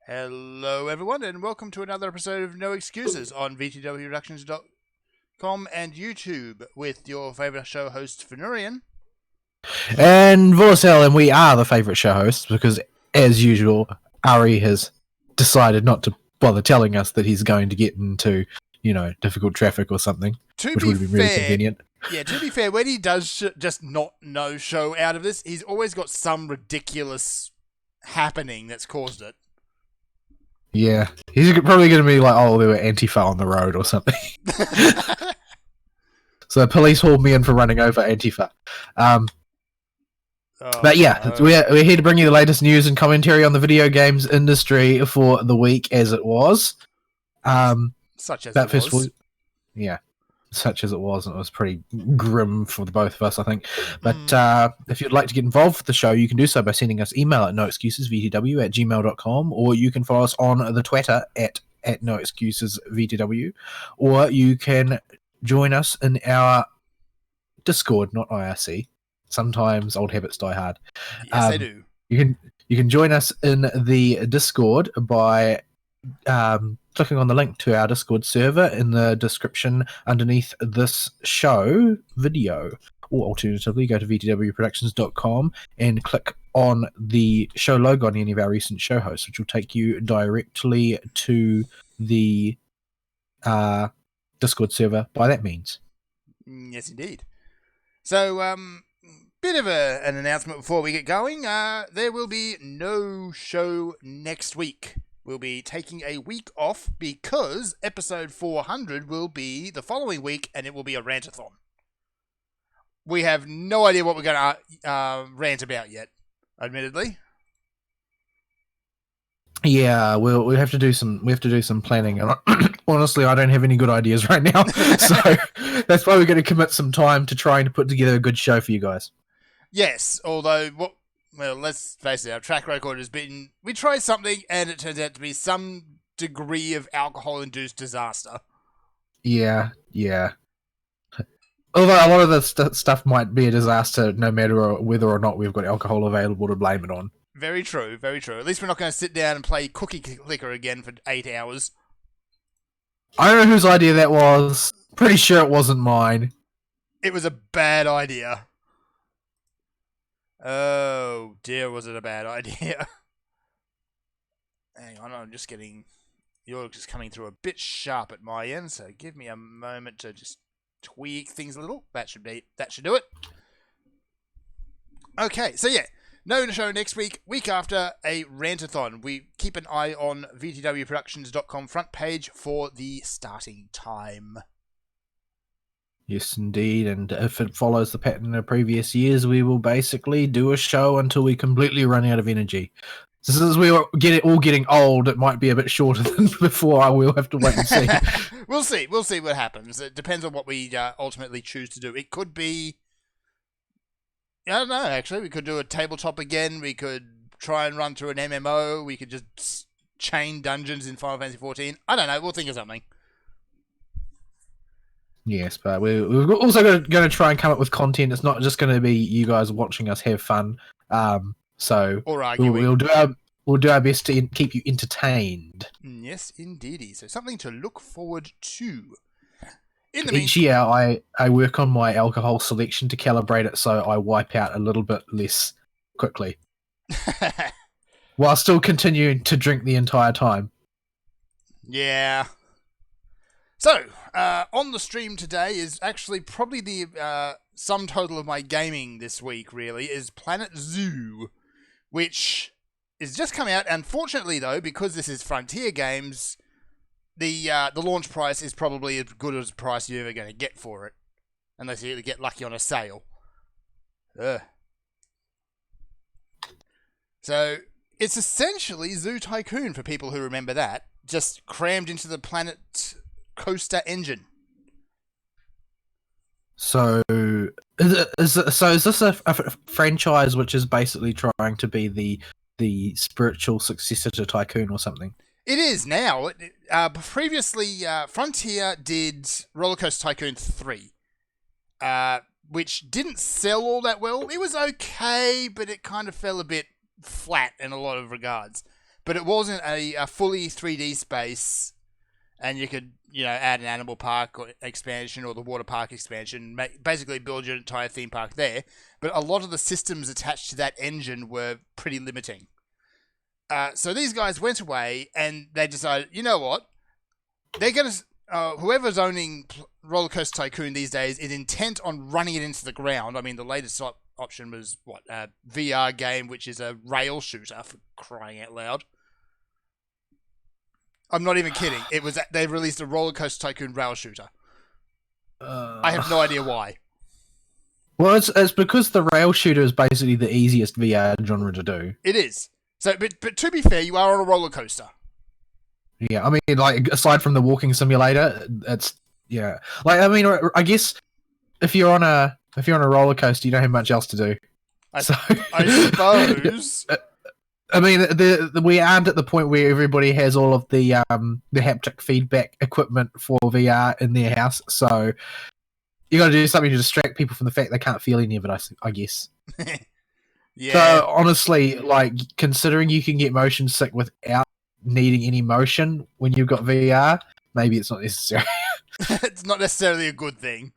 Hello, everyone, and welcome to another episode of No Excuses on VTWProductions.com and YouTube with your favourite show host, Fenurian. And Vorcel, and we are the favourite show hosts because, as usual, Ari has decided not to bother telling us that he's going to get into, difficult traffic or something, which would have been really convenient. Yeah, to be fair, when he does just not no show out of this, he's always got some ridiculous happening that's caused it. Yeah, he's probably going to be like, oh, there were Antifa on the road or something. So the police hauled me in for running over Antifa. But yeah, we're here to bring you the latest news and commentary on the video games industry for the week as it was. Such as it was. Yeah, such as it was, and it was pretty grim for the both of us, I think. But if you'd like to get involved with the show, you can do so by sending us email at noexcusesvtw@gmail.com, or you can follow us on the Twitter at noexcusesvtw, or you can join us in our Discord, not IRC. Sometimes old habits die hard. Yes, they do. You can join us in the Discord by clicking on the link to our Discord server in the description underneath this show video. Or alternatively, go to vtwproductions.com and click on the show logo on any of our recent show hosts, which will take you directly to the Discord server by that means. Yes, indeed. So, bit of an announcement before we get going. There will be no show next week. We'll be taking a week off because episode 400 will be the following week, and it will be a rantathon. We have no idea what we're going to rant about yet, admittedly. Yeah, we have to do some planning, and honestly, I don't have any good ideas right now. So that's why we're going to commit some time to trying to put together a good show for you guys. Yes, although let's face it, our track record has been we try something and it turns out to be some degree of alcohol-induced disaster. Yeah. Although a lot of the stuff might be a disaster, no matter whether or not we've got alcohol available to blame it on. Very true, very true. At least we're not going to sit down and play Cookie Clicker again for 8 hours. I don't know whose idea that was. Pretty sure it wasn't mine. It was a bad idea. Oh dear, was it a bad idea? Hang on, you're just coming through a bit sharp at my end, so give me a moment to just tweak things a little. That should do it. Okay, so yeah, no show next week. Week after, a rantathon. We keep an eye on vtwproductions.com front page for the starting time. Yes, indeed, and if it follows the pattern of previous years, we will basically do a show until we completely run out of energy. Since we are getting old, it might be a bit shorter than before. We'll have to wait and see. We'll see what happens. It depends on what we ultimately choose to do. It could be... I don't know, actually. We could do a tabletop again. We could try and run through an MMO. We could just chain dungeons in Final Fantasy XIV. I don't know. We'll think of something. Yes, but we're also going to try and come up with content. It's not just going to be you guys watching us have fun. So we'll do our best to keep you entertained. Yes, indeedy. So something to look forward to. Each year, I work on my alcohol selection to calibrate it so I wipe out a little bit less quickly, while still continuing to drink the entire time. Yeah. So, on the stream today is actually probably the sum total of my gaming this week, really, is Planet Zoo, which is just coming out. Unfortunately, though, because this is Frontier Games, the launch price is probably as good as the price you're ever going to get for it, unless you get lucky on a sale. So, it's essentially Zoo Tycoon for people who remember that, just crammed into the Planet Coaster engine. So is this a franchise which is basically trying to be the spiritual successor to Tycoon or something? It is now. Previously, Frontier did Roller Coaster Tycoon 3, which didn't sell all that well. It was okay, but it kind of fell a bit flat in a lot of regards. but it wasn't a fully 3D space, and you could, add an animal park or expansion or the water park expansion, basically build your entire theme park there. But a lot of the systems attached to that engine were pretty limiting. So these guys went away and they decided, you know what? They're going to... whoever's owning Roller Coaster Tycoon these days is intent on running it into the ground. I mean, the latest option was, a VR game, which is a rail shooter, for crying out loud. I'm not even kidding. They released a Roller Coaster Tycoon rail shooter. I have no idea why. Well, it's because the rail shooter is basically the easiest VR genre to do. It is. So, but to be fair, you are on a roller coaster. Yeah, I mean, like, aside from the walking simulator, it's I guess if you're on a roller coaster, you don't have much else to do. I suppose. I mean, we aren't at the point where everybody has all of the haptic feedback equipment for VR in their house, so you got to do something to distract people from the fact they can't feel any of it. I guess. Yeah. So honestly, like, considering you can get motion sick without needing any motion when you've got VR, maybe it's not necessary. It's not necessarily a good thing.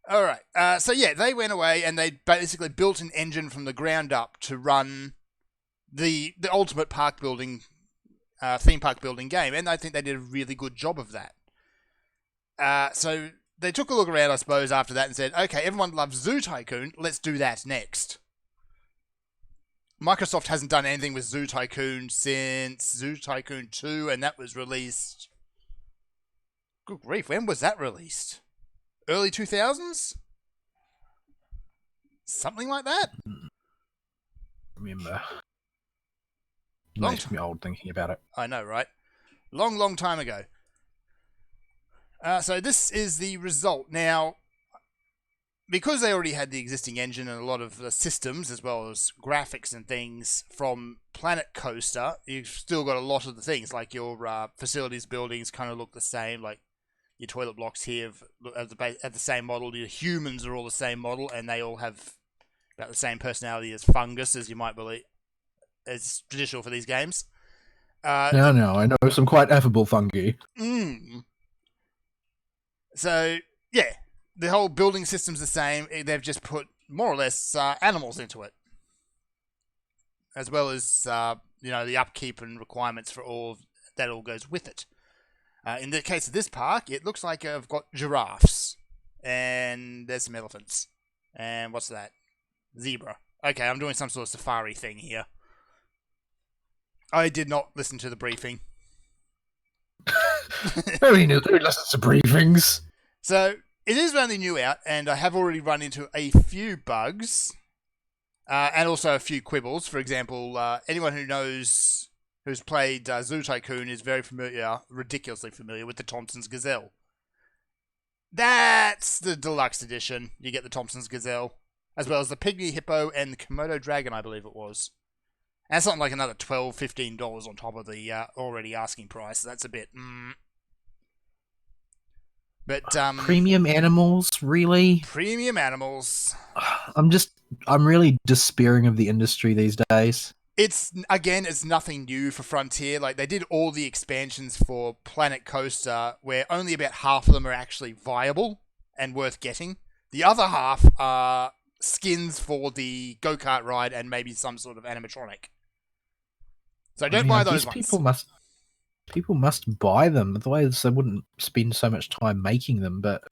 All right. So yeah, they went away and they basically built an engine from the ground up to run the ultimate park building, theme park building game, and I think they did a really good job of that. So they took a look around, I suppose, after that and said, okay, everyone loves Zoo Tycoon, let's do that next. Microsoft hasn't done anything with Zoo Tycoon since Zoo Tycoon 2, and that was released... Good grief, when was that released? Early 2000s? Something like that? Remember. It makes me old thinking about it. I know, right? Long time ago. So this is the result. Now, because they already had the existing engine and a lot of the systems, as well as graphics and things from Planet Coaster, you've still got a lot of the things, like your facilities buildings kind of look the same, like your toilet blocks here at the same model. Your humans are all the same model, and they all have about the same personality as Fungus, as you might believe, as traditional for these games. No, I know some quite affable fungi. So, yeah, the whole building system's the same. They've just put more or less animals into it, as well as the upkeep and requirements for all that all goes with it. In the case of this park, it looks like I've got giraffes, and there's some elephants, and what's that? Zebra. Okay, I'm doing some sort of safari thing here. I did not listen to the briefing. Who listens to briefings? So, it is only new out, and I have already run into a few bugs, and also a few quibbles. For example, anyone who's played Zoo Tycoon is very familiar, ridiculously familiar, with the Thompson's Gazelle. That's the deluxe edition. You get the Thompson's Gazelle, as well as the Pygmy Hippo and the Komodo Dragon, I believe it was. And that's something like another $12, $15 on top of the already asking price. That's a bit... But premium animals, really? Premium animals. I'm really despairing of the industry these days. It's nothing new for Frontier. Like, they did all the expansions for Planet Coaster, where only about half of them are actually viable and worth getting. The other half are skins for the go-kart ride and maybe some sort of animatronic. So don't buy those ones. People must buy them, otherwise they wouldn't spend so much time making them, but...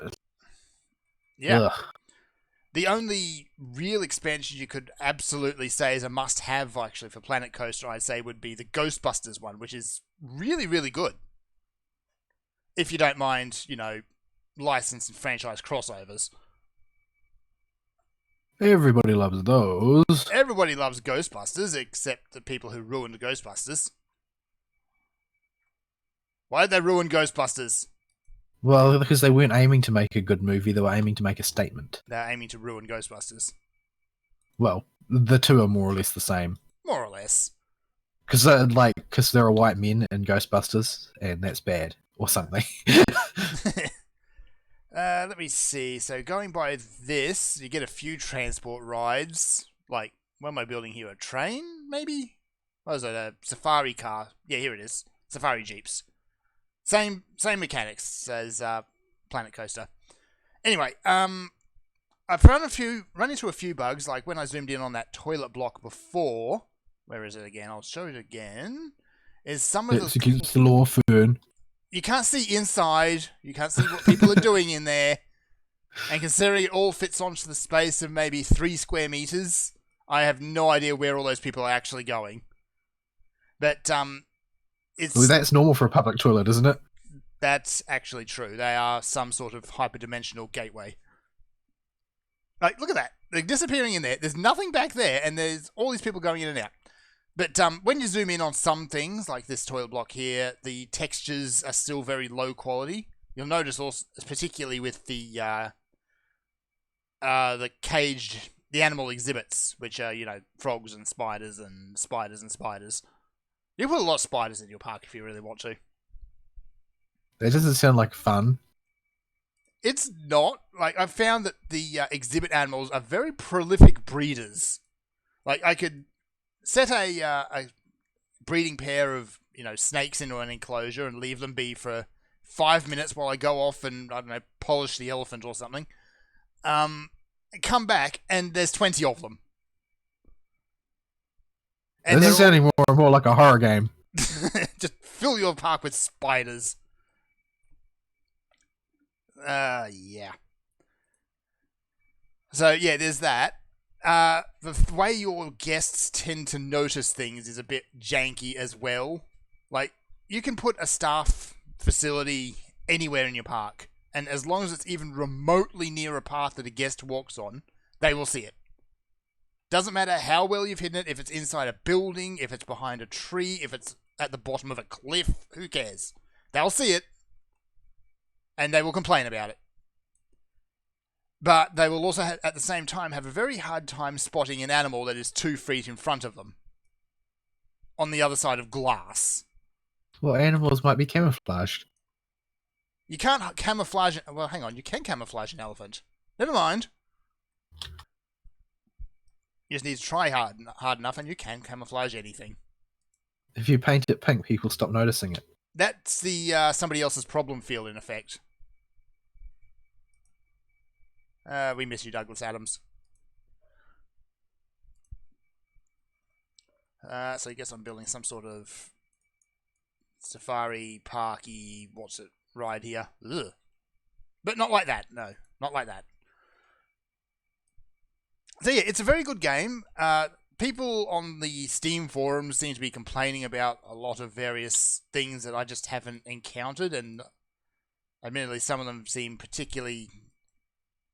Yeah. Ugh. The only real expansion you could absolutely say is a must-have, actually, for Planet Coaster, I'd say, would be the Ghostbusters one, which is really, really good. If you don't mind, licensed and franchise crossovers. Everybody loves those. Everybody loves Ghostbusters, except the people who ruined Ghostbusters. Why did they ruin Ghostbusters? Well, because they weren't aiming to make a good movie, they were aiming to make a statement. They're aiming to ruin Ghostbusters. Well, the two are more or less the same. More or less. Because there are white men in Ghostbusters, and that's bad, or something. Let me see. So going by this, you get a few transport rides. Like, what am I building here? A train, maybe? what is it? A safari car? Yeah, here it is. Safari Jeeps. Same mechanics as Planet Coaster. Anyway, I've run into a few bugs, like when I zoomed in on that toilet block before. Where is it again? I'll show it again. Is some of It's against the law, Fern. You can't see inside. You can't see what people are doing in there. And considering it all fits onto the space of maybe 3 square meters, I have no idea where all those people are actually going. But it's Well, that's normal for a public toilet, isn't it? That's actually true. They are some sort of hyperdimensional gateway. Like, look at that. They're disappearing in there. There's nothing back there, and there's all these people going in and out. But when you zoom in on some things, like this toilet block here, the textures are still very low quality. You'll notice also, particularly with the caged, the animal exhibits, which are, frogs and spiders and spiders and spiders. You can put a lot of spiders in your park if you really want to. That doesn't sound like fun. It's not. Like, I've found that the exhibit animals are very prolific breeders. Like, I could set a breeding pair of, snakes into an enclosure and leave them be for 5 minutes while I go off and, I don't know, polish the elephant or something. Come back, and there's 20 of them. And this is sounding more and more like a horror game. Just fill your park with spiders. Yeah. So, yeah, there's that. The way your guests tend to notice things is a bit janky as well. Like, you can put a staff facility anywhere in your park, and as long as it's even remotely near a path that a guest walks on, they will see it. Doesn't matter how well you've hidden it, if it's inside a building, if it's behind a tree, if it's at the bottom of a cliff, who cares? They'll see it, and they will complain about it. But they will also, at the same time, have a very hard time spotting an animal that is 2 feet in front of them, on the other side of glass. Well, animals might be camouflaged. You can't camouflage... Well, hang on, you can camouflage an elephant. Never mind. You just need to try hard enough, and you can camouflage anything. If you paint it pink, people stop noticing it. That's the somebody else's problem field, in effect. We miss you, Douglas Adams. So I guess I'm building some sort of safari parky, ride here. Ugh. But not like that, no. Not like that. So yeah, it's a very good game. People on the Steam forums seem to be complaining about a lot of various things that I just haven't encountered, and admittedly some of them seem particularly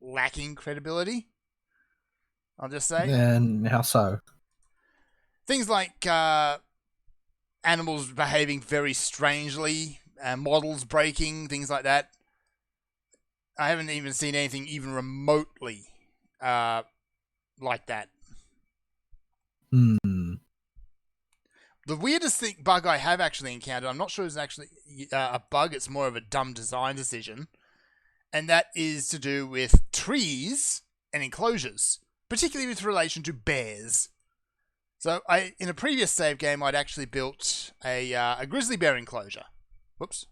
lacking credibility, I'll just say. And how so? Things like animals behaving very strangely, models breaking, things like that. I haven't even seen anything even remotely like that. The weirdest bug I have actually encountered, I'm not sure it's actually a bug, it's more of a dumb design decision, and that is to do with trees and enclosures, particularly with relation to bears. So in a previous save game, I'd actually built a grizzly bear enclosure. Whoops.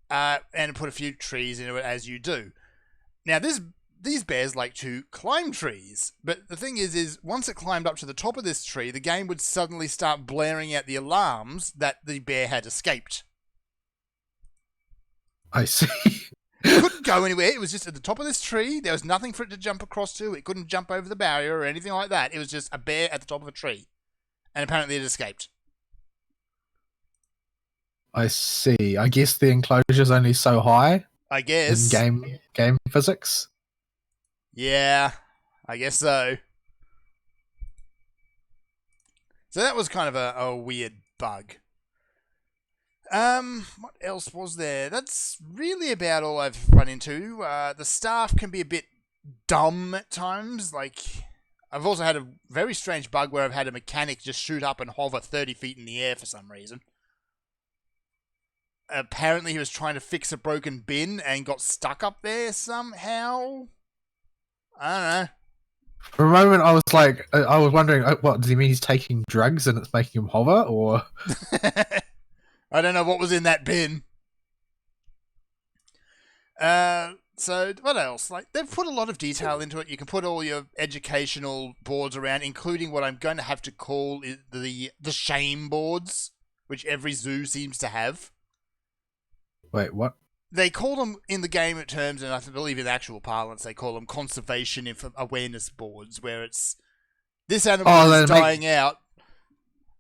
And put a few trees into it, as you do. Now, these bears like to climb trees, but the thing is once it climbed up to the top of this tree, the game would suddenly start blaring out the alarms that the bear had escaped. I see. It couldn't go anywhere. It was just at the top of this tree. There was nothing for it to jump across to. It couldn't jump over the barrier or anything like that. It was just a bear at the top of a tree. And apparently it escaped. I see. I guess the enclosure's only so high. I guess. In game physics. Yeah, I guess so. So that was kind of a weird bug. What else was there? That's really about all I've run into. The staff can be a bit dumb at times. Like, I've also had a very strange bug where I've had a mechanic just shoot up and hover 30 feet in the air for some reason. Apparently he was trying to fix a broken bin and got stuck up there somehow. I don't know. For a moment, I was like, I was wondering, what does he mean? He's taking drugs and it's making him hover, or I don't know what was in that bin. So what else? Like they've put a lot of detail into it. You can put all your educational boards around, including what I'm going to have to call the shame boards, which every zoo seems to have. wait, what? They call them in the game at terms, and I believe in actual parlance, they call them conservation awareness boards, where it's this animal is dying out,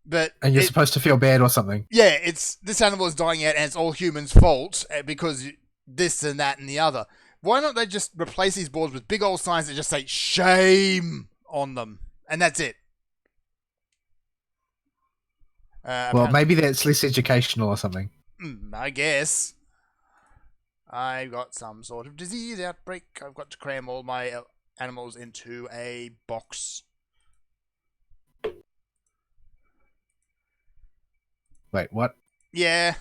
but and you're supposed to feel bad or something. Yeah, it's this animal is dying out, and it's all humans' fault because this and that and the other. Why don't they just replace these boards with big old signs that just say "shame" on them, and that's it? Well, maybe that's less educational or something. I guess. I've got some sort of disease outbreak. I've got to cram all my animals into a box. Wait, what? Yeah.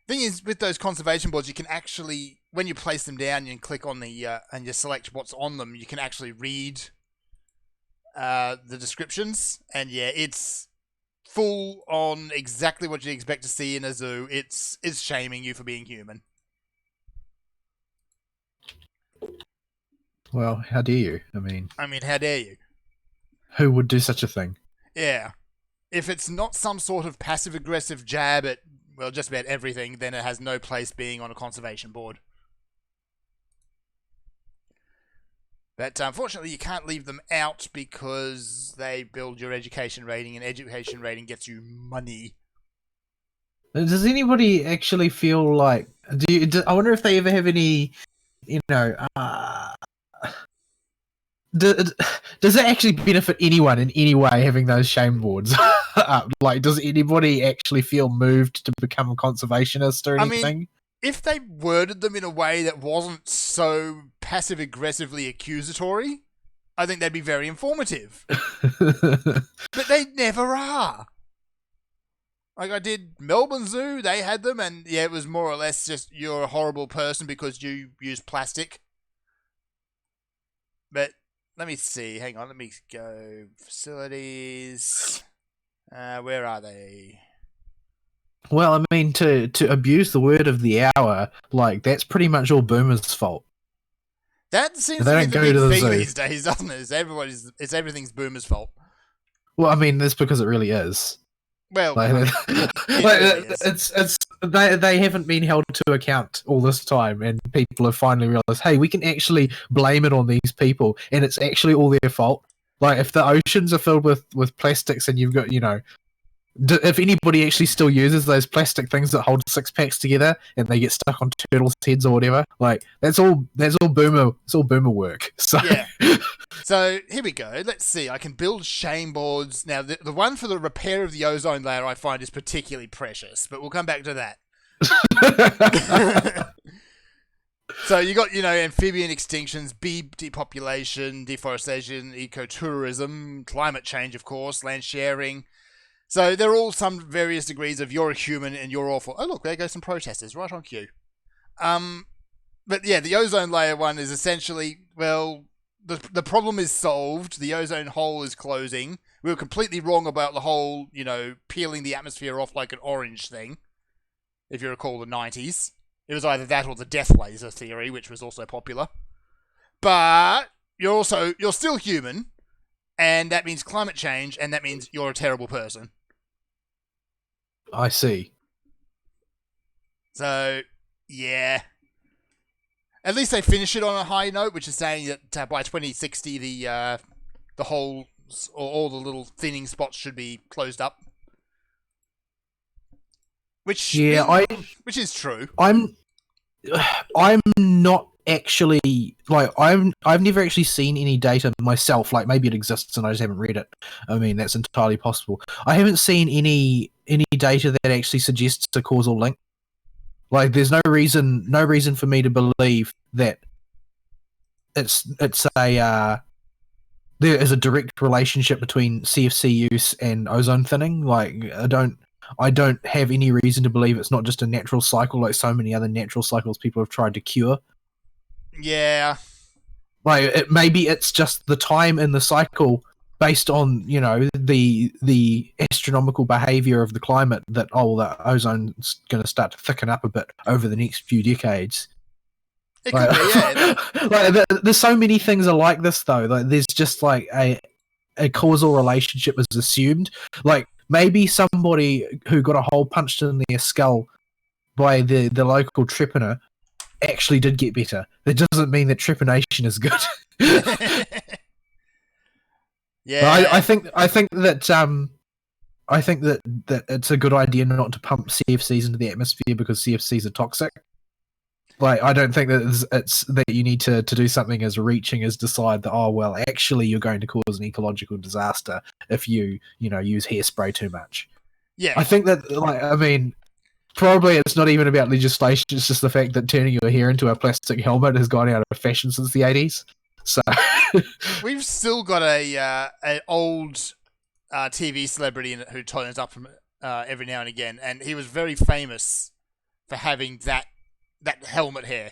Thing is, with those conservation boards, you can actually, when you place them down and click on the and you select what's on them, you can actually read the descriptions. And yeah, it's full on exactly what you expect to see in a zoo. It's shaming you for being human. Well, how dare you? I mean, how dare you? Who would do such a thing? Yeah. If it's not some sort of passive-aggressive jab at, well, just about everything, then it has no place being on a conservation board. But unfortunately, you can't leave them out because they build your education rating, and education rating gets you money. Does anybody actually feel like... I wonder if they ever have any, does it actually benefit anyone in any way having those shame boards up? Like, does anybody actually feel moved to become a conservationist or anything? I mean, if they worded them in a way that wasn't so passive-aggressively accusatory, I think they'd be very informative. But they never are. Like I did Melbourne Zoo, they had them, and yeah, it was more or less just you're a horrible person because you use plastic. But let me see. Hang on. Let me go. Facilities. Where are they? Well, I mean, to abuse the word of the hour, like, that's pretty much all boomers' fault. That seems to be the big thing these days, doesn't it? It's everything's boomers' fault. Well, I mean, that's because it really is. Well, they haven't been held to account all this time, and people have finally realized, hey, we can actually blame it on these people, and it's actually all their fault. Like, if the oceans are filled with plastics, and you've got, if anybody actually still uses those plastic things that hold 6-packs together, and they get stuck on turtles' heads or whatever, like, that's all boomer. It's all boomer work. So yeah. So here we go. Let's see. I can build shame boards. Now, the one for the repair of the ozone layer I find is particularly precious, but we'll come back to that. So you got, amphibian extinctions, bee depopulation, deforestation, ecotourism, climate change, of course, land sharing. So they're all some various degrees of you're a human and you're awful. Oh, look, there go some protesters right on cue. But yeah, the ozone layer one is essentially, well, the problem is solved. The ozone hole is closing. We were completely wrong about the whole, peeling the atmosphere off like an orange thing. If you recall the 90s. It was either that or the death laser theory, which was also popular. But you're still human, and that means climate change, and that means you're a terrible person. I see. So, yeah. At least they finish it on a high note, which is saying that by 2060, the holes or all the little thinning spots should be closed up. Which is true. I'm not actually, like, I've never actually seen any data myself. Like, maybe it exists and I just haven't read it. I mean, that's entirely possible. I haven't seen any data that actually suggests a causal link. Like, there's no reason for me to believe that it's a there is a direct relationship between CFC use and ozone thinning. Like, I don't have any reason to believe it's not just a natural cycle like so many other natural cycles people have tried to cure. Yeah. Maybe it's just the time in the cycle based on the astronomical behavior of the climate that the ozone's going to start to thicken up a bit over the next few decades. It could be, yeah. There's so many things are like this though. Like there's just like a causal relationship is assumed. Like maybe somebody who got a hole punched in their skull by the local trepanner actually did get better. That doesn't mean that trepanation is good. Yeah, I think that it's a good idea not to pump CFCs into the atmosphere because CFCs are toxic. Like, I don't think that it's that you need to do something as reaching as decide that, actually you're going to cause an ecological disaster if you use hairspray too much. Yeah. I think that, probably it's not even about legislation, it's just the fact that turning your hair into a plastic helmet has gone out of fashion since the 80s. So we've still got an old TV celebrity in it who turns up from every now and again, and he was very famous for having that helmet hair.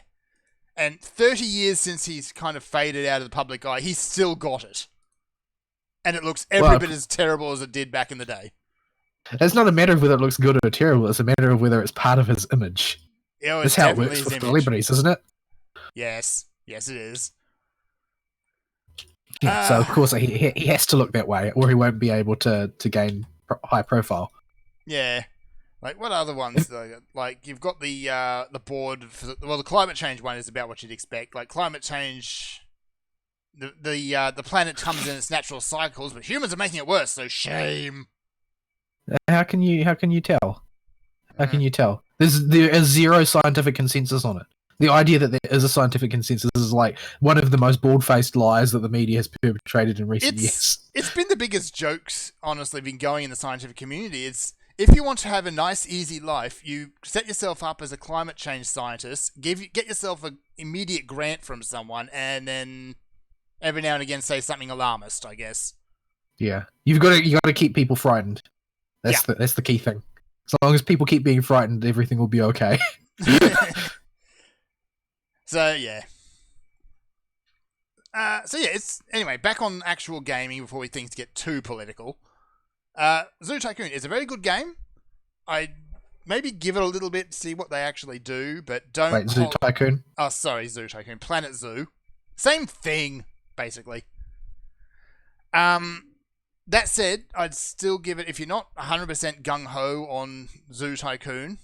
And 30 years since he's kind of faded out of the public eye, he's still got it. And it looks every bit as terrible as it did back in the day. It's not a matter of whether it looks good or terrible, it's a matter of whether it's part of his image. That's how it works with celebrities, isn't it? Yes. Yes, it is. Yeah, so of course he has to look that way or he won't be able to gain high profile. Yeah. Like, what other ones? Like, you've got the board for the climate change one is about what you'd expect. Like, climate change, the planet comes in its natural cycles, but humans are making it worse. So shame. How can you tell? How can you tell? There is zero scientific consensus on it. The idea that there is a scientific consensus is like one of the most bald-faced lies that the media has perpetrated in recent years. It's been the biggest jokes, honestly, been going in the scientific community. It's, if you want to have a nice, easy life, you set yourself up as a climate change scientist, get yourself an immediate grant from someone, and then every now and again say something alarmist, I guess. Yeah, you got to keep people frightened. That's the key thing. As long as people keep being frightened, everything will be okay. So yeah. It's anyway, back on actual gaming before things get too political. Zoo Tycoon is a very good game. I'd maybe give it a little bit, see what they actually do, but don't... Wait, Zoo Tycoon? Oh, sorry, Zoo Tycoon. Planet Zoo. Same thing, basically. That said, I'd still give it, if you're not 100% gung-ho on Zoo Tycoon,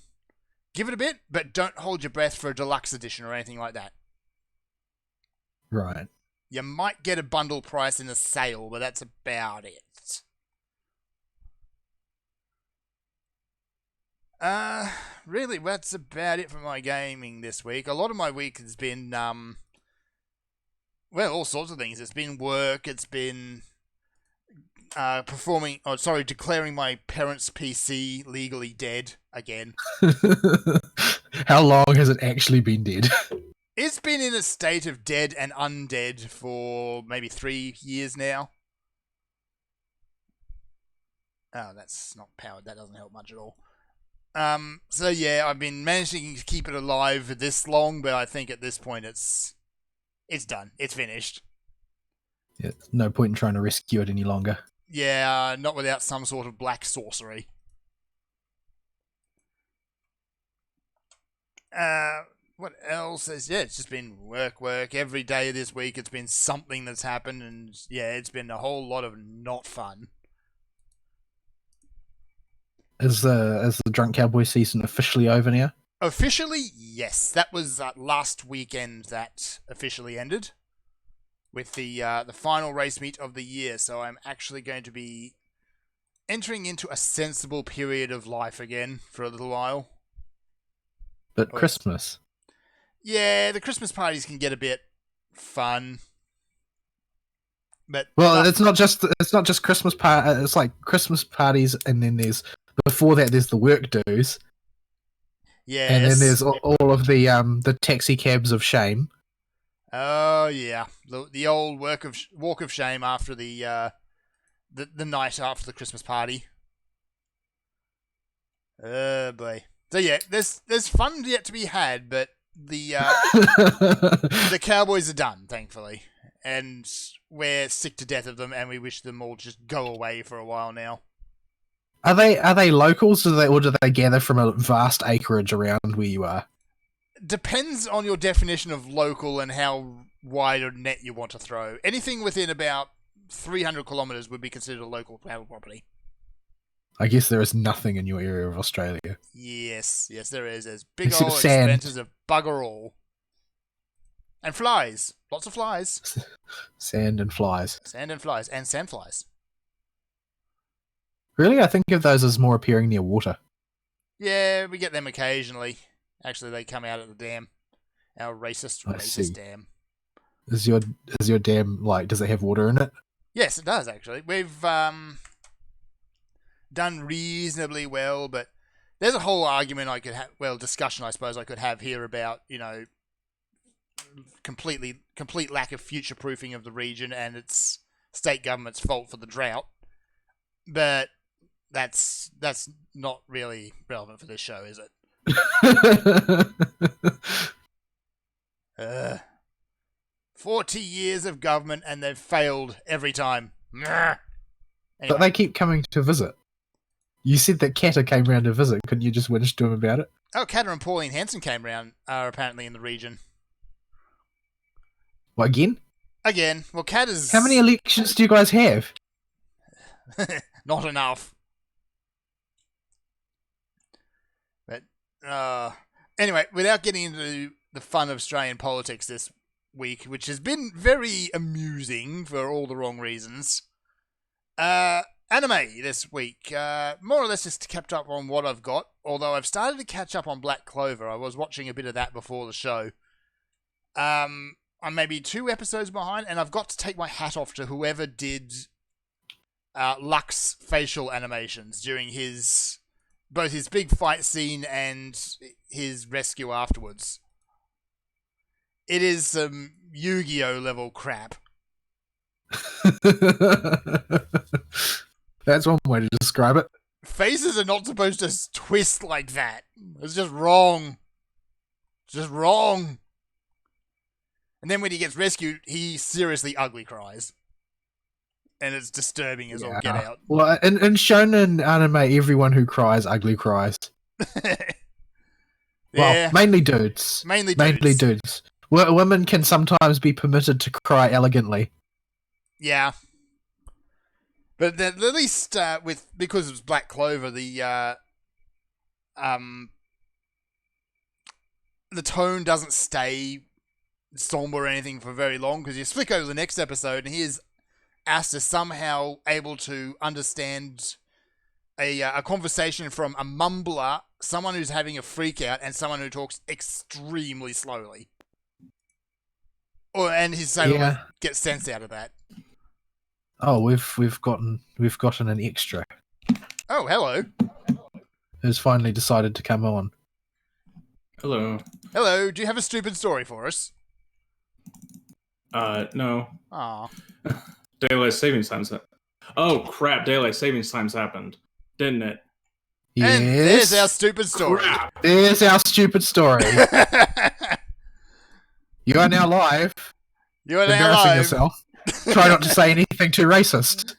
give it a bit, but don't hold your breath for a deluxe edition or anything like that. Right. You might get a bundle price in a sale, but that's about it. Really, that's about it for my gaming this week. A lot of my week has been, all sorts of things. It's been work, it's been declaring my parents' PC legally dead again. How long has it actually been dead? It's been in a state of dead and undead for maybe 3 years now. Oh, that's not powered. That doesn't help much at all. So yeah, I've been managing to keep it alive for this long, but I think at this point it's done. It's finished. Yeah, no point in trying to rescue it any longer. Yeah, not without some sort of black sorcery. What else is... Yeah, it's just been work. Every day this week it's been something that's happened, and yeah, it's been a whole lot of not fun. Is the Drunk Cowboy season officially over now? Officially, yes. That was last weekend that officially ended with the final race meet of the year. So I'm actually going to be entering into a sensible period of life again for a little while. But Christmas. Yeah, the Christmas parties can get a bit fun. But it's not just Christmas it's like Christmas parties, and then before that there's the work dues. Yeah. And then there's all of the taxi cabs of shame. Oh yeah, the old walk of shame after the night after the Christmas party. Oh boy. So yeah, there's fun yet to be had, but the Cowboys are done, thankfully. and we're sick to death of them, and we wish them all to just go away for a while now. Are they locals, or do they gather from a vast acreage around where you are? Depends on your definition of local and how wide a net you want to throw. Anything within about 300 kilometres would be considered a local cattle property. I guess there is nothing in your area of Australia. Yes, there is. There's big Except old sand. expanses of bugger all. And flies. Lots of flies. Sand and flies. Sand and flies. And sandflies. Really? I think of those as more appearing near water. Yeah, we get them occasionally. Actually, they come out at the dam. Our racist see. dam. Is your dam, like, does it have water in it? Yes, it does, actually. We've done reasonably well, but there's a whole argument I could have, discussion I suppose I could have here about, complete lack of future-proofing of the region and its state government's fault for the drought. But that's not really relevant for this show, is it? 40 years of government and they've failed every time. Anyway. But they keep coming to visit. You said that Katta came round to visit. Couldn't you just whinge to him about it? Oh, Katta and Pauline Hanson came round, are apparently in the region. What, again? Again. Well, Katta's... How many elections do you guys have? Not enough. But, anyway, without getting into the fun of Australian politics this week, which has been very amusing for all the wrong reasons, anime this week. More or less just kept up on what I've got, although I've started to catch up on Black Clover. I was watching a bit of that before the show. I'm maybe 2 episodes behind, and I've got to take my hat off to whoever did Lux facial animations during both his big fight scene and his rescue afterwards. It is some Yu-Gi-Oh! Level crap. That's one way to describe it. Faces are not supposed to twist like that. It's just wrong. It's just wrong. And then when he gets rescued, he seriously ugly cries. And it's disturbing as all get out. Well, in shonen anime, everyone who cries ugly cries. Well, mainly dudes. Mainly dudes. Women can sometimes be permitted to cry elegantly. Yeah. But at least because it was Black Clover, the tone doesn't stay somber or anything for very long, because you flick over the next episode and he is asked to somehow able to understand a conversation from a mumbler, someone who's having a freak out, and someone who talks extremely slowly. And he's able to get sense out of that. Oh, we've gotten an extra. Oh, hello. Who's finally decided to come on. Hello. Hello, do you have a stupid story for us? No. Aw. Daylight savings times. Oh, crap. Daylight savings times happened, didn't it? Yes. And there's our stupid story. Crap. There's our stupid story. You are now live. You are now Embarrassing live. yourself. Try not to say anything too racist.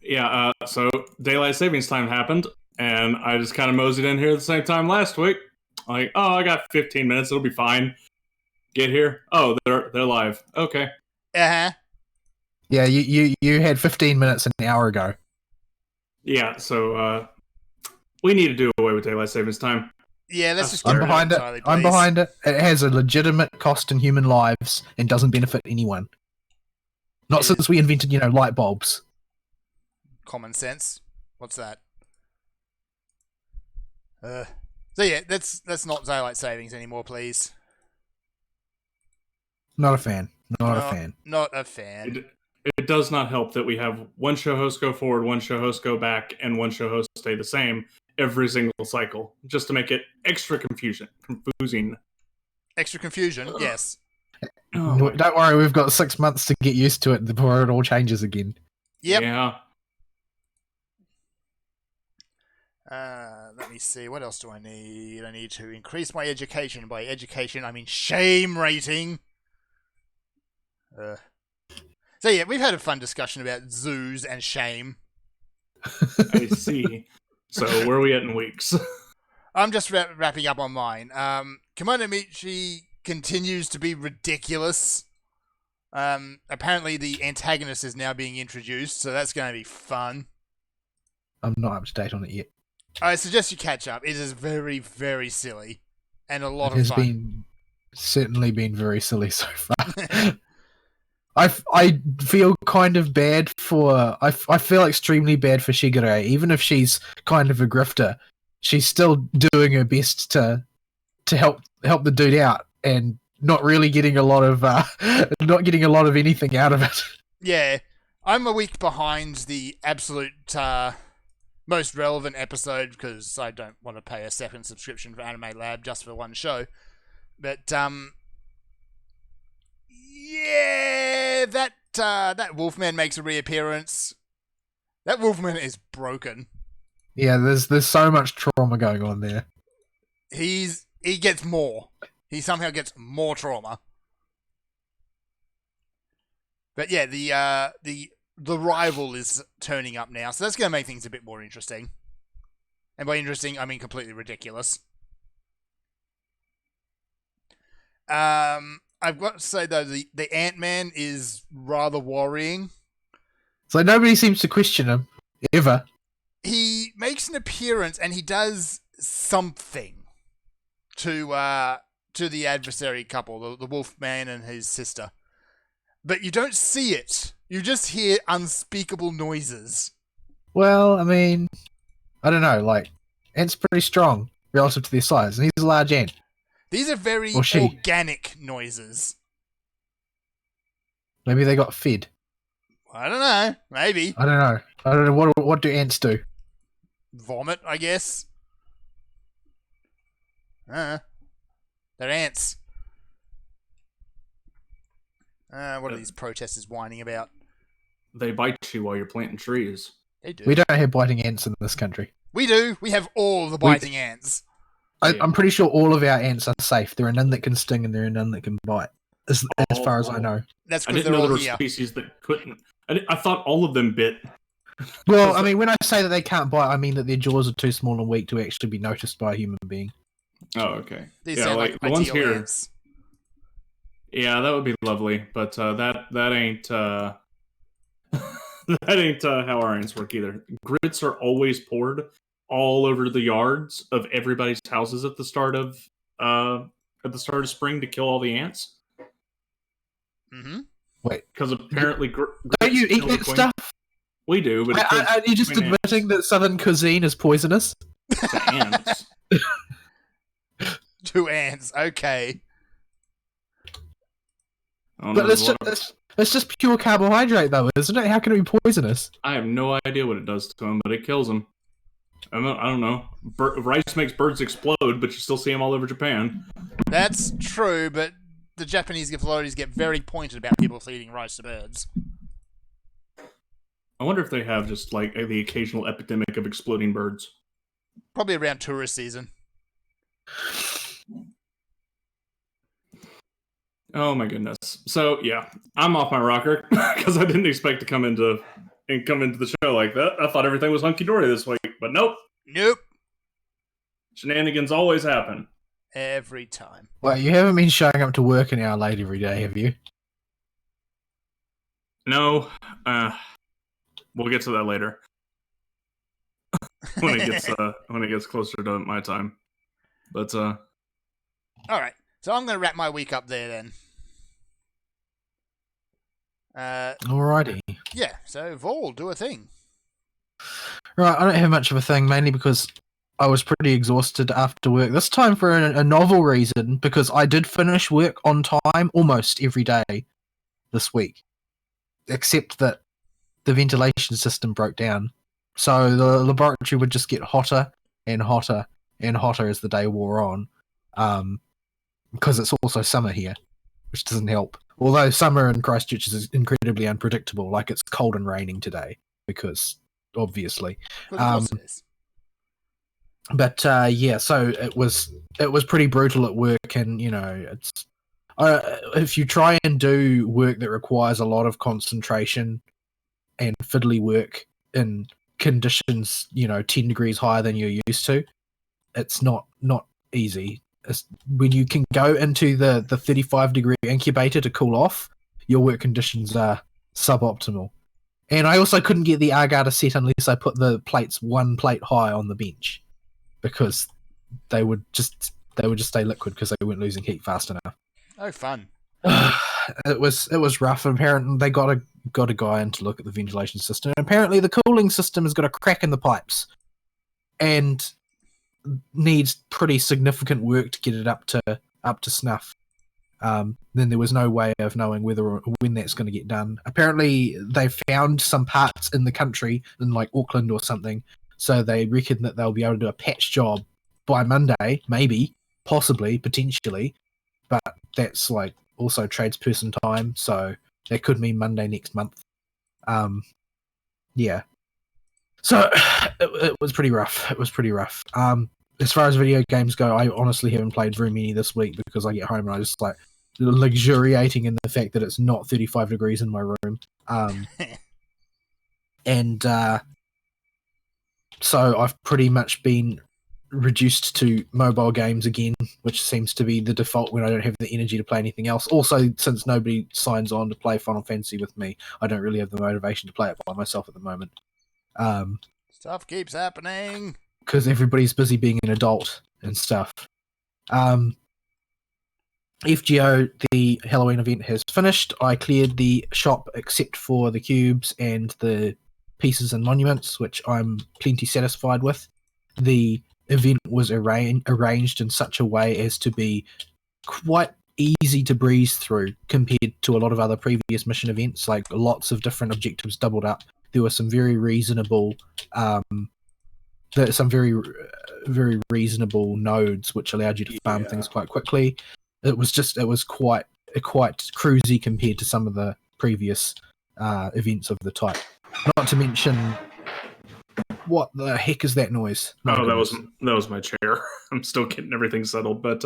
Yeah, so daylight savings time happened, and I just kind of moseyed in here at the same time last week. Like, oh, I got 15 minutes, it'll be fine. Get here. Oh, they're live. Okay. Uh-huh. Yeah, you had 15 minutes an hour ago. Yeah, so we need to do away with daylight savings time. Yeah, let's just I'm get rid of behind it. entirely, I'm please. behind it. It has a legitimate cost in human lives and doesn't benefit anyone. Not since we invented, light bulbs. Common sense. What's that? So yeah, that's not daylight savings anymore, please. Not a fan. Not a fan. Not a fan. It does not help that we have one show host go forward, one show host go back, and one show host stay the same every single cycle, just to make it extra confusing. Extra confusion, yes. Oh, don't worry, we've got 6 months to get used to it before it all changes again. Yep. Yeah. Let me see. What else do I need? I need to increase my education. By education, I mean shame rating. So yeah, we've had a fun discussion about zoos and shame. I see. So where are we at in weeks? I'm just wrapping up on mine. Kimono Michi continues to be ridiculous. Apparently the antagonist is now being introduced, so that's going to be fun. I'm not up to date on it yet. I suggest you catch up. It is very, very silly and a lot It has of fun. been certainly been very silly so far. I feel kind of bad for I feel extremely bad for Shigure. Even if she's kind of a grifter, she's still doing her best to help the dude out and not really getting a lot of anything out of it. Yeah, I'm a week behind the absolute most relevant episode because I don't want to pay a second subscription for Anime Lab just for one show. But yeah, that Wolfman makes a reappearance. That Wolfman is broken. Yeah, there's so much trauma going on there. He gets more. He somehow gets more trauma. But yeah, the rival is turning up now, so that's going to make things a bit more interesting. And by interesting, I mean completely ridiculous. I've got to say though, the Ant-Man is rather worrying. So nobody seems to question him ever. He makes an appearance and he does something to the adversary couple, the Wolfman and his sister. But you don't see it. You just hear unspeakable noises. Well, I mean, I don't know. Like, ants pretty strong relative to their size, and he's a large ant. These are very Or she. organic noises. Maybe they got fed. I don't know. Maybe. I don't know. What do ants do? Vomit, I guess. They're ants. What are these protesters whining about? They bite you while you're planting trees. They do. We don't have biting ants in this country. We do. We have all the biting ants. I'm pretty sure all of our ants are safe. There are none that can sting and there are none that can bite. As far as I know. That's I because didn't they're know there all were here. species that couldn't. I thought all of them bit. Well, I mean, when I say that they can't bite, I mean that their jaws are too small and weak to actually be noticed by a human being. Oh, okay. These Yeah, sound like like the ones ideal here. ants. Yeah, that would be lovely, but that ain't that ain't how our ants work either. Grits are always poured all over the yards of everybody's houses at the start of spring to kill all the ants. Mm-hmm. Wait, because apparently don't you eat kill the that queen. stuff? We do, but it kills Are you just queen admitting that southern cuisine is poisonous? to ants. 2 ants. Okay. Oh, But no, it's just pure carbohydrate, though, isn't it? How can it be poisonous? I have no idea what it does to them, but it kills them. I don't know. Rice makes birds explode, but you still see them all over Japan. That's true, but the Japanese authorities get very pointed about people feeding rice to birds. I wonder if they have just like the occasional epidemic of exploding birds. Probably around tourist season. Oh my goodness. So yeah, I'm off my rocker because I didn't expect to come into the show like that. I thought everything was hunky dory this week, but nope. Nope. Shenanigans always happen. Every time. Well, you haven't been showing up to work an hour late every day, have you? No, we'll get to that later when it gets closer to my time. But all right. So I'm going to wrap my week up there then. Alrighty. Yeah. So Vol, do a thing. Right, I don't have much of a thing, mainly because I was pretty exhausted after work. This time for a novel reason, because I did finish work on time almost every day this week. Except that the ventilation system broke down. So the laboratory would just get hotter and hotter and hotter as the day wore on. Because it's also summer here, which doesn't help. Although summer in Christchurch is incredibly unpredictable, like it's cold and raining today, because obviously. Well, of course it is. But yeah, so it was pretty brutal at work, and you know, if you try and do work that requires a lot of concentration and fiddly work in conditions, 10 degrees higher than you're used to, it's not easy. When you can go into the 35-degree incubator to cool off, your work conditions are suboptimal. And I also couldn't get the Argata set unless I put the plates one plate high on the bench, because they would just stay liquid because they weren't losing heat fast enough. Oh, fun. It was rough. Apparently, they got a guy in to look at the ventilation system. And apparently, the cooling system has got a crack in the pipes, and needs pretty significant work to get it up to snuff. Then there was no way of knowing whether or when that's going to get done. Apparently, they found some parts in the country, in like Auckland or something, so they reckon that they'll be able to do a patch job by Monday, maybe, possibly, potentially, but that's like also tradesperson time, so that could mean Monday next month. Yeah. So it was pretty rough. It was pretty rough. As far as video games go, I honestly haven't played very many this week because I get home and I just like luxuriating in the fact that it's not 35 degrees in my room. And so I've pretty much been reduced to mobile games again, which seems to be the default when I don't have the energy to play anything else. Also, since nobody signs on to play Final Fantasy with me, I don't really have the motivation to play it by myself at the moment. Stuff keeps happening. Because everybody's busy being an adult and stuff. FGO, the Halloween event, has finished. I cleared the shop except for the cubes and the pieces and monuments, which I'm plenty satisfied with. The event was arranged in such a way as to be quite easy to breeze through compared to a lot of other previous mission events, like lots of different objectives doubled up. There were some very reasonable very reasonable nodes which allowed you to farm things quite quickly. It was quite cruisy compared to some of the previous events of the type. Not to mention, what the heck is that noise? That was my chair. I'm still getting everything settled, but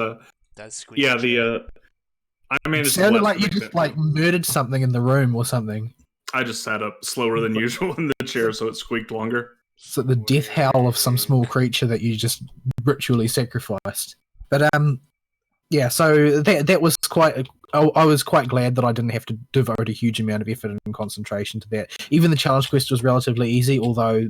That's squeaky. yeah, I mean, It sounded like you just like murdered something in the room or something. I just sat up slower than usual in the chair, so it squeaked longer. So the death howl of some small creature that you just ritually sacrificed. But yeah, so that was quite. I was quite glad that I didn't have to devote a huge amount of effort and concentration to that. Even the challenge quest was relatively easy, although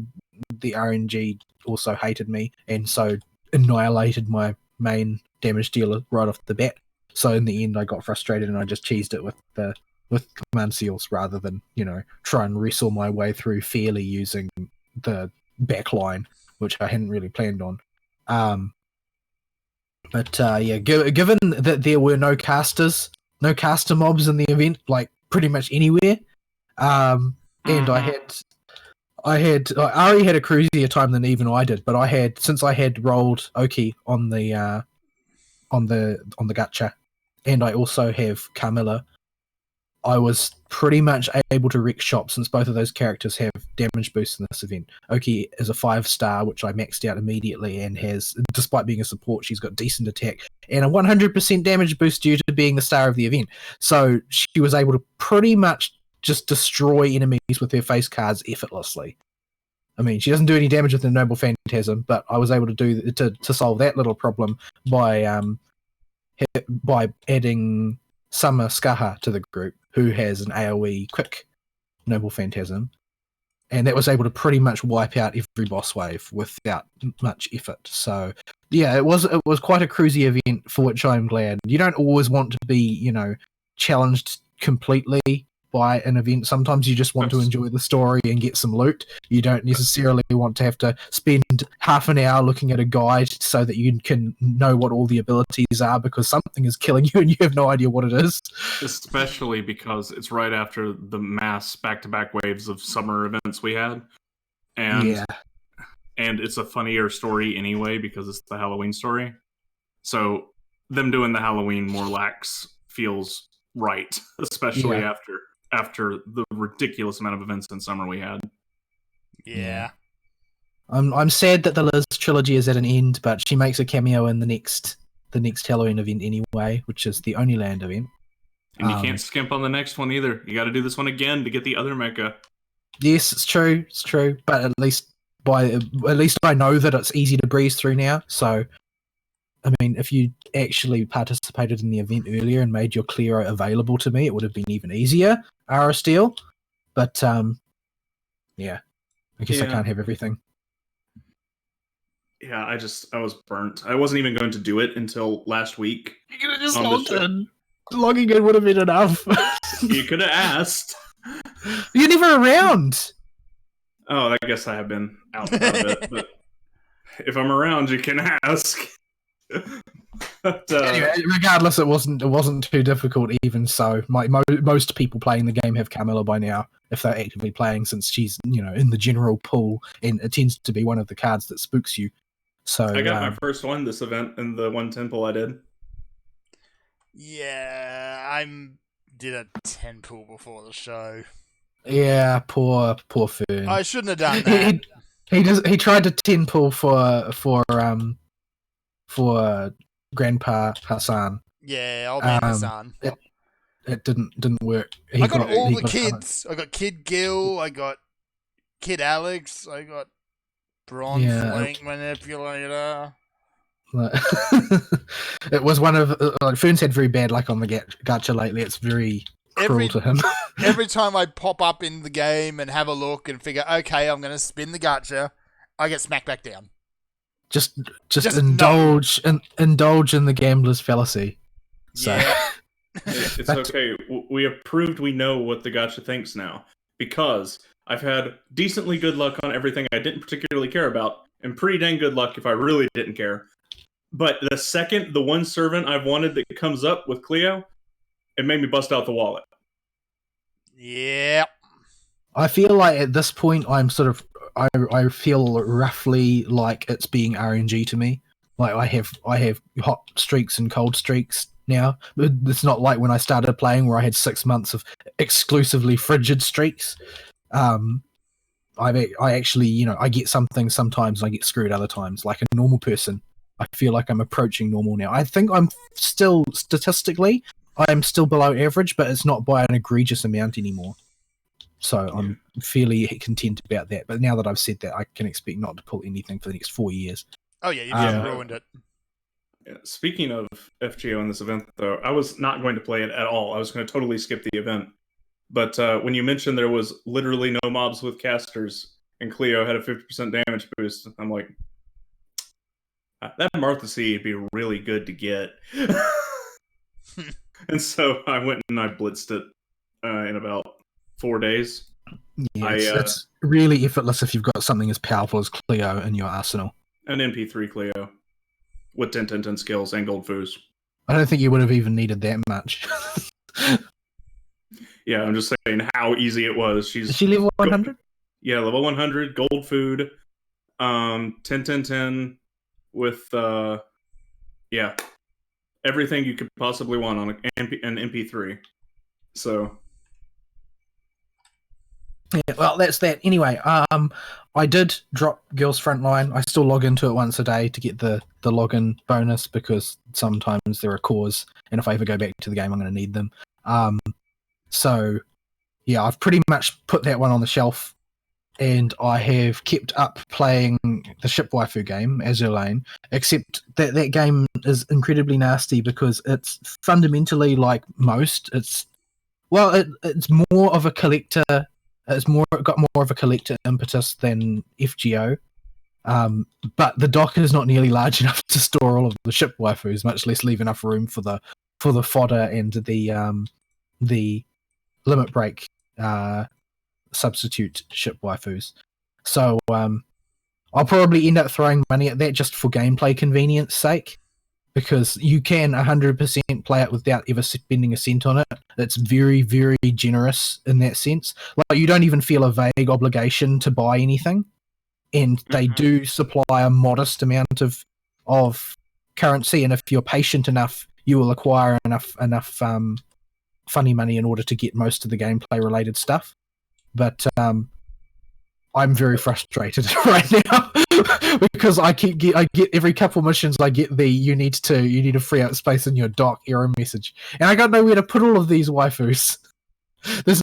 the RNG also hated me and so annihilated my main damage dealer right off the bat. So in the end, I got frustrated and I just cheesed it with command seals rather than try and wrestle my way through fairly using the back line, which I hadn't really planned on. But yeah, given that there were no caster mobs in the event, like pretty much anywhere, and I Ari had a cruisier time than even I did, but since I had rolled Oki on the gacha, and I also have Carmilla, I was pretty much able to wreck shop since both of those characters have damage boosts in this event. Oki is a 5-star, which I maxed out immediately and has, despite being a support, she's got decent attack and a 100% damage boost due to being the star of the event. So she was able to pretty much just destroy enemies with her face cards effortlessly. I mean, she doesn't do any damage with the Noble Phantasm, but I was able to solve that little problem by adding Summer Skaha to the group, who has an AoE quick Noble Phantasm, and that was able to pretty much wipe out every boss wave without much effort. So yeah, it was quite a cruisy event, for which I'm glad. You don't always want to be, challenged completely by an event. Sometimes you just want to enjoy the story and get some loot. You don't necessarily want to have to spend half an hour looking at a guide so that you can know what all the abilities are, because something is killing you and you have no idea what it is. Especially because it's right after the mass back-to-back waves of summer events we had. And it's a funnier story anyway because it's the Halloween story. So them doing the Halloween more lax feels right, especially after the ridiculous amount of events in summer we had. Yeah. I'm sad that the Liz trilogy is at an end, but she makes a cameo in the next the next Halloween event anyway, which is the Only Land event. And you can't skimp on the next one either. You got to do this one again to get the other mecha. Yes, it's true. It's true. But at least I know that it's easy to breeze through now. So, I mean, if you actually participated in the event earlier and made your Cleo available to me, it would have been even easier, Aristeel. But, yeah. I guess I can't have everything. Yeah, I was burnt. I wasn't even going to do it until last week. You could have just logged in. Logging in would have been enough. You could have asked. You're never around. Oh, I guess I have been out about it. But if I'm around, you can ask. But, anyway, regardless, it wasn't too difficult. Even so, most people playing the game have Carmilla by now, if they're actively playing, since she's in the general pool, and it tends to be one of the cards that spooks you. So I got my first one this event in the one temple I did. Yeah, I did a 10 pool before the show. Yeah, poor Fern. I shouldn't have done that. He tried to 10 pull for Grandpa Hassan. Yeah, old man Hassan. It didn't work. I got all the kids. I got Kid Gil. I got Kid Alex. I got Bronze Flank Manipulator. It was one of Fern's had very bad luck on the gacha lately. It's very cruel to him. Every time I pop up in the game and have a look and figure, okay, I'm going to spin the gacha, I get smacked back down. Just indulge in the gambler's fallacy. So. Yeah. It's okay. We have proved we know what the gacha thinks now, because I've had decently good luck on everything I didn't particularly care about, and pretty dang good luck if I really didn't care. But the second the one servant I've wanted that comes up with Cleo, it made me bust out the wallet. Yeah. I feel like at this point I feel roughly like it's being RNG to me. Like I have hot streaks and cold streaks now. It's not like when I started playing where I had 6 months of exclusively frigid streaks. I actually, I get something sometimes and I get screwed other times. Like a normal person, I feel like I'm approaching normal now. I think I'm still, statistically, I'm still below average, but it's not by an egregious amount anymore. So I'm fairly content about that. But now that I've said that, I can expect not to pull anything for the next 4 years. Oh yeah, you just ruined it. Yeah, speaking of FGO in this event, though, I was not going to play it at all. I was going to totally skip the event. But when you mentioned there was literally no mobs with casters and Cleo had a 50% damage boost, I'm like, that Martha C would be really good to get. And so I went and I blitzed it in about 4 days. Yes, it's really effortless if you've got something as powerful as Cleo in your arsenal. An MP3 Cleo with 10 skills and gold foos. I don't think you would have even needed that much. Yeah, I'm just saying how easy it was. Is she level 100? Yeah, level 100, gold food, 10 with everything you could possibly want on an MP3. So yeah, well, that's that. Anyway, I did drop Girls Frontline. I still log into it once a day to get the login bonus because sometimes there are cores, and if I ever go back to the game, I'm going to need them. So, yeah, I've pretty much put that one on the shelf, and I have kept up playing the Ship Waifu game, Azure Lane, except that game is incredibly nasty because it's fundamentally like most. It's more of a collector. It's got more of a collector impetus than FGO. But the dock is not nearly large enough to store all of the ship waifus, much less leave enough room for the fodder and the limit break substitute ship waifus. So I'll probably end up throwing money at that just for gameplay convenience sake, because you can 100% play it without ever spending a cent on it. It's very, very generous in that sense. Like, you don't even feel a vague obligation to buy anything, and they do supply a modest amount of currency, and if you're patient enough, you will acquire enough funny money in order to get most of the gameplay related stuff. But I'm very frustrated right now because I get every couple missions I get the you need to free up space in your dock error message, and I got nowhere to put all of these waifus. There's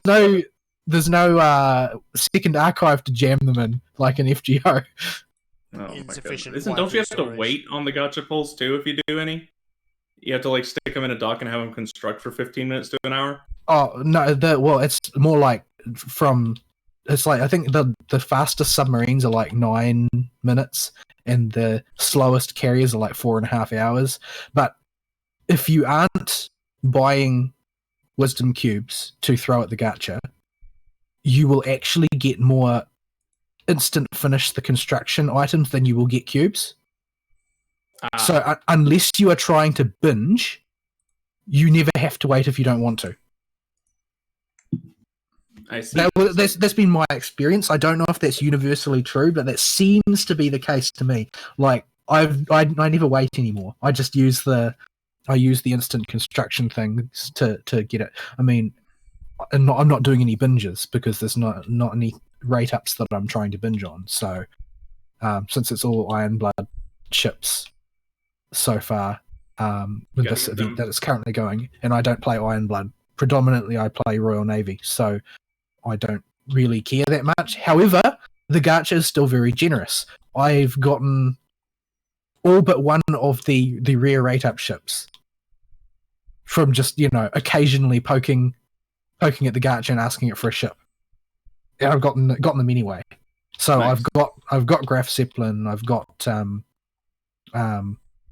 no second archive to jam them in like an FGO. Oh my Insufficient goodness. Don't you have storage. to wait on the gacha pulls too if you do any? You have to like stick them in a dock and have them construct for 15 minutes to an hour? Oh no, it's more like it's like I think the fastest submarines are like 9 minutes and the slowest carriers are like 4.5 hours. But if you aren't buying wisdom cubes to throw at the gacha, you will actually get more instant finish the construction items than you will get cubes. So unless you are trying to binge, you never have to wait if you don't want to. I see. That's been my experience. I don't know if that's universally true, but that seems to be the case to me. Like I never wait anymore. I just use the instant construction things to get it. I mean, I'm not doing any binges because there's not any rate ups that I'm trying to binge on. So since it's all Ironblood ships so far with this event that it's currently going, and I don't play Ironblood. Predominantly, I play Royal Navy, so I don't really care that much. However, the gacha is still very generous. I've gotten all but one of the rare rate up ships from just occasionally poking at the gacha and asking it for a ship. And I've gotten them anyway. So nice. I've got Graf Zeppelin. I've got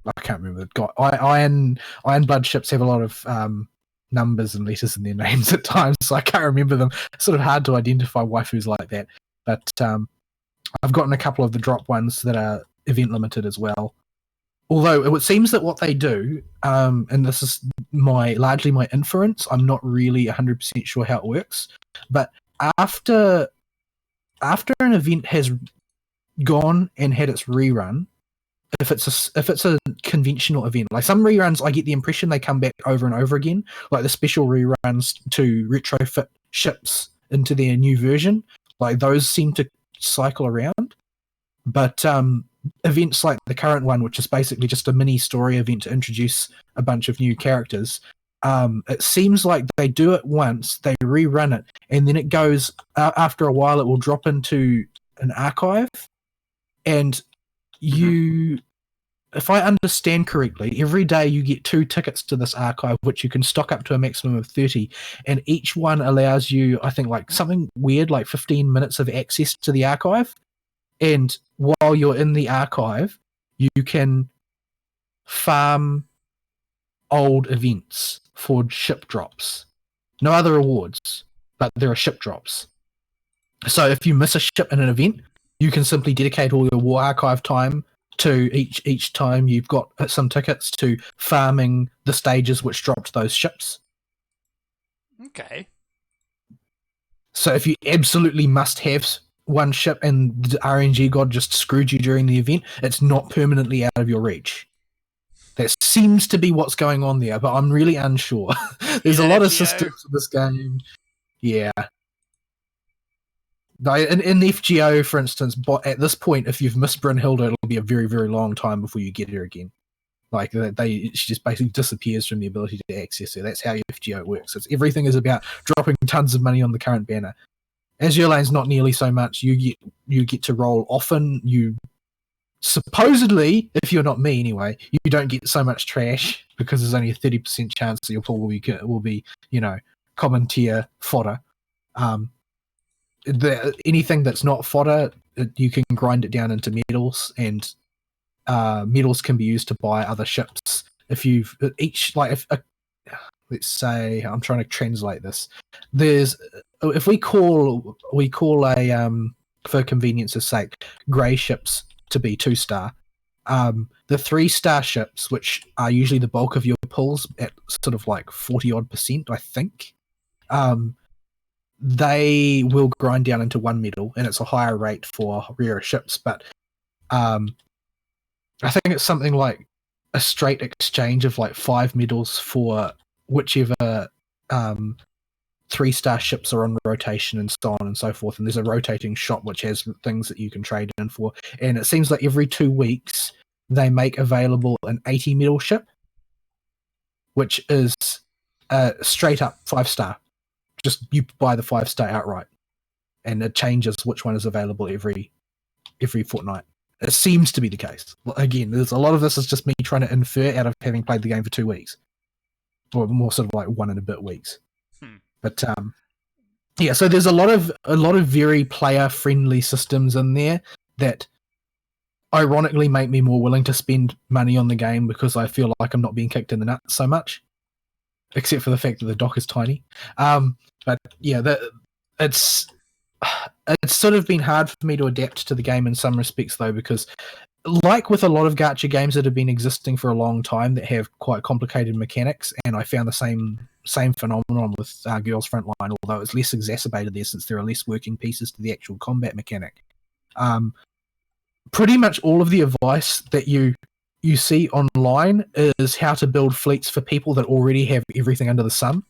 I can't remember. Got Ironblood ships have a lot of numbers and letters in their names at times, so I can't remember them. It's sort of hard to identify waifus like that. But I've gotten a couple of the drop ones that are event limited as well. Although it seems that what they do, and this is largely my inference, I'm not really 100% sure how it works, but after an event has gone and had its rerun, if it's a conventional event, like some reruns, I get the impression they come back over and over again, like the special reruns to retrofit ships into their new version, like those seem to cycle around. But events like the current one, which is basically just a mini story event to introduce a bunch of new characters, it seems like they do it once, they rerun it, and then it goes after a while it will drop into an archive, and if I understand correctly, every day you get 2 tickets to this archive, which you can stock up to a maximum of 30, and each one allows you, I think, like something weird, like 15 minutes of access to the archive. And while you're in the archive, you can farm old events for ship drops. No other rewards, but there are ship drops. So if you miss a ship in an event, you can simply dedicate all your War Archive time to each time you've got some tickets to farming the stages which dropped those ships. Okay. So if you absolutely must have one ship and the RNG god just screwed you during the event, it's not permanently out of your reach. That seems to be what's going on there, but I'm really unsure. There's a lot of systems in this game. Yeah. In FGO, for instance, at this point, if you've missed Brynhilde, it'll be a very, very long time before you get her again. Like she just basically disappears from the ability to access her. That's how FGO works. Everything is about dropping tons of money on the current banner. Azure Lane's not nearly so much. You get to roll often. You supposedly, if you're not me anyway, you don't get so much trash because there's only a 30% chance that your pool will be common tier fodder. Anything that's not fodder, you can grind it down into metals, and metals can be used to buy other ships. If let's say, I'm trying to translate this. If we call a for convenience's sake, grey ships to be 2-star. The 3-star ships, which are usually the bulk of your pulls at sort of like 40-odd%, I think. They will grind down into 1 metal, and it's a higher rate for rarer ships, but I think it's something like a straight exchange of like 5 metals for whichever 3-star ships are on rotation and so on and so forth. And there's a rotating shop which has things that you can trade in for. And it seems like every 2 weeks they make available an 80 medal ship, which is straight up 5-star. Just you buy the 5-star outright, and it changes which one is available every fortnight. It seems to be the case. Again, there's a lot of this is just me trying to infer out of having played the game for 2 weeks, or more sort of like 1 and a bit weeks. But yeah, so there's a lot of very player friendly systems in there that ironically make me more willing to spend money on the game because I feel like I'm not being kicked in the nuts so much, except for the fact that the dock is tiny. But yeah, it's sort of been hard for me to adapt to the game in some respects though, because like with a lot of gacha games that have been existing for a long time that have quite complicated mechanics, and I found the same phenomenon with Girls Frontline, although it's less exacerbated there since there are less working pieces to the actual combat mechanic. Pretty much all of the advice that you see online is how to build fleets for people that already have everything under the sun.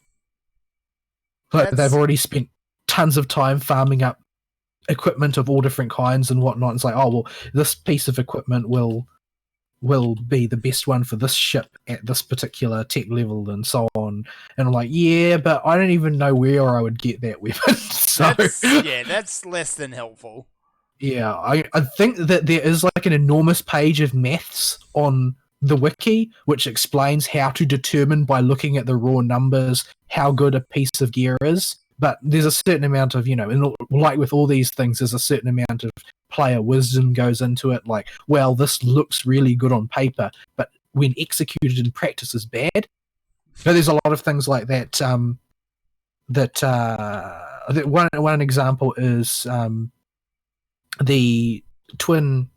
Like they've already spent tons of time farming up equipment of all different kinds and whatnot. It's like, oh well, this piece of equipment will be the best one for this ship at this particular tech level and so on. And I'm like, yeah, but I don't even know where I would get that weapon. So that's less than helpful. Yeah, I think that there is like an enormous page of maths on the wiki which explains how to determine by looking at the raw numbers how good a piece of gear is. But there's a certain amount of, like with all these things, there's a certain amount of player wisdom goes into it. Like, well, this looks really good on paper, but when executed in practice is bad. So there's a lot of things like that. One example is the twin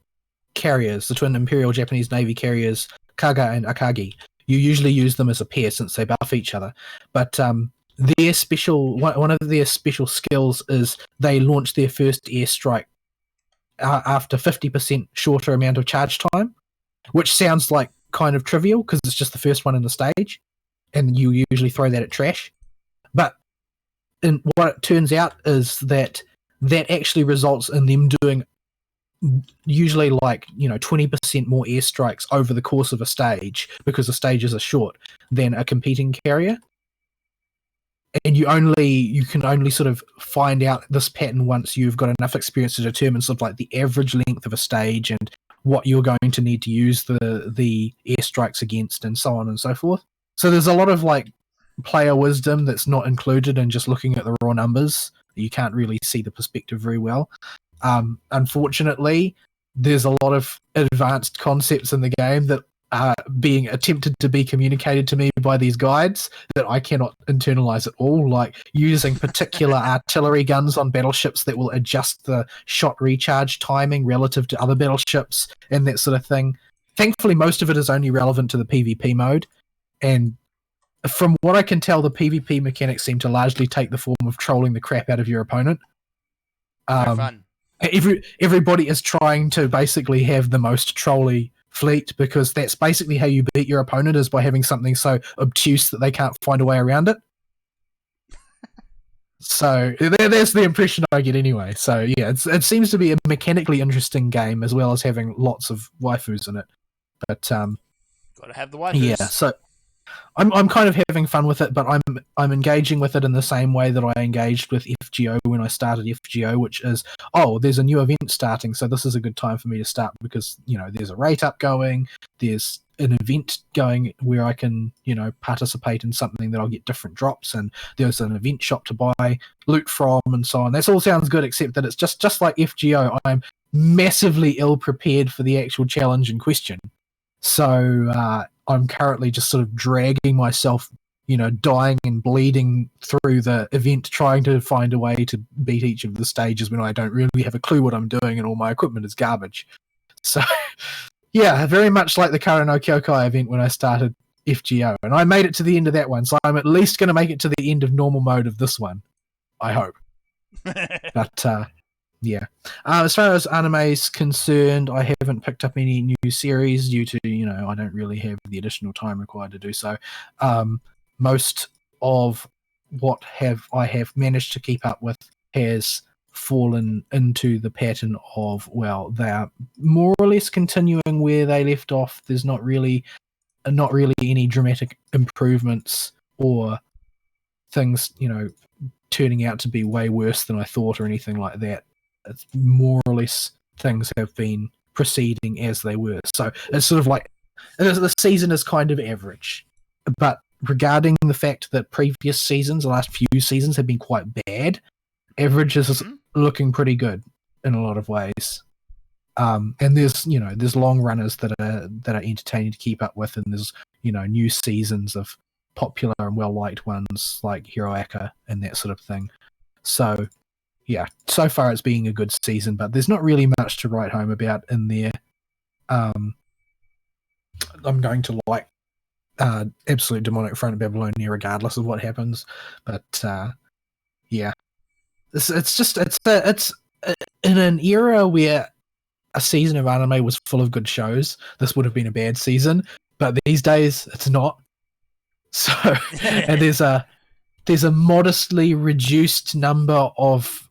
carriers, the twin Imperial Japanese Navy carriers, Kaga and Akagi. You usually use them as a pair since they buff each other. But their one of their special skills is they launch their first airstrike after 50% shorter amount of charge time, which sounds like kind of trivial because it's just the first one in the stage, and you usually throw that at trash. But what it turns out is that actually results in them doing usually 20% more airstrikes over the course of a stage, because the stages are short, than a competing carrier. And you can only sort of find out this pattern once you've got enough experience to determine sort of like the average length of a stage and what you're going to need to use the airstrikes against and so on and so forth. So there's a lot of like player wisdom that's not included in just looking at the raw numbers. You can't really see the perspective very well. Unfortunately, there's a lot of advanced concepts in the game that are being attempted to be communicated to me by these guides that I cannot internalize at all, like using particular artillery guns on battleships that will adjust the shot recharge timing relative to other battleships and that sort of thing. Thankfully, most of it is only relevant to the PvP mode, and from what I can tell, the PvP mechanics seem to largely take the form of trolling the crap out of your opponent. Fun. Everybody is trying to basically have the most trolly fleet, because that's basically how you beat your opponent, is by having something so obtuse that they can't find a way around it. So there's the impression I get anyway. So yeah, it seems to be a mechanically interesting game as well as having lots of waifus in it. But gotta have the waifus. Yeah, so I'm kind of having fun with it, but I'm engaging with it in the same way that I engaged with FGO when I started FGO, which is, there's a new event starting, so this is a good time for me to start because, there's a rate up going, there's an event going where I can, participate in something that I'll get different drops, and there's an event shop to buy loot from and so on. That all sounds good, except that it's just like FGO. I'm massively ill prepared for the actual challenge in question. So I'm currently just sort of dragging myself, dying and bleeding through the event, trying to find a way to beat each of the stages when I don't really have a clue what I'm doing and all my equipment is garbage. So, yeah, very much like the Kara no Kyokai event when I started FGO. And I made it to the end of that one, so I'm at least going to make it to the end of normal mode of this one. I hope. But, yeah. As far as anime is concerned, I haven't picked up any new series due to, I don't really have the additional time required to do so. Most of what I have managed to keep up with has fallen into the pattern of, well, they're more or less continuing where they left off. There's not really any dramatic improvements or things, turning out to be way worse than I thought or anything like that. It's more or less things have been proceeding as they were. So it's sort of like the season is kind of average. But regarding the fact that previous seasons, the last few seasons, have been quite bad, average is looking pretty good in a lot of ways. And there's long runners that are entertaining to keep up with, and there's new seasons of popular and well liked ones like Hiroaka and that sort of thing. So yeah, so far it's been a good season, but there's not really much to write home about in there. I'm going to like Absolute Demonic Front of Babylonia regardless of what happens, but yeah, it's in an era where a season of anime was full of good shows, this would have been a bad season, but these days it's not. So and there's a modestly reduced number of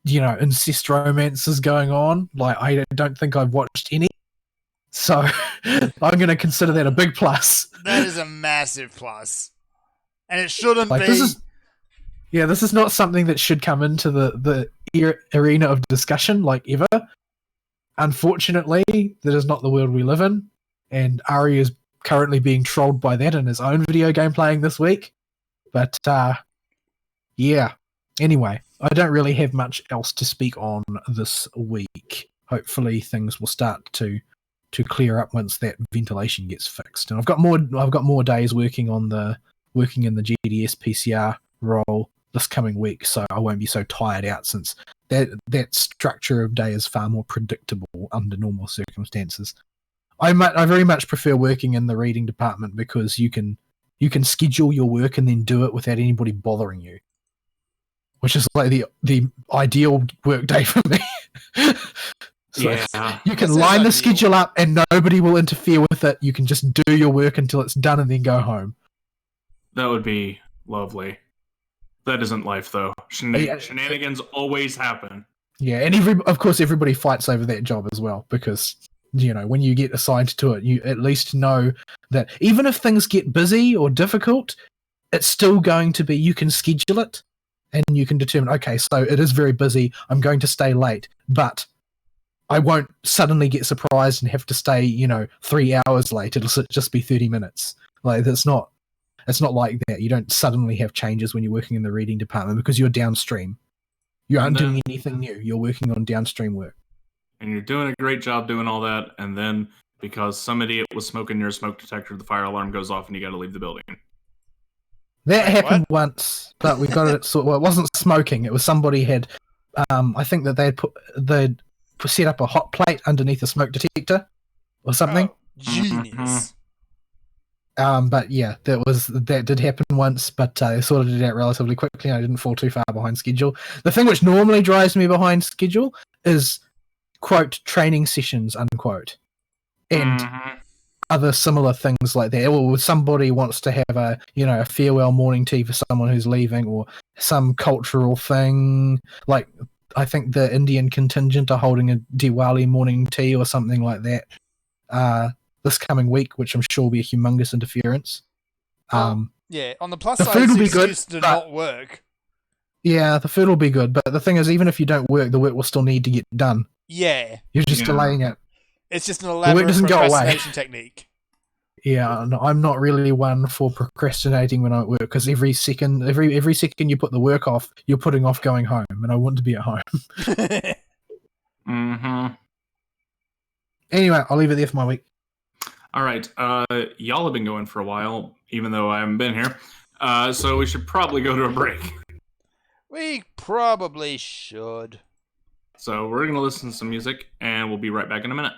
incest romances going on. Like, I don't think I've watched any, so I'm going to consider that a big plus. That is a massive plus, and it shouldn't like, be. This is not something that should come into the arena of discussion, like, ever. Unfortunately, that is not the world we live in, and Ari is currently being trolled by that in his own video game playing this week. But yeah. Anyway, I don't really have much else to speak on this week. Hopefully, things will start to clear up once that ventilation gets fixed. And I've got more days working in the GDS PCR role this coming week, so I won't be so tired out, since that structure of day is far more predictable under normal circumstances. I very much prefer working in the reading department because you can schedule your work and then do it without anybody bothering you, which is like the ideal work day for me. So yeah, you can line the schedule up and nobody will interfere with it. You can just do your work until it's done and then go home. That would be lovely. That isn't life, though. Shenanigans always happen. Yeah, and of course everybody fights over that job as well, because when you get assigned to it, you at least know that even if things get busy or difficult, it's still going to be, you can schedule it and you can determine, okay, so it is very busy, I'm going to stay late, but I won't suddenly get surprised and have to stay, 3 hours late. It'll just be 30 minutes. Like, it's not like that. You don't suddenly have changes when you're working in the reading department because you're downstream. You aren't doing anything new. You're working on downstream work. And you're doing a great job doing all that, and then because some idiot was smoking near a smoke detector, the fire alarm goes off and you got to leave the building. That happened once, but we got it. Well, it wasn't smoking. It was somebody had. I think that they'd set up a hot plate underneath a smoke detector or something. Oh, genius. But yeah, that did happen once, but they sorted it out relatively quickly. I didn't fall too far behind schedule. The thing which normally drives me behind schedule is, quote, training sessions, unquote, and other similar things like that. Or somebody wants to have a farewell morning tea for someone who's leaving, or some cultural thing. Like, I think the Indian contingent are holding a Diwali morning tea or something like that this coming week, which I'm sure will be a humongous interference. Yeah, on the plus the side, food will it's be good, to not work. Yeah, the food will be good, but the thing is, even if you don't work, the work will still need to get done. Yeah. You're just delaying it. It's just an elaborate procrastination technique. Yeah, no, I'm not really one for procrastinating when I'm at work, because every second you put the work off, you're putting off going home, and I want to be at home. Anyway, I'll leave it there for my week. All right, y'all have been going for a while, even though I haven't been here. So we should probably go to a break. We probably should. So we're going to listen to some music, and we'll be right back in a minute.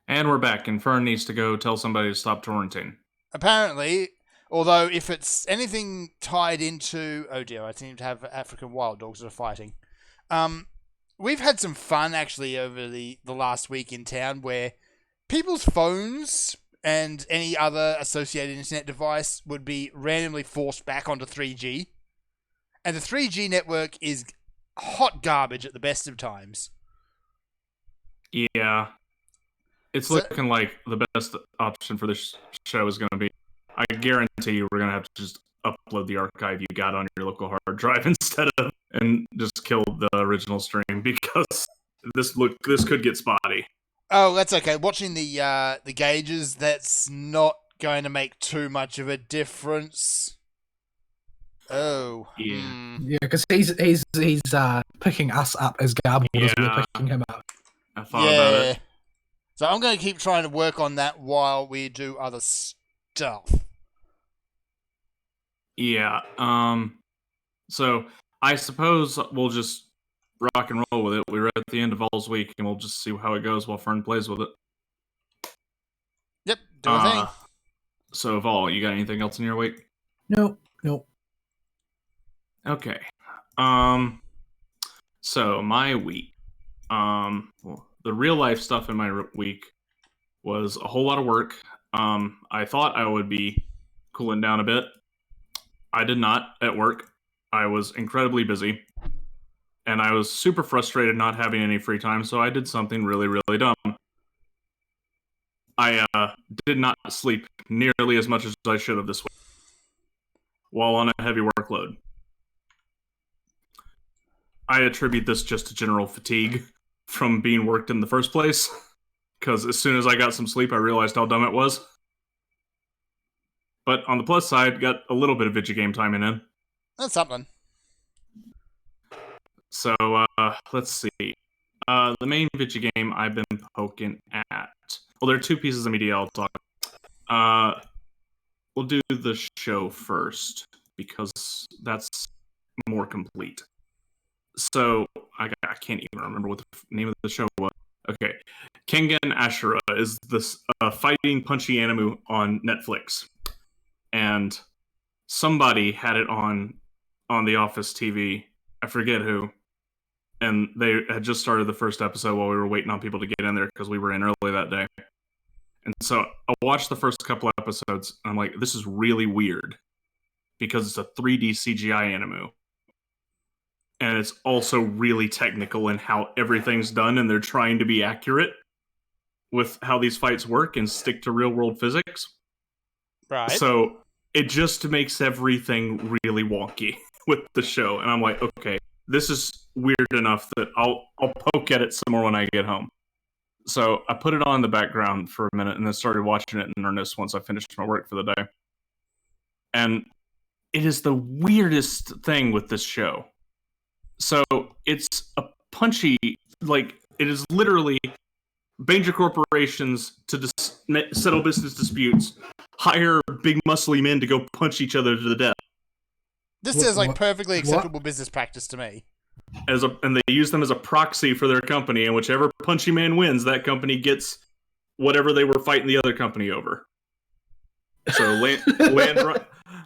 And we're back, and Fern needs to go tell somebody to stop torrenting. Apparently, although if it's anything tied into... Oh dear, I seem to have African wild dogs that are fighting. We've had some fun, actually, over the last week in town where people's phones and any other associated internet device would be randomly forced back onto 3G. And the 3G network is hot garbage at the best of times. Yeah. It's looking like the best option for this show is going to be, I guarantee you we're going to have to just upload the archive you got on your local hard drive instead of, and just kill the original stream, because this could get spotty. Oh, that's okay. Watching the gauges, that's not going to make too much of a difference. Oh. Yeah. Yeah, because he's picking us up as garble as we're picking him up. I thought about it. So I'm going to keep trying to work on that while we do other stuff. Yeah. So I suppose we'll just rock and roll with it. We're at the end of All's week, and we'll just see how it goes while Fern plays with it. Yep, do a thing. So, Vol, you got anything else in your week? Nope. Okay. So my week, well, the real life stuff in my week was a whole lot of work. I thought I would be cooling down a bit. I did not at work. I was incredibly busy, and I was super frustrated not having any free time. So I did something really, really dumb. I did not sleep nearly as much as I should have this week while on a heavy workload. I attribute this just to general fatigue from being worked in the first place, because as soon as I got some sleep, I realized how dumb it was. But on the plus side, got a little bit of video game time in. That's something. So, let's see. The main video game I've been poking at. Well, there are two pieces of media I'll talk about. We'll do the show first, because that's more complete. So, I can't even remember what the name of the show was. Okay. Kengan Ashura is this fighting punchy anime on Netflix. And somebody had it on the Office TV. I forget who. And they had just started the first episode while we were waiting on people to get in there because we were in early that day. And so I watched the first couple episodes, and I'm like, this is really weird because it's a 3D CGI anime. And it's also really technical in how everything's done, and they're trying to be accurate with how these fights work and stick to real-world physics. Right. So it just makes everything really wonky with the show. And I'm like, okay, this is weird enough that I'll poke at it some more when I get home. So I put it on in the background for a minute and then started watching it in earnest once I finished my work for the day. And it is the weirdest thing with this show. So it's a punchy, like, it is literally major corporations to settle business disputes, hire big muscly men to go punch each other to the death. This sounds like perfectly acceptable business practice to me. And they use them as a proxy for their company, and whichever punchy man wins, that company gets whatever they were fighting the other company over. So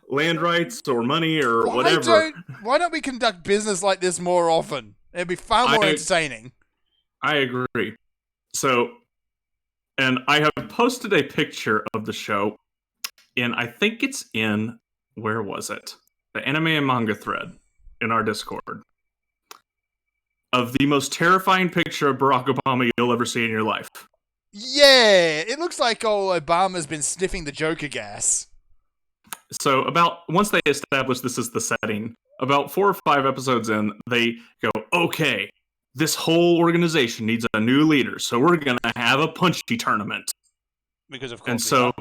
land rights or money or whatever. Why don't we conduct business like this more often? It'd be far more entertaining. I agree. So, and I have posted a picture of the show, and I think it's in, where was it? The anime and manga thread in our Discord. Of the most terrifying picture of Barack Obama you'll ever see in your life. Yeah, it looks like old Obama's been sniffing the Joker gas. So once they establish this is the setting, about 4 or 5 episodes in, they go, okay, this whole organization needs a new leader, so we're going to have a punchy tournament. Because of course. And so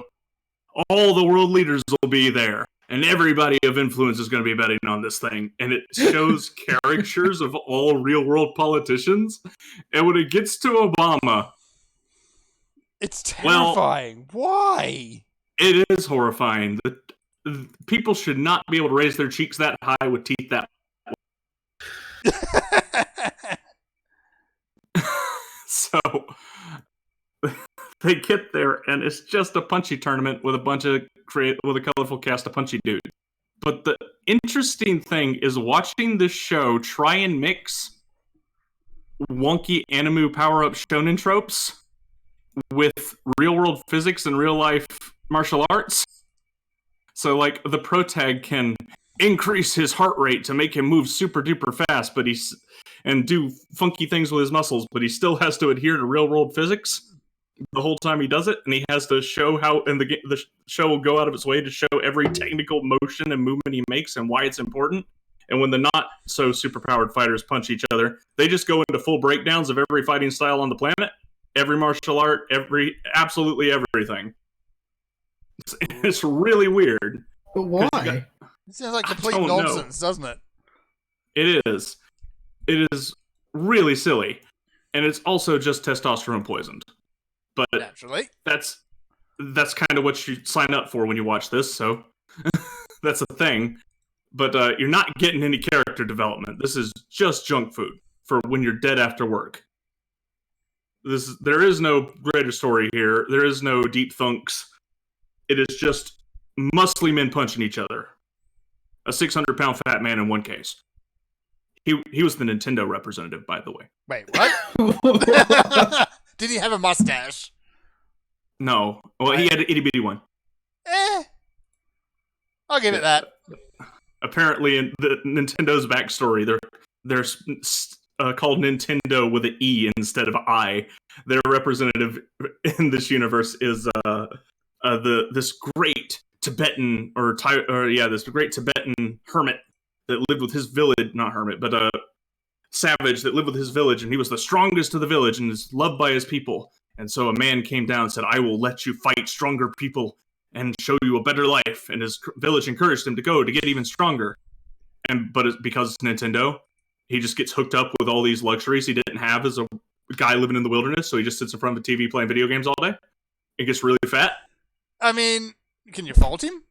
all the world leaders will be there, and everybody of influence is going to be betting on this thing. And it shows caricatures of all real-world politicians. And when it gets to Obama... It's terrifying. Why? It is horrifying. People should not be able to raise their cheeks that high with teeth that... So... They get there, and it's just a punchy tournament with a colorful cast of punchy dudes. But the interesting thing is watching this show try and mix wonky anime power-up shonen tropes with real-world physics and real-life martial arts. So, like, the protag can increase his heart rate to make him move super-duper fast, and do funky things with his muscles, but he still has to adhere to real-world physics the whole time he does it, and he has to show how, and the show will go out of its way to show every technical motion and movement he makes and why it's important. And when the not so superpowered fighters punch each other, they just go into full breakdowns of every fighting style on the planet, every martial art, absolutely everything. It's really weird. But why? It sounds like complete nonsense, doesn't it? It is. It is really silly, and it's also just testosterone poisoned. But naturally, that's kind of what you sign up for when you watch this, so that's a thing. But you're not getting any character development. This is just junk food for when you're dead after work. There is no greater story here. There is no deep thunks. It is just muscly men punching each other. A 600-pound fat man in one case. he was the Nintendo representative, by the way. Wait, what? Did he have a mustache? No, well, he had an itty bitty one. I'll give it that. Apparently, in the Nintendo's backstory, they're called Nintendo with an E instead of I. Their representative in this universe is this great Tibetan this great Tibetan hermit that lived with his village, not hermit, but a savage that lived with his village, and he was the strongest of the village and is loved by his people. And so a man came down and said, "I will let you fight stronger people and show you a better life." And his village encouraged him to go to get even stronger. But because it's Nintendo, he just gets hooked up with all these luxuries he didn't have as a guy living in the wilderness. So he just sits in front of a TV playing video games all day. He gets really fat. I mean, can you fault him?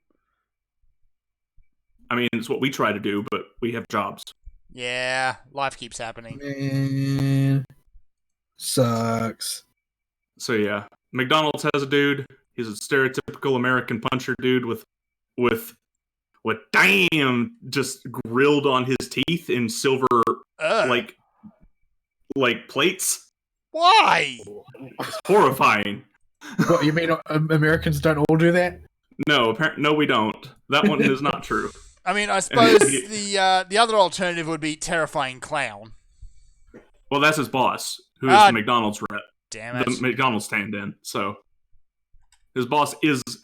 I mean, it's what we try to do, but we have jobs. Yeah, life keeps happening. Man, sucks. So yeah, McDonald's has a dude. He's a stereotypical American puncher dude with just grilled on his teeth in silver like plates. Why? It's horrifying. What, you mean Americans don't all do that? No, no, we don't. That one is not true. I mean, I suppose the other alternative would be terrifying clown. Well, that's his boss, who is the McDonald's rep. Damn it. The McDonald's stand-in. So his boss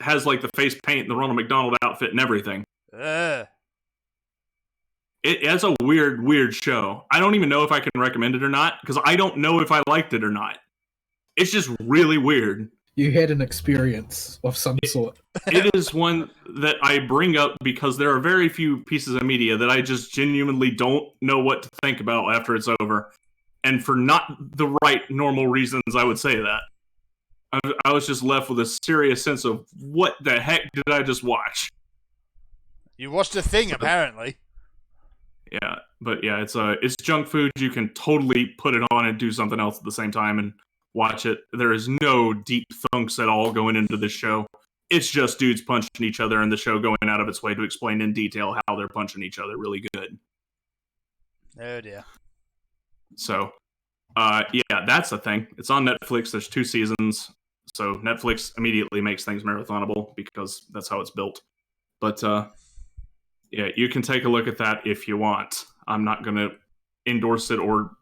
has like the face paint, the Ronald McDonald outfit, and everything. It's a weird show. I don't even know if I can recommend it or not, because I don't know if I liked it or not. It's just really weird. You had an experience of some sort. It is one that I bring up because there are very few pieces of media that I just genuinely don't know what to think about after it's over. And for not the right normal reasons, I would say that. I was just left with a serious sense of, what the heck did I just watch? You watched a thing, apparently. Yeah, but yeah, it's junk food. You can totally put it on and do something else at the same time and watch it. There is no deep thunks at all going into this show. It's just dudes punching each other, and the show going out of its way to explain in detail how they're punching each other really good. Oh dear. So, yeah, that's the thing. It's on Netflix. There's 2 seasons. So Netflix immediately makes things marathonable because that's how it's built. But, yeah, you can take a look at that if you want. I'm not going to endorse it or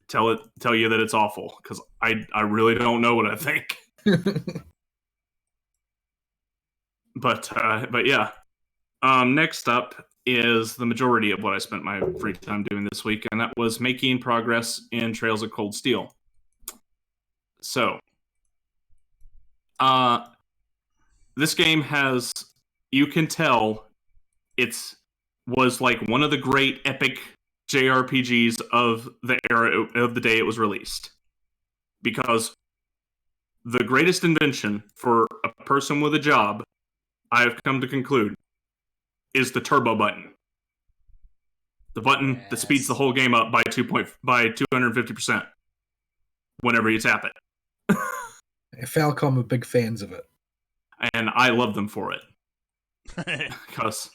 tell you that it's awful, because I really don't know what I think. But yeah. Next up is the majority of what I spent my free time doing this week, and that was making progress in Trails of Cold Steel. So, this game has, you can tell, was like one of the great epic JRPGs of the era of the day it was released. Because the greatest invention for a person with a job, I've come to conclude, is the turbo button. The button that speeds the whole game up by 250% whenever you tap it. Falcom are big fans of it. And I love them for it. Because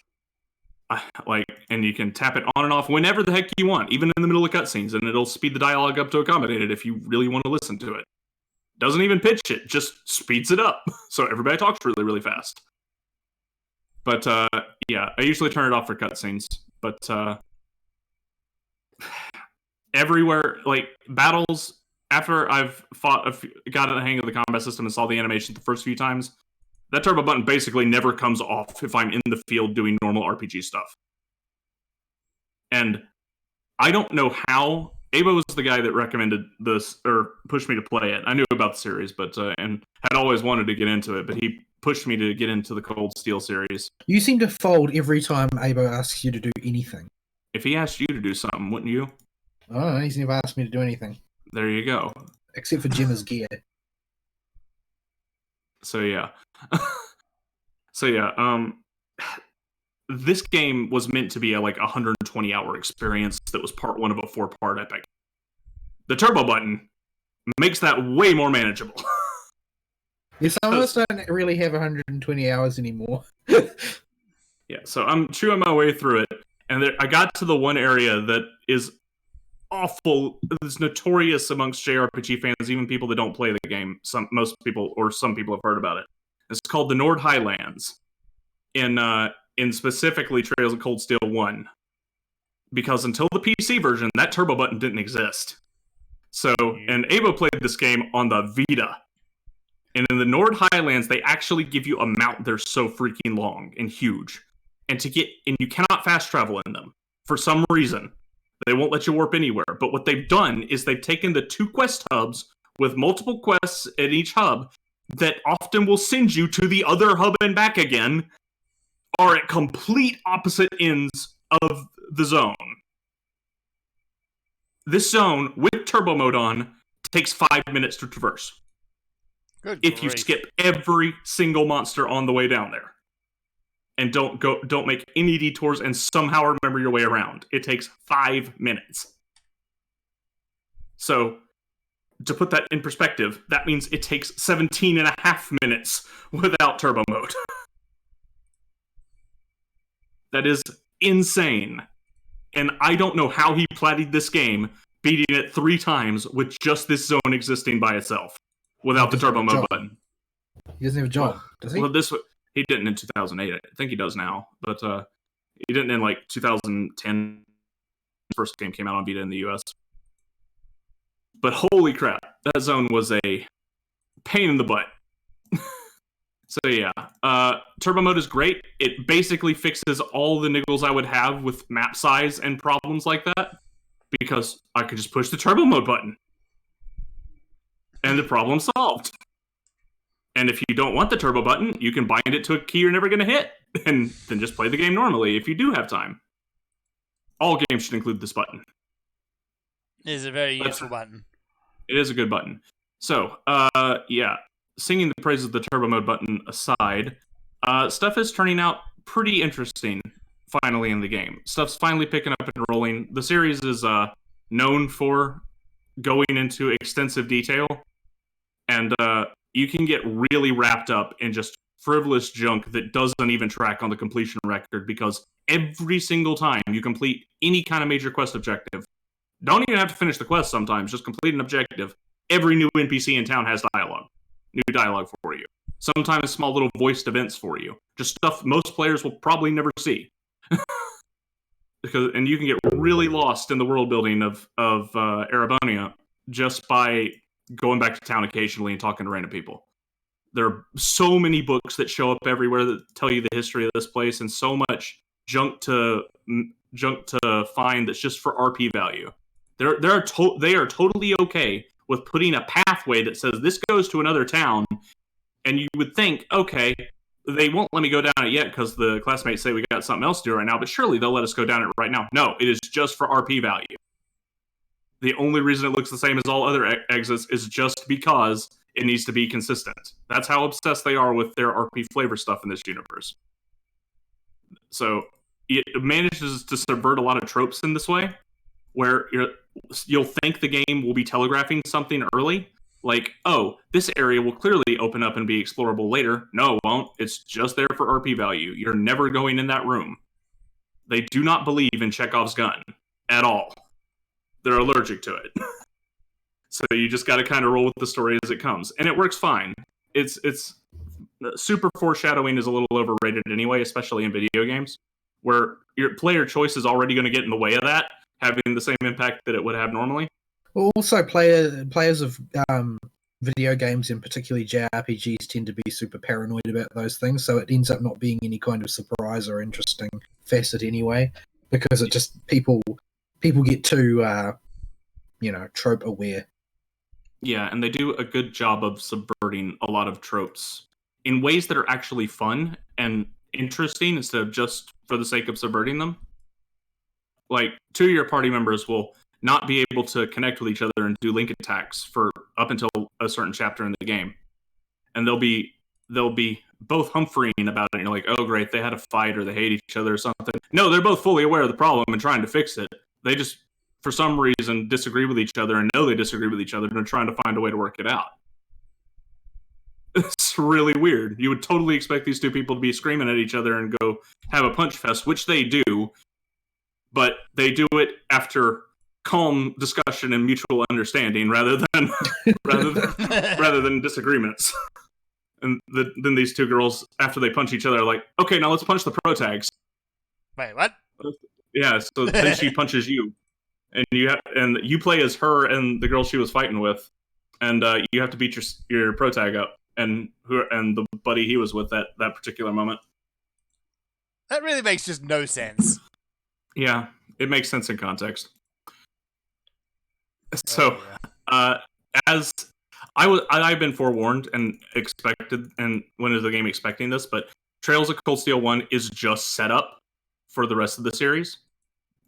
and you can tap it on and off whenever the heck you want, even in the middle of cutscenes, and it'll speed the dialogue up to accommodate it if you really want to listen to it. Doesn't even pitch it, just speeds it up. So everybody talks really, really fast. But, yeah, I usually turn it off for cutscenes. But, everywhere, like, battles, after I've got the hang of the combat system and saw the animation the first few times, that turbo button basically never comes off if I'm in the field doing normal RPG stuff. And I don't know how. Abo was the guy that recommended this, or pushed me to play it. I knew about the series, but and had always wanted to get into it, but he pushed me to get into the Cold Steel series. You seem to fold every time Abo asks you to do anything. If he asked you to do something, wouldn't you? I don't know, he's never asked me to do anything. There you go. Except for Gemma's gear. So yeah. This game was meant to be a 120-hour experience that was part 1 of a 4-part epic. The turbo button makes that way more manageable. Yeah, some of us don't really have 120 hours anymore. Yeah, so I'm chewing my way through it, and I got to the one area that is awful. It's notorious amongst JRPG fans, even people that don't play the game. Some people have heard about it. It's called the Nord Highlands in specifically Trails of Cold Steel 1. Because until the PC version, that turbo button didn't exist. So, and Avo played this game on the Vita. And in the Nord Highlands, they actually give you a mount that's so freaking long and huge. And you cannot fast travel in them. For some reason. They won't let you warp anywhere. But what they've done is they've taken the 2 quest hubs with multiple quests at each hub that often will send you to the other hub and back again, are at complete opposite ends of the zone. This zone, with turbo mode on, takes 5 minutes to traverse. Good if you grief. skip every single monster on the way down there. And don't make any detours and somehow remember your way around. It takes 5 minutes. So, to put that in perspective, that means it takes 17 and a half minutes without turbo mode. That is insane. And I don't know how he platted this game, beating it 3 times with just this zone existing by itself, without the turbo mode button. He doesn't have a job, does he? Well, he didn't in 2008. I think he does now, but he didn't in like 2010. The first game came out on Vita in the US. But holy crap, that zone was a pain in the butt. So yeah, turbo mode is great. It basically fixes all the niggles I would have with map size and problems like that, because I could just push the turbo mode button. And the problem solved. And if you don't want the turbo button, you can bind it to a key you're never going to hit, and then just play the game normally if you do have time. All games should include this button. It is a very useful button. It is a good button. So, yeah, singing the praises of the turbo mode button aside, stuff is turning out pretty interesting finally in the game. Stuff's finally picking up and rolling. The series is known for going into extensive detail, and you can get really wrapped up in just frivolous junk that doesn't even track on the completion record, because every single time you complete any kind of major quest objective, don't even have to finish the quest sometimes, just complete an objective, every new NPC in town has new dialogue for you. Sometimes small little voiced events for you. Just stuff most players will probably never see. And you can get really lost in the world building of Erebonia just by going back to town occasionally and talking to random people. There are so many books that show up everywhere that tell you the history of this place, and so much junk to find that's just for RP value. They are totally okay with putting a pathway that says this goes to another town, and you would think, okay, they won't let me go down it yet because the classmates say we got something else to do right now, but surely they'll let us go down it right now. No, it is just for RP value. The only reason it looks the same as all other exits is just because it needs to be consistent. That's how obsessed they are with their RP flavor stuff in this universe. So it manages to subvert a lot of tropes in this way, where you'll think the game will be telegraphing something early, like, oh, this area will clearly open up and be explorable later. No, it won't. It's just there for RP value. You're never going in that room. They do not believe in Chekhov's gun at all. They're allergic to it. So you just got to kind of roll with the story as it comes. And it works fine. It's super foreshadowing is a little overrated anyway, especially in video games, where your player choice is already going to get in the way of that, having the same impact that it would have normally. Also, players of video games, and particularly JRPGs, tend to be super paranoid about those things, so it ends up not being any kind of surprise or interesting facet anyway, because it just people get too trope aware. Yeah, and they do a good job of subverting a lot of tropes in ways that are actually fun and interesting instead of just for the sake of subverting them. Like, 2 of your party members will not be able to connect with each other and do link attacks for up until a certain chapter in the game. And they'll be both humphreeing about it, and you're like, oh great, they had a fight or they hate each other or something. No, they're both fully aware of the problem and trying to fix it. They just, for some reason, disagree with each other and know they disagree with each other and are trying to find a way to work it out. It's really weird. You would totally expect these two people to be screaming at each other and go have a punch fest, which they do, but they do it after calm discussion and mutual understanding rather than rather than disagreements. And then these two girls, after they punch each other, are like, okay, now let's punch the pro tags. Wait, what? Yeah, so then she punches you, and you play as her and the girl she was fighting with, and you have to beat your pro tag up and the buddy he was with that particular moment. That really makes just no sense. Yeah, it makes sense in context. So, as I've been forewarned and expected, and went into the game expecting this, but Trails of Cold Steel 1 is just set up for the rest of the series.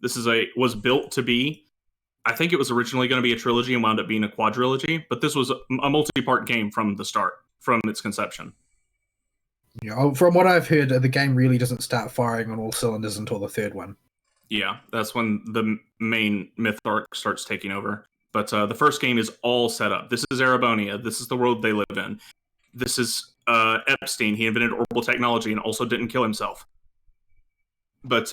This was built to be, I think it was originally going to be a trilogy and wound up being a quadrilogy, but this was a multi-part game from the start, from its conception. Yeah, from what I've heard, the game really doesn't start firing on all cylinders until the third one. Yeah, that's when the main myth arc starts taking over. But the first game is all set up. This is Erebonia. This is the world they live in. This is Epstein. He invented orbital technology and also didn't kill himself. But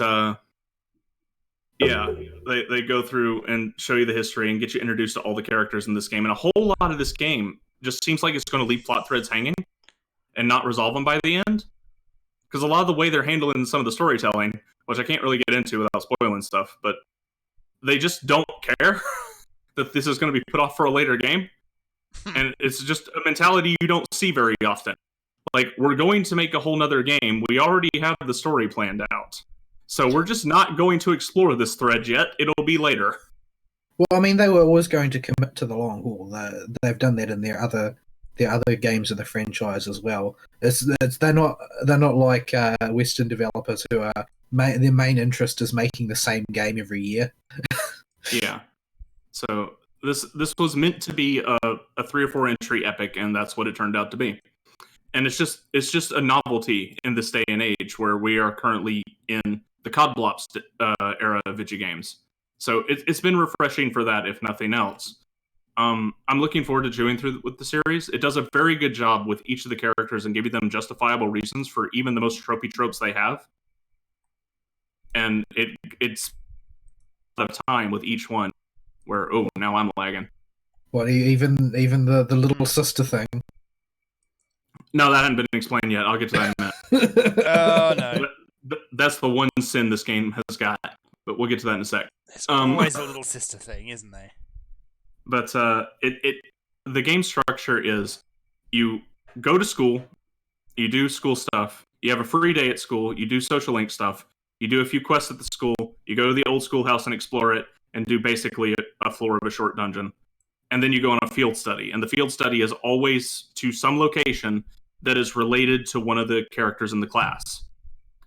yeah, they go through and show you the history and get you introduced to all the characters in this game. And a whole lot of this game just seems like it's going to leave plot threads hanging and not resolve them by the end. Because a lot of the way they're handling some of the storytelling, which I can't really get into without spoiling stuff, but they just don't care that this is going to be put off for a later game. And it's just a mentality you don't see very often. Like, we're going to make a whole nother game. We already have the story planned out. So we're just not going to explore this thread yet. It'll be later. Well, I mean, they were always going to commit to the long haul. They've done that in their other games of the franchise as well. They're not like Western developers who are their main interest is making the same game every year. Yeah. So this was meant to be a 3 or 4 entry epic, and that's what it turned out to be. And it's just a novelty in this day and age where we are currently in the COD Blops era of video games. So it's been refreshing for that, if nothing else. I'm looking forward to chewing through with the series. It does a very good job with each of the characters and giving them justifiable reasons for even the most tropey tropes they have. And it's a lot of time with each one where, oh, now I'm lagging. What, even the little sister thing? No, that hadn't been explained yet. I'll get to that in a minute. Oh, no. But that's the one sin this game has got. But we'll get to that in a sec. There's always a little sister thing, isn't there? But the game structure is you go to school, you do school stuff, you have a free day at school, you do social link stuff, you do a few quests at the school, you go to the old schoolhouse and explore it, and do basically a floor of a short dungeon. And then you go on a field study. And the field study is always to some location that is related to one of the characters in the class.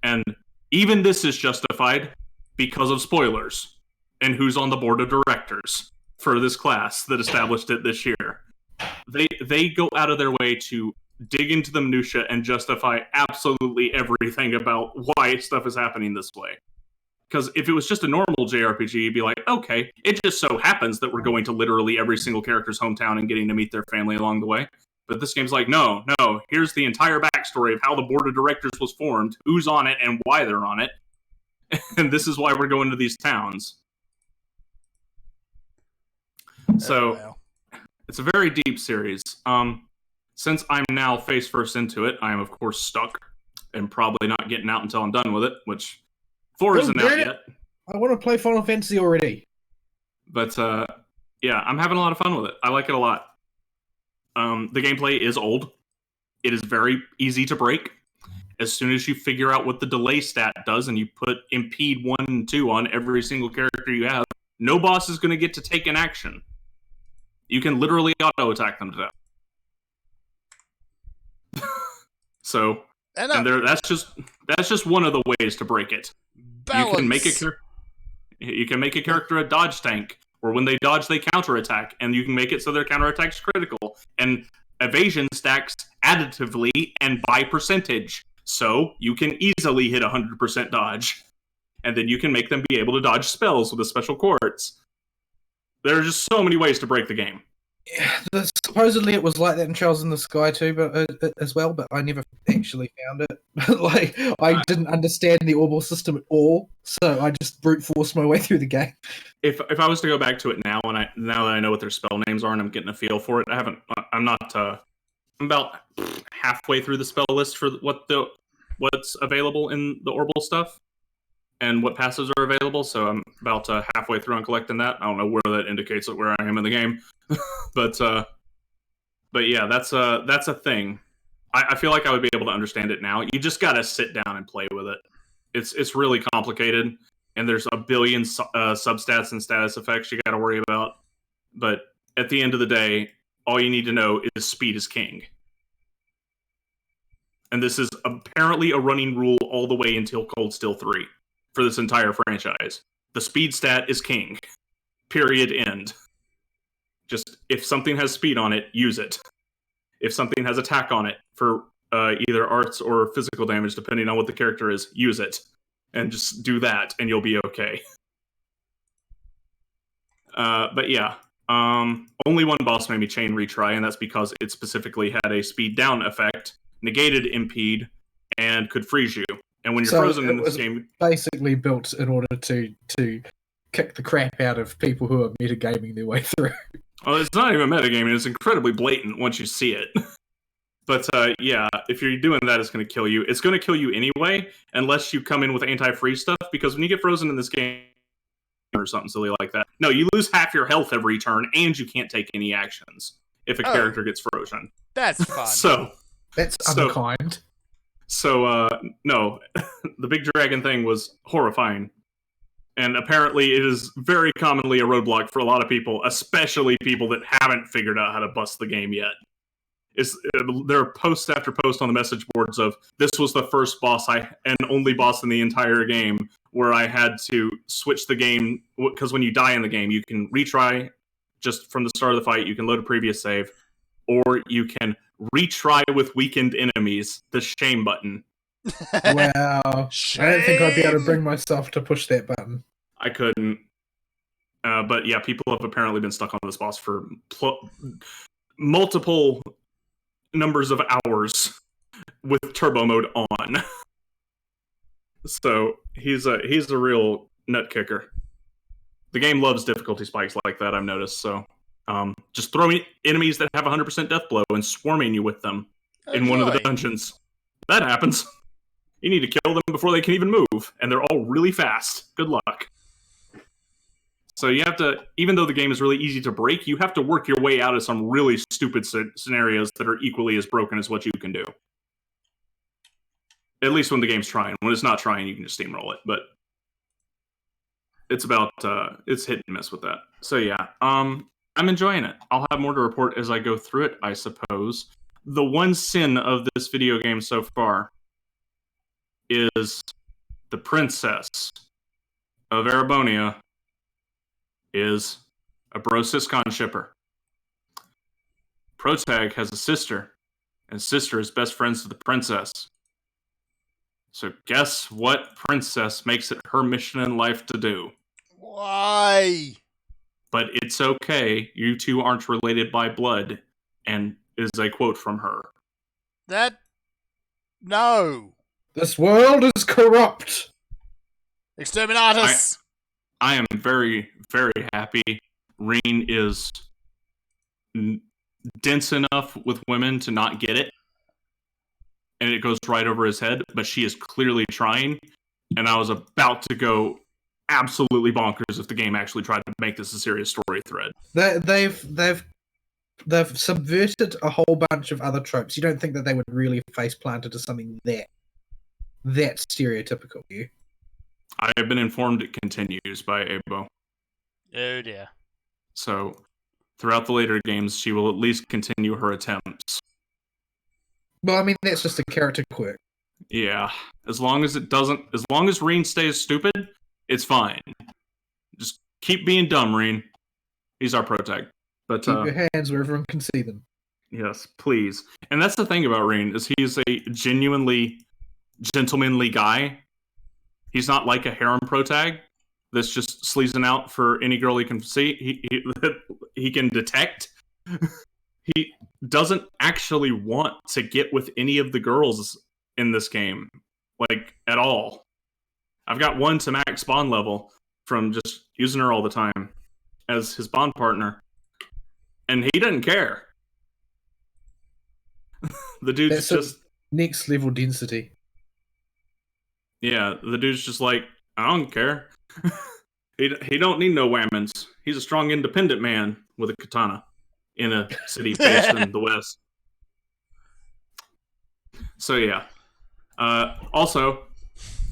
And even this is justified because of spoilers and who's on the board of directors for this class that established it this year. They go out of their way to dig into the minutia and justify absolutely everything about why stuff is happening this way. Because if it was just a normal JRPG, you'd be like, okay, it just so happens that we're going to literally every single character's hometown and getting to meet their family along the way. But this game's like, no, here's the entire backstory of how the board of directors was formed, who's on it, and why they're on it. And this is why we're going to these towns. So, well. It's a very deep series. Since I'm now face first into it, I am, of course, stuck and probably not getting out until I'm done with it, which 4 isn't out yet. I want to play Final Fantasy already. But, yeah, I'm having a lot of fun with it. I like it a lot. The gameplay is old. It is very easy to break. As soon as you figure out what the delay stat does and you put impede 1 and 2 on every single character you have, no boss is going to get to take an action. You can literally auto-attack them to death. So, that's just one of the ways to break it. Balance. You can make a character a dodge tank, or when they dodge, they counterattack, and you can make it so their counterattack's critical. And evasion stacks additively and by percentage, so you can easily hit 100% dodge. And then you can make them be able to dodge spells with a special quartz. There are just so many ways to break the game. Supposedly it was like that in Trails in the Sky too, but as well. But I never actually found it. Like I didn't understand the Orbital system at all, so I just brute forced my way through the game. If I was to go back to it now, now that I know what their spell names are and I'm getting a feel for it, I'm not. I'm about halfway through the spell list for what's available in the Orbital stuff and what passives are available. So I'm about halfway through on collecting that. I don't know where that indicates where I am in the game, but yeah, that's a thing. I feel like I would be able to understand it now. You just got to sit down and play with it. It's really complicated, and there's a billion substats and status effects you got to worry about. But at the end of the day, all you need to know is speed is king. And this is apparently a running rule all the way until Cold Steel 3 for this entire franchise. The speed stat is king. Period. End. Just, if something has speed on it, use it. If something has attack on it for either arts or physical damage, depending on what the character is, use it. And just do that, and you'll be okay. But yeah. Only one boss made me chain retry, and that's because it specifically had a speed down effect, negated impede, and could freeze you. And when you're frozen in this game, basically built in order to kick the crap out of people who are metagaming their way through. Well, it's not even metagaming; it's incredibly blatant once you see it. But yeah, if you're doing that, it's going to kill you. It's going to kill you anyway, unless you come in with anti-freeze stuff. Because when you get frozen in this game, or something silly like that, no, you lose half your health every turn, and you can't take any actions if a character gets frozen. That's fun. So that's unkind. So no, the big dragon thing was horrifying, and apparently it is very commonly a roadblock for a lot of people, especially people that haven't figured out how to bust the game yet. There are posts after post on the message boards of, this was the first boss and only boss in the entire game where I had to switch the game, because when you die in the game, you can retry just from the start of the fight, you can load a previous save, or you can retry with weakened enemies, the shame button. Wow. Shame. I don't think I'd be able to bring myself to push that button. I couldn't. But yeah, people have apparently been stuck on this boss for multiple numbers of hours with turbo mode on. So he's a real nut kicker. The game loves difficulty spikes like that, I've noticed. So just throwing enemies that have 100% death blow and swarming you with them in one of the dungeons. That happens. You need to kill them before they can even move, and they're all really fast. Good luck. So you have to, even though the game is really easy to break, you have to work your way out of some really stupid scenarios that are equally as broken as what you can do. At least when the game's trying. When it's not trying, you can just steamroll it. But it's about, it's hit and miss with that. So yeah, I'm enjoying it. I'll have more to report as I go through it, I suppose. The one sin of this video game so far is the princess of Erebonia is a bro syscon shipper. Protag has a sister, and sister is best friends with the princess. So guess what princess makes it her mission in life to do? Why? But it's okay, you two aren't related by blood, and is a quote from her. No. This world is corrupt. Exterminatus. I am very, very happy Reen is dense enough with women to not get it. And it goes right over his head, but she is clearly trying. And I was about to go absolutely bonkers if the game actually tried to make this a serious story thread. They've subverted a whole bunch of other tropes. You don't think that they would really face plant into something that stereotypical? You? I have been informed it continues by Abo. Oh dear. So, throughout the later games, she will at least continue her attempts. Well, I mean, that's just a character quirk. Yeah. As long as Reen stays stupid, it's fine. Just keep being dumb, Reen. He's our protag. But keep your hands where everyone can see them. Yes, please. And that's the thing about Reen, is he's a genuinely gentlemanly guy. He's not like a harem protag that's just sleazing out for any girl he can see. He can detect. He doesn't actually want to get with any of the girls in this game, like, at all. I've got one to max Bond level from just using her all the time as his Bond partner, and he doesn't care. The dude's just next level density. Yeah, the dude's just like, I don't care. He don't need no whammons. He's a strong, independent man with a katana in a city based in the West. So yeah. Also,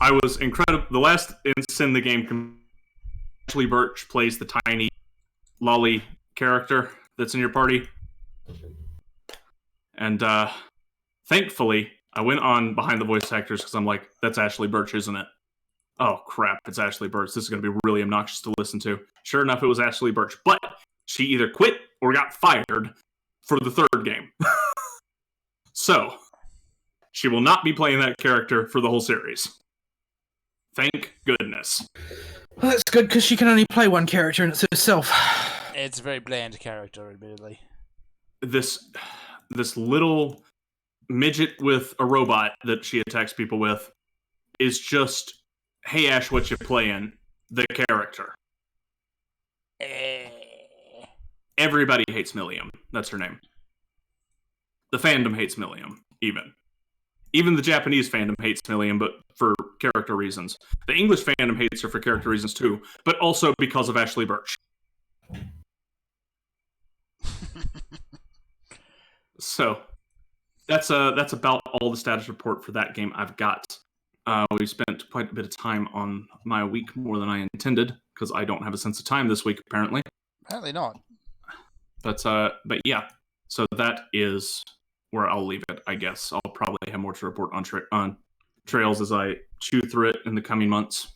I was incredible. The last in the game, Ashley Birch plays the tiny lolly character that's in your party. And thankfully, I went on behind the voice actors because I'm like, that's Ashley Birch, isn't it? Oh, crap, it's Ashley Birch. This is going to be really obnoxious to listen to. Sure enough, it was Ashley Birch. But she either quit or got fired for the third game. So, she will not be playing that character for the whole series. Thank goodness. Well, that's good, because she can only play one character, and it's herself. It's a very bland character, admittedly. This little midget with a robot that she attacks people with is just, hey Ash, what you playing? The character. Everybody hates Milliam. That's her name. The fandom hates Milliam, even. Even the Japanese fandom hates Milliam, but for character reasons. The English fandom hates her for character reasons too, but also because of Ashley Birch. So, that's about all the status report for that game I've got. We spent quite a bit of time on my week, more than I intended, because I don't have a sense of time this week, apparently. Apparently not. But yeah, so that is where I'll leave it, I guess. I'll probably have more to report on Trails as I chew through it in the coming months.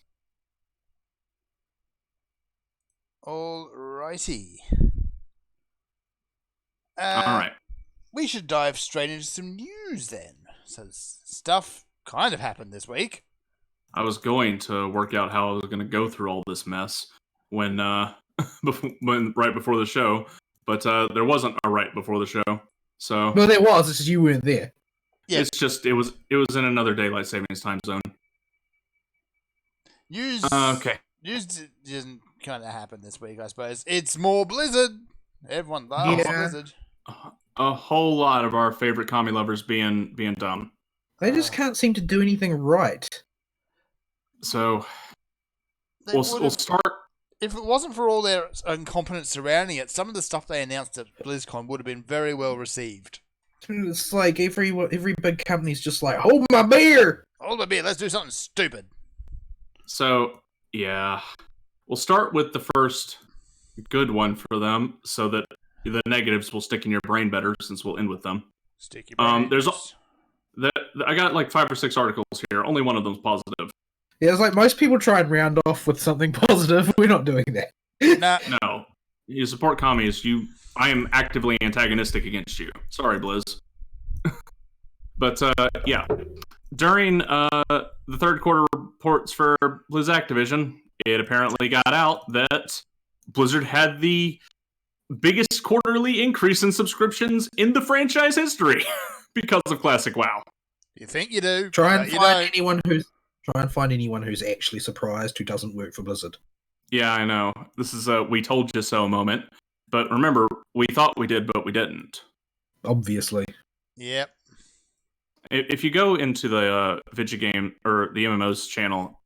Alrighty. All right. We should dive straight into some news then. So stuff kind of happened this week. I was going to work out how I was going to go through all this mess when right before the show, but there wasn't a right before the show. So No, there was. It's just you weren't there. Yeah. It's just it was in another daylight savings time zone. News. Okay. News didn't kind of happen this week, I suppose. It's more Blizzard. Everyone loves Blizzard. A whole lot of our favorite commie lovers being dumb. They just can't seem to do anything right. So we'll start. If it wasn't for all their incompetence surrounding it, some of the stuff they announced at BlizzCon would have been very well received. It's like every big company's just like, hold my beer! Hold my beer, let's do something stupid. So, yeah. We'll start with the first good one for them so that the negatives will stick in your brain better, since we'll end with them. Sticky brains. I got like 5 or 6 articles here. Only one of them's positive. Yeah, it's like most people try and round off with something positive. We're not doing that. Nah. No. You support commies. I am actively antagonistic against you. Sorry, Blizz. But, yeah. During the third quarter reports for Blizz Activision, it apparently got out that Blizzard had the biggest quarterly increase in subscriptions in the franchise history because of Classic WoW. You think you do? Try and find anyone who's actually surprised who doesn't work for Blizzard. Yeah, I know. This is a we told you so moment. But remember, we thought we did, but we didn't. Obviously. Yep. If you go into the Vigigame or the MMO's channel,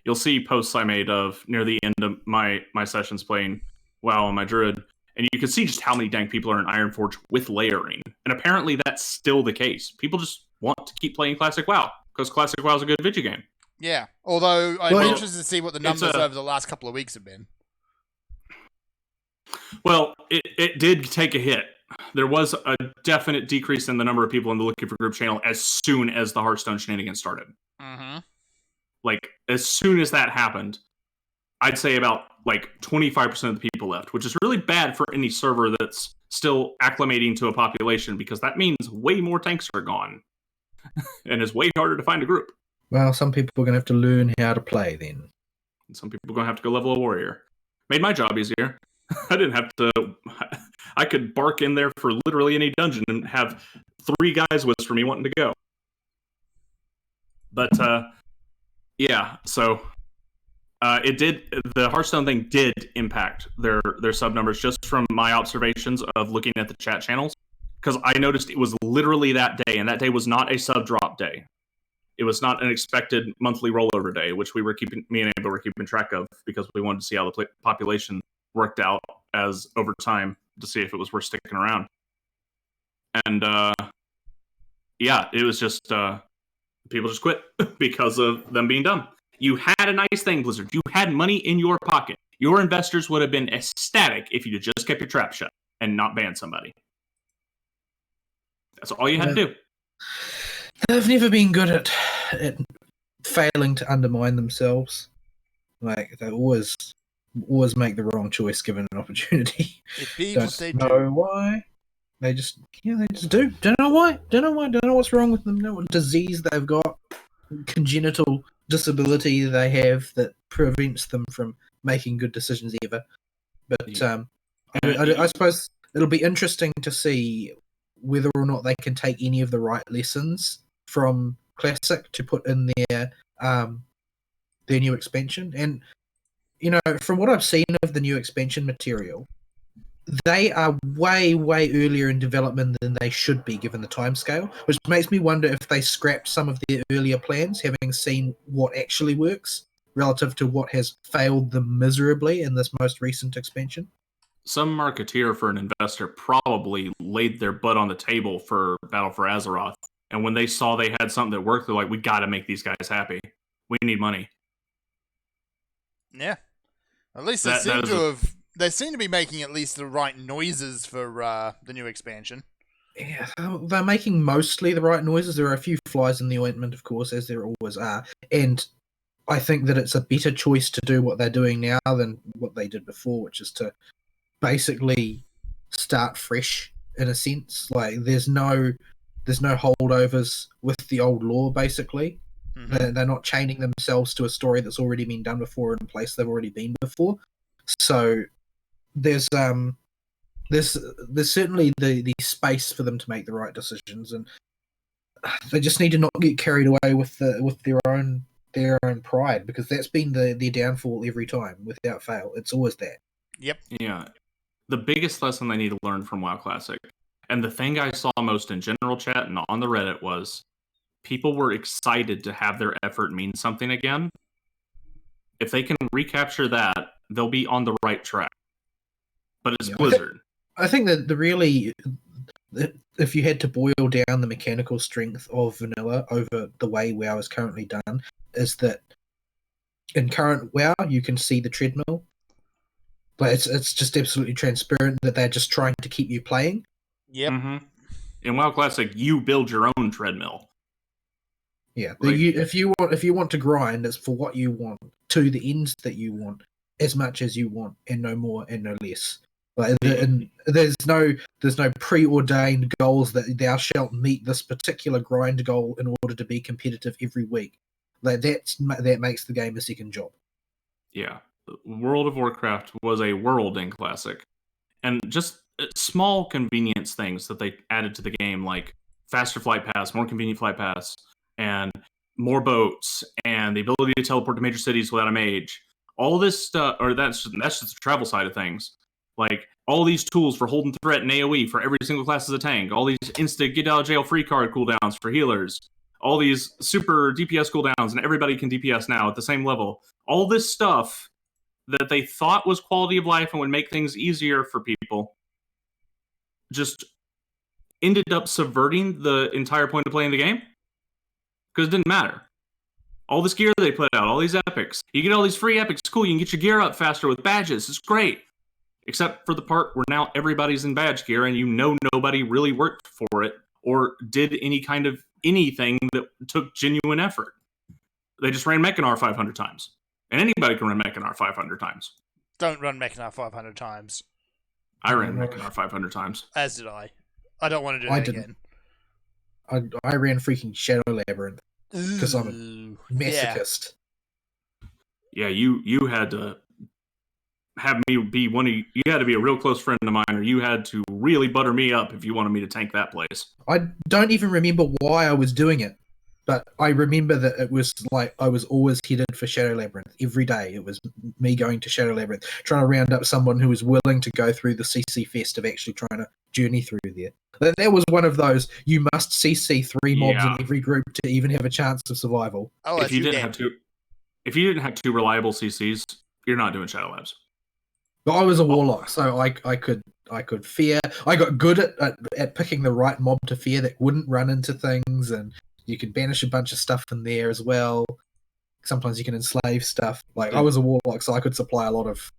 you'll see posts I made of near the end of my sessions playing WoW on my Druid, and you can see just how many dang people are in Ironforge with layering. And apparently that's still the case. People just want to keep playing Classic WoW, because Classic WoW is a good Vigigame. Yeah, although I'm interested to see what the numbers over the last couple of weeks have been. Well, it did take a hit. There was a definite decrease in the number of people in the Looking for Group channel as soon as the Hearthstone shenanigans started. Mm-hmm. Like, as soon as that happened, I'd say about, 25% of the people left, which is really bad for any server that's still acclimating to a population, because that means way more tanks are gone. And it's way harder to find a group. Well, some people are going to have to learn how to play then. And some people are going to have to go level a warrior. Made my job easier. I didn't have to I could bark in there for literally any dungeon and have 3 guys whisper me wanting to go. But yeah, so the Hearthstone thing did impact their sub numbers just from my observations of looking at the chat channels, because I noticed it was literally that day, and that day was not a sub drop day. It was not an expected monthly rollover day, which me and Amber were keeping track of because we wanted to see how the population worked out as over time to see if it was worth sticking around. And yeah, it was just people just quit because of them being dumb. You had a nice thing, Blizzard. You had money in your pocket. Your investors would have been ecstatic if you just kept your trap shut and not banned somebody. That's all you had to do. They've never been good at failing to undermine themselves. Like, they always make the wrong choice given an opportunity. It be what they do. Don't know why. They just do. Don't know why. Don't know what's wrong with them. Don't know what disease they've got. Congenital disability they have that prevents them from making good decisions ever. But I suppose it'll be interesting to see whether or not they can take any of the right lessons from Classic to put in their new expansion. And from what I've seen of the new expansion material, they are way earlier in development than they should be given the timescale, which makes me wonder if they scrapped some of their earlier plans, having seen what actually works relative to what has failed them miserably in this most recent expansion. Some marketeer for an investor probably laid their butt on the table for Battle for Azeroth, and when they saw they had something that worked, they're like, we got to make these guys happy. We need money. Yeah. At least they seem to be making at least the right noises for the new expansion. Yeah, they're making mostly the right noises. There are a few flies in the ointment, of course, as there always are. And I think that it's a better choice to do what they're doing now than what they did before, which is to basically start fresh in a sense. Like, there's no holdovers with the old lore, basically. Mm-hmm. They're not chaining themselves to a story that's already been done before in a place they've already been before. So there's certainly the space for them to make the right decisions, and they just need to not get carried away with their own pride, because that's been their downfall every time without fail. It's always that. Yep. Yeah. The biggest lesson they need to learn from WoW Classic, and the thing I saw most in general chat and on the Reddit, was people were excited to have their effort mean something again. If they can recapture that, they'll be on the right track. But it's Blizzard. I think that if you had to boil down the mechanical strength of vanilla over the way WoW is currently done, is that in current WoW you can see the treadmill. But it's just absolutely transparent that they're just trying to keep you playing. Yep. Mm-hmm. In WoW Classic, you build your own treadmill. Yeah. If you want to grind, it's for what you want, to the ends that you want, as much as you want, and no more and no less. And there's no preordained goals that thou shalt meet this particular grind goal in order to be competitive every week. Like, that makes the game a second job. Yeah. World of Warcraft was a world in Classic. And just small convenience things that they added to the game, like faster flight pass, more convenient flight pass, and more boats, and the ability to teleport to major cities without a mage. All this stuff, or that's just the travel side of things. Like, all these tools for holding threat and AoE for every single class as a tank. All these instant get out of jail free card cooldowns for healers. All these super DPS cooldowns, and everybody can DPS now at the same level. All this stuff that they thought was quality of life and would make things easier for people just ended up subverting the entire point of playing the game. Because it didn't matter. All this gear they put out, all these epics. You get all these free epics, cool, you can get your gear up faster with badges, it's great. Except for the part where now everybody's in badge gear and nobody really worked for it or did any kind of anything that took genuine effort. They just ran Mekanar 500 times. And anybody can run Mekanar 500 times. Don't run Mekanar 500 times. I ran Mekanar 500 times. As did I. I don't want to do that again. I ran freaking Shadow Labyrinth because I'm a masochist. Yeah, you had to have me be one of you. You had to be a real close friend of mine, or you had to really butter me up if you wanted me to tank that place. I don't even remember why I was doing it, but I remember that it was like I was always headed for Shadow Labyrinth every day. It was me going to Shadow Labyrinth, trying to round up someone who was willing to go through the CC Fest of actually trying to journey through there. That was one of those, you must CC 3 mobs in every group to even have a chance of survival. Oh, if you didn't have two reliable CCs, you're not doing Shadow Labs. But I was a warlock, so I could fear. I got good at picking the right mob to fear that wouldn't run into things, and you could banish a bunch of stuff in there as well. Sometimes you can enslave stuff. Like, I was a warlock, so I could supply a lot of...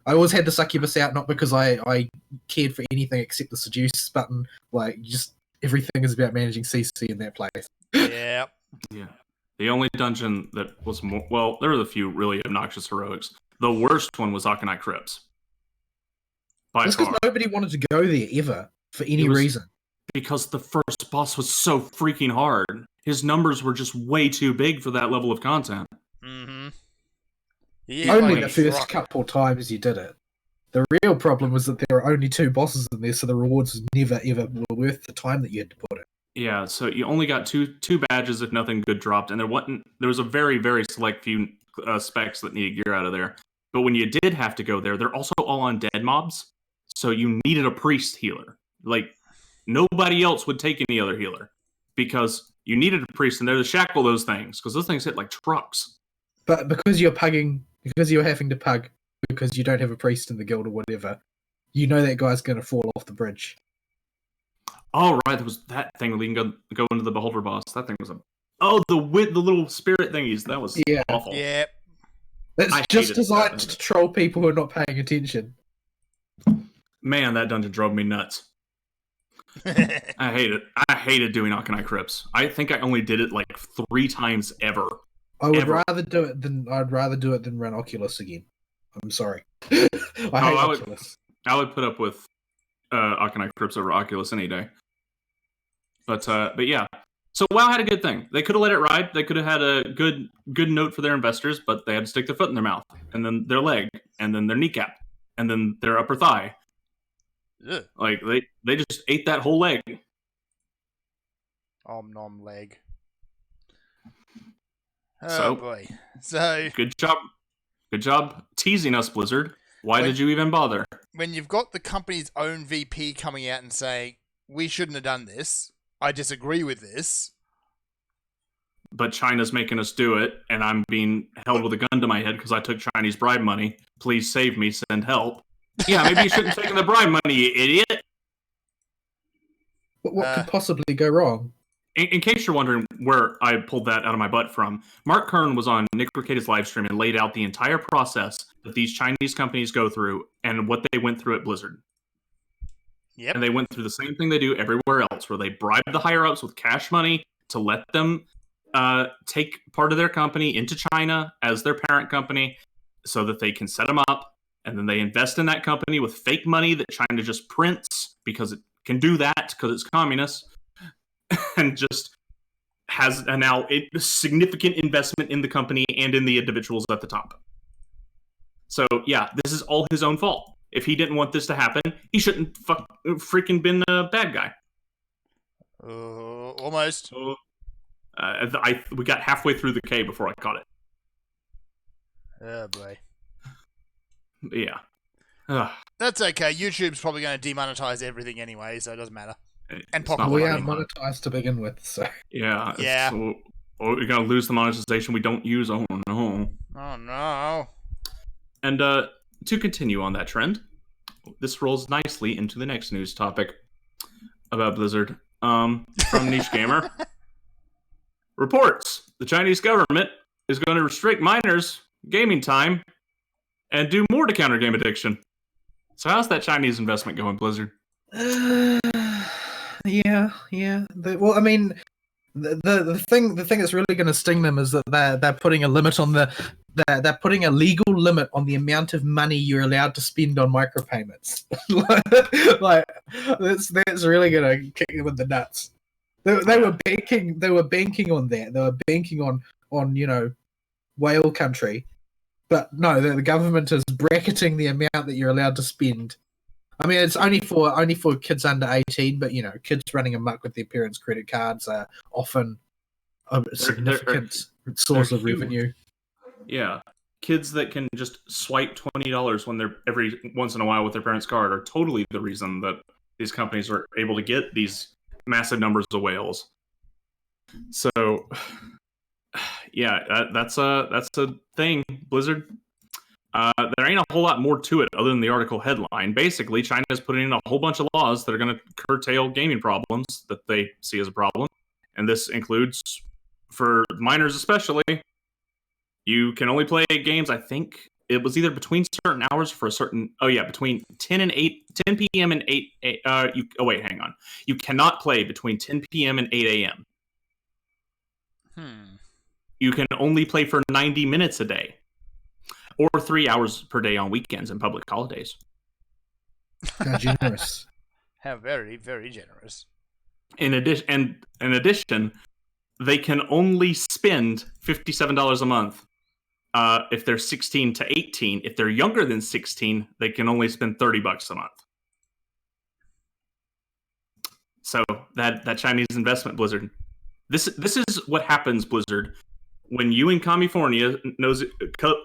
I always had the succubus out, not because I cared for anything except the seduce button. Like, just everything is about managing CC in that place. Yeah. Yeah. The only dungeon that was more... Well, there were a few really obnoxious heroics. The worst one was Akanai Crypts. By That's far. because nobody wanted to go there, ever, for any reason. Because the first boss was so freaking hard. His numbers were just way too big for that level of content. Mm-hmm. Only the first couple times you did it. The real problem was that there were only 2 bosses in there, so the rewards never ever were worth the time that you had to put in. Yeah, so you only got two badges if nothing good dropped, and there was a very, very select few specs that needed gear out of there. But when you did have to go there, they're also all on dead mobs, so you needed a priest healer. Like, nobody else would take any other healer, because you needed a priest in there to shackle those things, because those things hit like trucks. But because you're having to pug, because you don't have a priest in the guild or whatever, you know that guy's going to fall off the bridge. Oh, right, there was that thing where you can go into the Beholder boss. That thing was the little spirit thingies. That was awful. Yeah. It's just designed to troll people who are not paying attention. Man, that dungeon drove me nuts. I hate it. I hated doing Akanai Crypts. I think I only did it like 3 times ever. I'd rather do it than run Oculus again. I'm sorry. I hate Oculus. I would put up with Akanai Crypts over Oculus any day. But yeah. So WoW had a good thing. They could have let it ride. They could have had a good note for their investors, but they had to stick their foot in their mouth, and then their leg, and then their kneecap, and then their upper thigh. Ugh. Like they just ate that whole leg. Om nom leg. So, Oh boy. So good job teasing us, Blizzard. Why did you even bother? When you've got the company's own VP coming out and saying, we shouldn't have done this, I disagree with this. But China's making us do it, and I'm being held with a gun to my head because I took Chinese bribe money. Please save me, send help. Yeah, maybe you shouldn't have taken the bribe money, you idiot. What could possibly go wrong? In case you're wondering where I pulled that out of my butt from, Mark Kern was on Nick Riccata's live stream and laid out the entire process that these Chinese companies go through and what they went through at Blizzard. Yep. And they went through the same thing they do everywhere else, where they bribe the higher-ups with cash money to let them take part of their company into China as their parent company so that they can set them up, and then they invest in that company with fake money that China just prints because it can do that because it's communist, and just has a significant investment in the company and in the individuals at the top. So, yeah, this is all his own fault. If he didn't want this to happen, he shouldn't freaking been a bad guy. Almost. So, we got halfway through the K before I caught it. Oh boy. But yeah. That's okay. YouTube's probably going to demonetize everything anyway, so it doesn't matter. And we are monetized to begin with, so yeah. Yeah. So, we're going to lose the monetization we don't use. Oh no. Oh no. And to continue on that trend, this rolls nicely into the next news topic about Blizzard. From Niche Gamer. Reports the Chinese government is going to restrict minors' gaming time and do more to counter game addiction. So how's that Chinese investment going, Blizzard? Yeah. Well, I mean, the thing that's really going to sting them is that they're putting a limit on they're putting a legal limit on the amount of money you're allowed to spend on micropayments. Like that's really going to kick them in the nuts. They were banking on that. They were banking on whale country, But no, the government is bracketing the amount that you're allowed to spend. I mean, it's only for kids under 18, but kids running amok with their parents' credit cards are often a significant source of huge. revenue. Yeah, kids that can just swipe $20 when they're every once in a while with their parents' card are totally the reason that these companies are able to get these massive numbers of whales. So, yeah, that's a thing, Blizzard. There ain't a whole lot more to it other than the article headline. Basically, China is putting in a whole bunch of laws that are going to curtail gaming problems that they see as a problem. And this includes, for minors especially, you can only play games, I think it was either between certain hours for a certain... Oh, yeah, between 10 p.m. and 8... wait, hang on. You cannot play between 10 p.m. and 8 a.m. You can only play for 90 minutes a day. Or 3 hours per day on weekends and public holidays. How generous. How very, very generous. In addition, they can only spend $57 a month if they're 16 to 18. If they're younger than 16, they can only spend $30 a month. So that Chinese investment, Blizzard. This is what happens, Blizzard, when you in California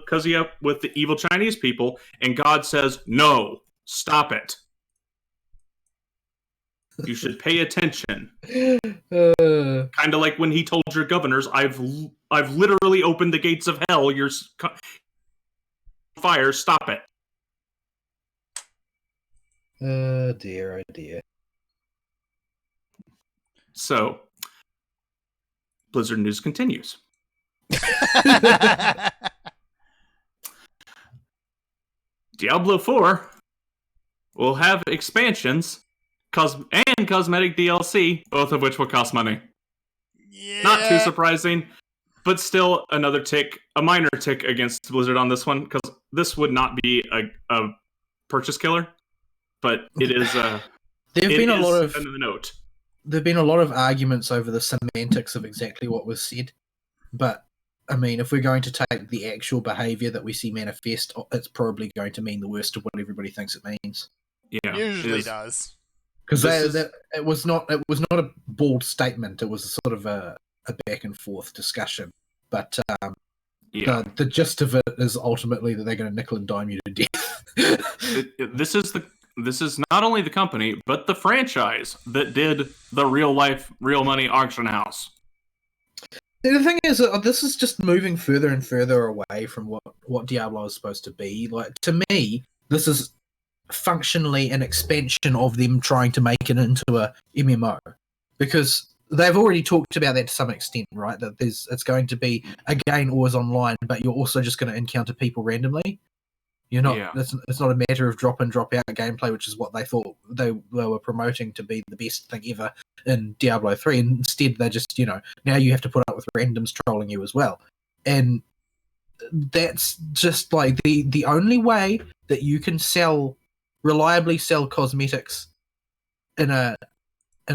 cozy up with the evil Chinese people, and God says, no, stop it. You should pay attention. Kind of like when he told your governors, I've literally opened the gates of hell. You're fire. Stop it. Oh dear, oh dear. So, Blizzard news continues. Diablo 4 will have expansions and cosmetic DLC, both of which will cost money. Yeah. Not too surprising, but still another tick, a minor tick against Blizzard on this one, because this would not be a purchase killer, but it is a... There've been a lot of note. There've been a lot of arguments over the semantics of exactly what was said, but I mean, if we're going to take the actual behavior that we see manifest, it's probably going to mean the worst of what everybody thinks it means. Yeah, usually does. Because it was not a bald statement. It was sort of a back and forth discussion. But the gist of it is ultimately that they're going to nickel and dime you to death. This is not only the company, but the franchise that did the real life, real money auction house. The thing is, this is just moving further and further away from what Diablo is supposed to be. Like, to me, this is functionally an expansion of them trying to make it into a MMO, because they've already talked about that to some extent, right? That it's going to be again always online, but you're also just going to encounter people randomly. You're not. Yeah. It's not a matter of drop in, drop out gameplay, which is what they thought they were promoting to be the best thing ever in Diablo 3. And instead, they just now you have to put up with randoms trolling you as well, and that's just like the only way that you can reliably sell cosmetics in a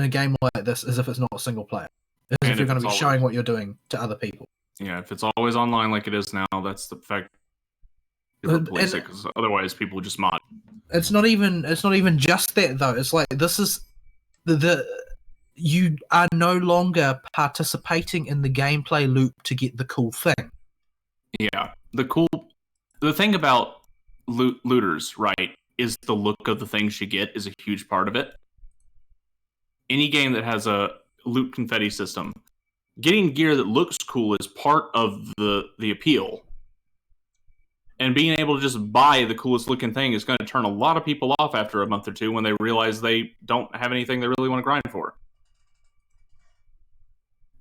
game like this is if it's not a single player. Is if you're going to be showing what you're doing to other people. Yeah, if it's always online like it is now, that's the fact. Replace it, because otherwise people just mod. It's not even just that though. It's like this is you are no longer participating in the gameplay loop to get the cool thing. Yeah, the thing about looters, right, is the look of the things you get is a huge part of it. Any game that has a loot confetti system, getting gear that looks cool is part of the appeal. And being able to just buy the coolest looking thing is going to turn a lot of people off after a month or two when they realize they don't have anything they really want to grind for.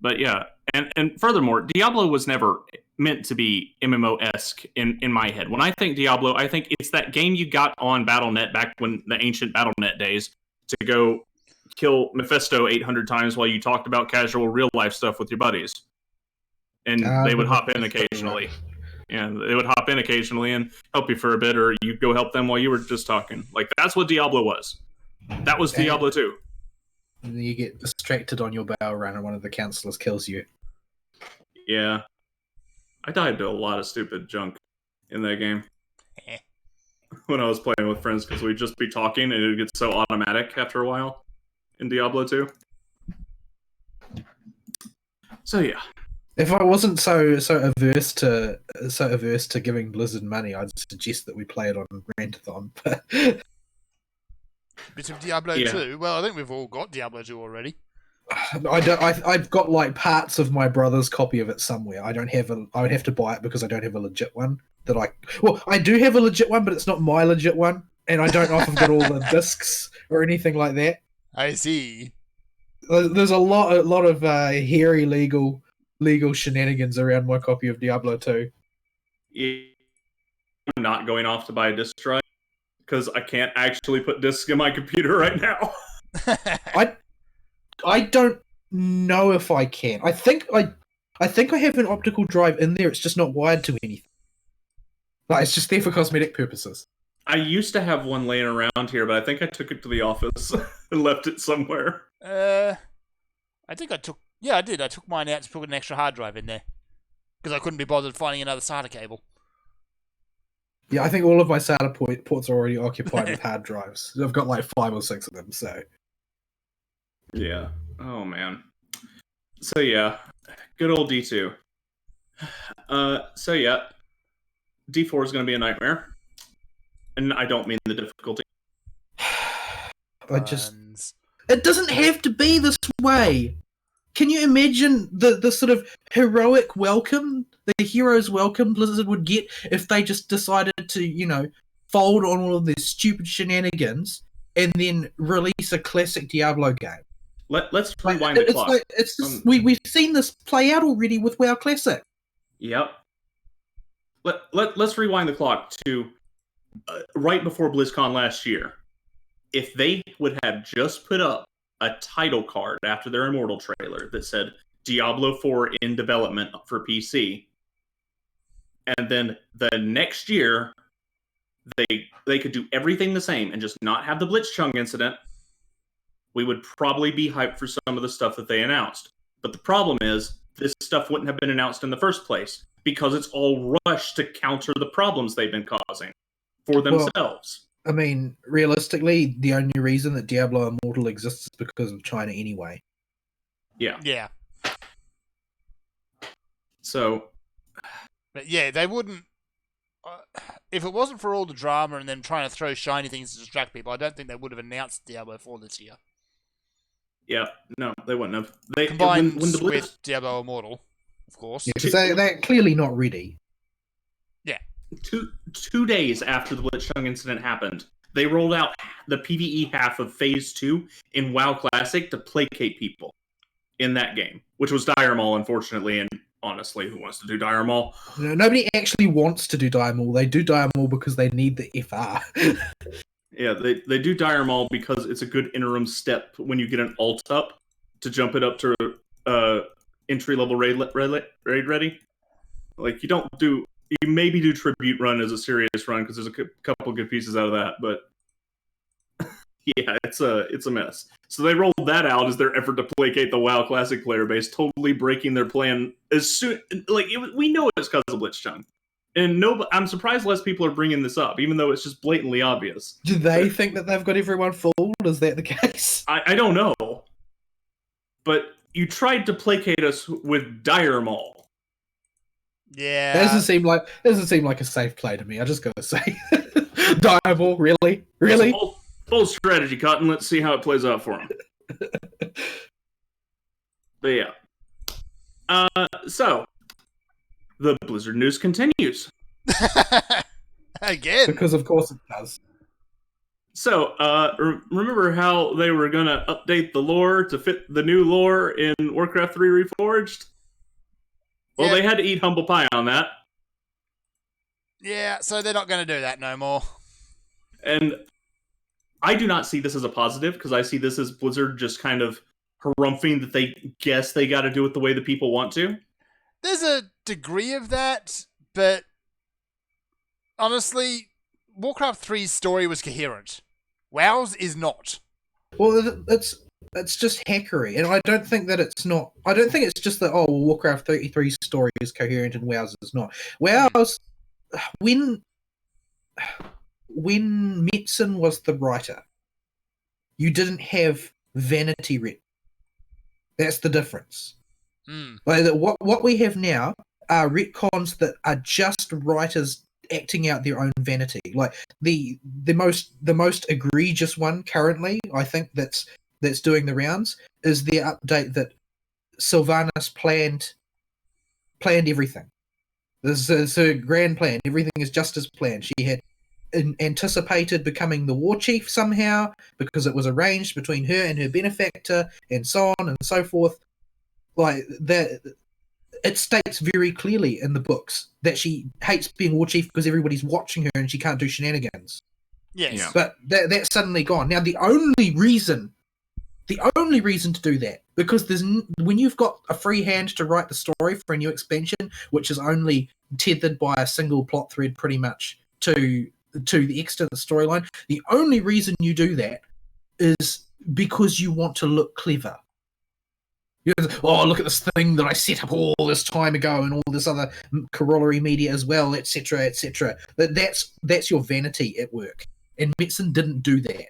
But yeah, and furthermore, Diablo was never meant to be MMO-esque in my head. When I think Diablo, I think it's that game you got on Battle.net back when the ancient Battle.net days to go kill Mephisto 800 times while you talked about casual real-life stuff with your buddies. And they would hop in occasionally. Yeah, they would hop in occasionally and help you for a bit, or you go help them while you were just talking. Like, that's what Diablo was. That was Diablo 2. And then you get distracted on your bow run and one of the counselors kills you. Yeah. I died to a lot of stupid junk in that game Eh. when I was playing with friends because we'd just be talking and it would get so automatic after a while in Diablo 2. So yeah. If I wasn't so averse to giving Blizzard money, I'd suggest that we play it on Rantathon. But Bit of Diablo Yeah. 2. Well, I think we've all got Diablo 2 already. I've got like parts of my brother's copy of it somewhere. I don't have I would have to buy it because I don't have a legit one. I do have a legit one, but it's not my legit one, and I don't know if I've got all the discs or anything like that. I see. There's a lot of hairy legal shenanigans around my copy of Diablo 2. I'm not going off to buy a disc drive because I can't actually put discs in my computer right now. I don't know if I can. I think I have an optical drive in there. It's just not wired to anything. Like, it's just there for cosmetic purposes. I used to have one laying around here, but I think I took it to the office and left it somewhere. I think I took... Yeah, I did. I took mine out to put an extra hard drive in there. Because I couldn't be bothered finding another SATA cable. Yeah, I think all of my SATA ports are already occupied with hard drives. I've got like 5 or 6 of them, so... Yeah. Oh, man. So, yeah. Good old D2. So, yeah. D4 is going to be a nightmare. And I don't mean the difficulty. It doesn't have to be this way! Can you imagine the sort of heroic welcome, the hero's welcome Blizzard would get if they just decided to, fold on all of their stupid shenanigans and then release a classic Diablo game? Let's rewind the clock. We've seen this play out already with WoW Classic. Yep. Let's rewind the clock to right before BlizzCon last year. If they would have just put up a title card after their Immortal trailer that said Diablo 4 in development for PC, and then the next year they could do everything the same and just not have the Blitzchung incident, we would probably be hyped for some of the stuff that they announced. But the problem is, this stuff wouldn't have been announced in the first place because it's all rushed to counter the problems they've been causing for themselves. I mean, realistically, the only reason that Diablo Immortal exists is because of China anyway. Yeah. Yeah. So... But yeah, they wouldn't... if it wasn't for all the drama and them trying to throw shiny things to distract people, I don't think they would have announced Diablo 4 this year. Yeah, no, they wouldn't have. They combined with Diablo Immortal, of course. Yeah, because they're clearly not ready. Yeah. 2 days after the Blitzchung incident happened, they rolled out the PvE half of Phase 2 in WoW Classic to placate people in that game, which was Dire Maul, unfortunately, and honestly, who wants to do Dire Maul? No, nobody actually wants to do Dire Maul. They do Dire Maul because they need the FR. Yeah, they do Dire Maul because it's a good interim step when you get an alt up to jump it up to entry-level raid ready. Like, you maybe do Tribute Run as a serious run because there's a couple good pieces out of that, but yeah, it's a mess. So they rolled that out as their effort to placate the WoW Classic player base, totally breaking their plan as soon. We know it's because of Blitzchung, and I'm surprised less people are bringing this up, even though it's just blatantly obvious. Do they think that they've got everyone fooled? Is that the case? I don't know, but you tried to placate us with Dire Maul. Yeah, That doesn't seem like a safe play to me. I just gotta say, Dire Maul, really. Bold strategy, Cotton. Let's see how it plays out for him. But yeah. So, the Blizzard news continues. Again. Because of course it does. So, remember how they were going to update the lore to fit the new lore in Warcraft 3 Reforged? Well, Yeah. they had to eat humble pie on that. Yeah, so they're not going to do that no more. And I do not see this as a positive, because I see this as Blizzard just kind of harumphing that they guess they got to do it the way the people want to. There's a degree of that, but honestly, Warcraft 3's story was coherent. WoW's is not. Well, it's just hackery, and I don't think that it's not. I don't think it's just that Warcraft 33's story is coherent and WoW's is not. WoW's when Metzen was the writer, you didn't have vanity written. That's the difference. Like what we have now are retcons that are just writers acting out their own vanity. Like the most egregious one currently, I think that's doing the rounds, is the update that Sylvanas planned everything. This is her grand plan. Everything is just as planned. She had anticipated becoming the war chief somehow because it was arranged between her and her benefactor, and so on and so forth. Like that, it states very clearly in the books that she hates being war chief because everybody's watching her and she can't do shenanigans. Yes. Yeah. But that's suddenly gone. Now the only reason to do that, because when you've got a free hand to write the story for a new expansion, which is only tethered by a single plot thread pretty much to the extent of the storyline, the only reason you do that is because you want to look clever. Oh, look at this thing that I set up all this time ago, and all this other corollary media as well, etc., etc. That's your vanity at work. And Metzen didn't do that.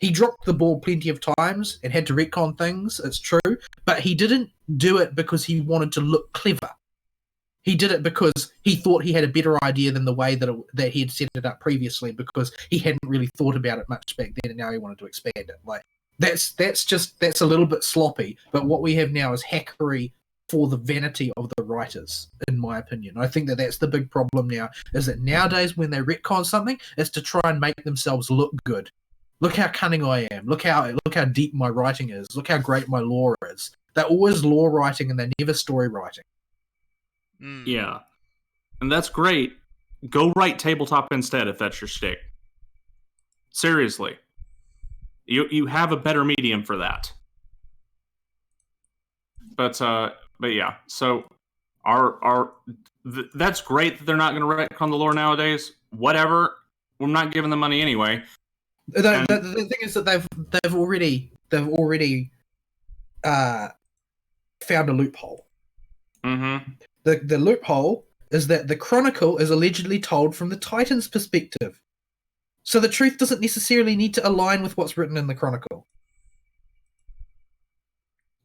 He dropped the ball plenty of times and had to retcon things, it's true, but he didn't do it because he wanted to look clever. He did it because he thought he had a better idea than the way that he had set it up previously, because he hadn't really thought about it much back then, and now he wanted to expand it. Like that's a little bit sloppy, but what we have now is hackery for the vanity of the writers, in my opinion. I think that's the big problem now, is that nowadays when they retcon something, it's to try and make themselves look good. Look how cunning I am. Look how deep my writing is. Look how great my lore is. They're always lore writing and they're never story writing. Yeah. And that's great. Go write tabletop instead if that's your shtick. Seriously. You have a better medium for that. But yeah. So that's great that they're not going to retcon the lore nowadays. Whatever. We're not giving them money anyway. The thing is that they've already found a loophole. Mm-hmm. The loophole is that the Chronicle is allegedly told from the Titan's perspective. So the truth doesn't necessarily need to align with what's written in the Chronicle.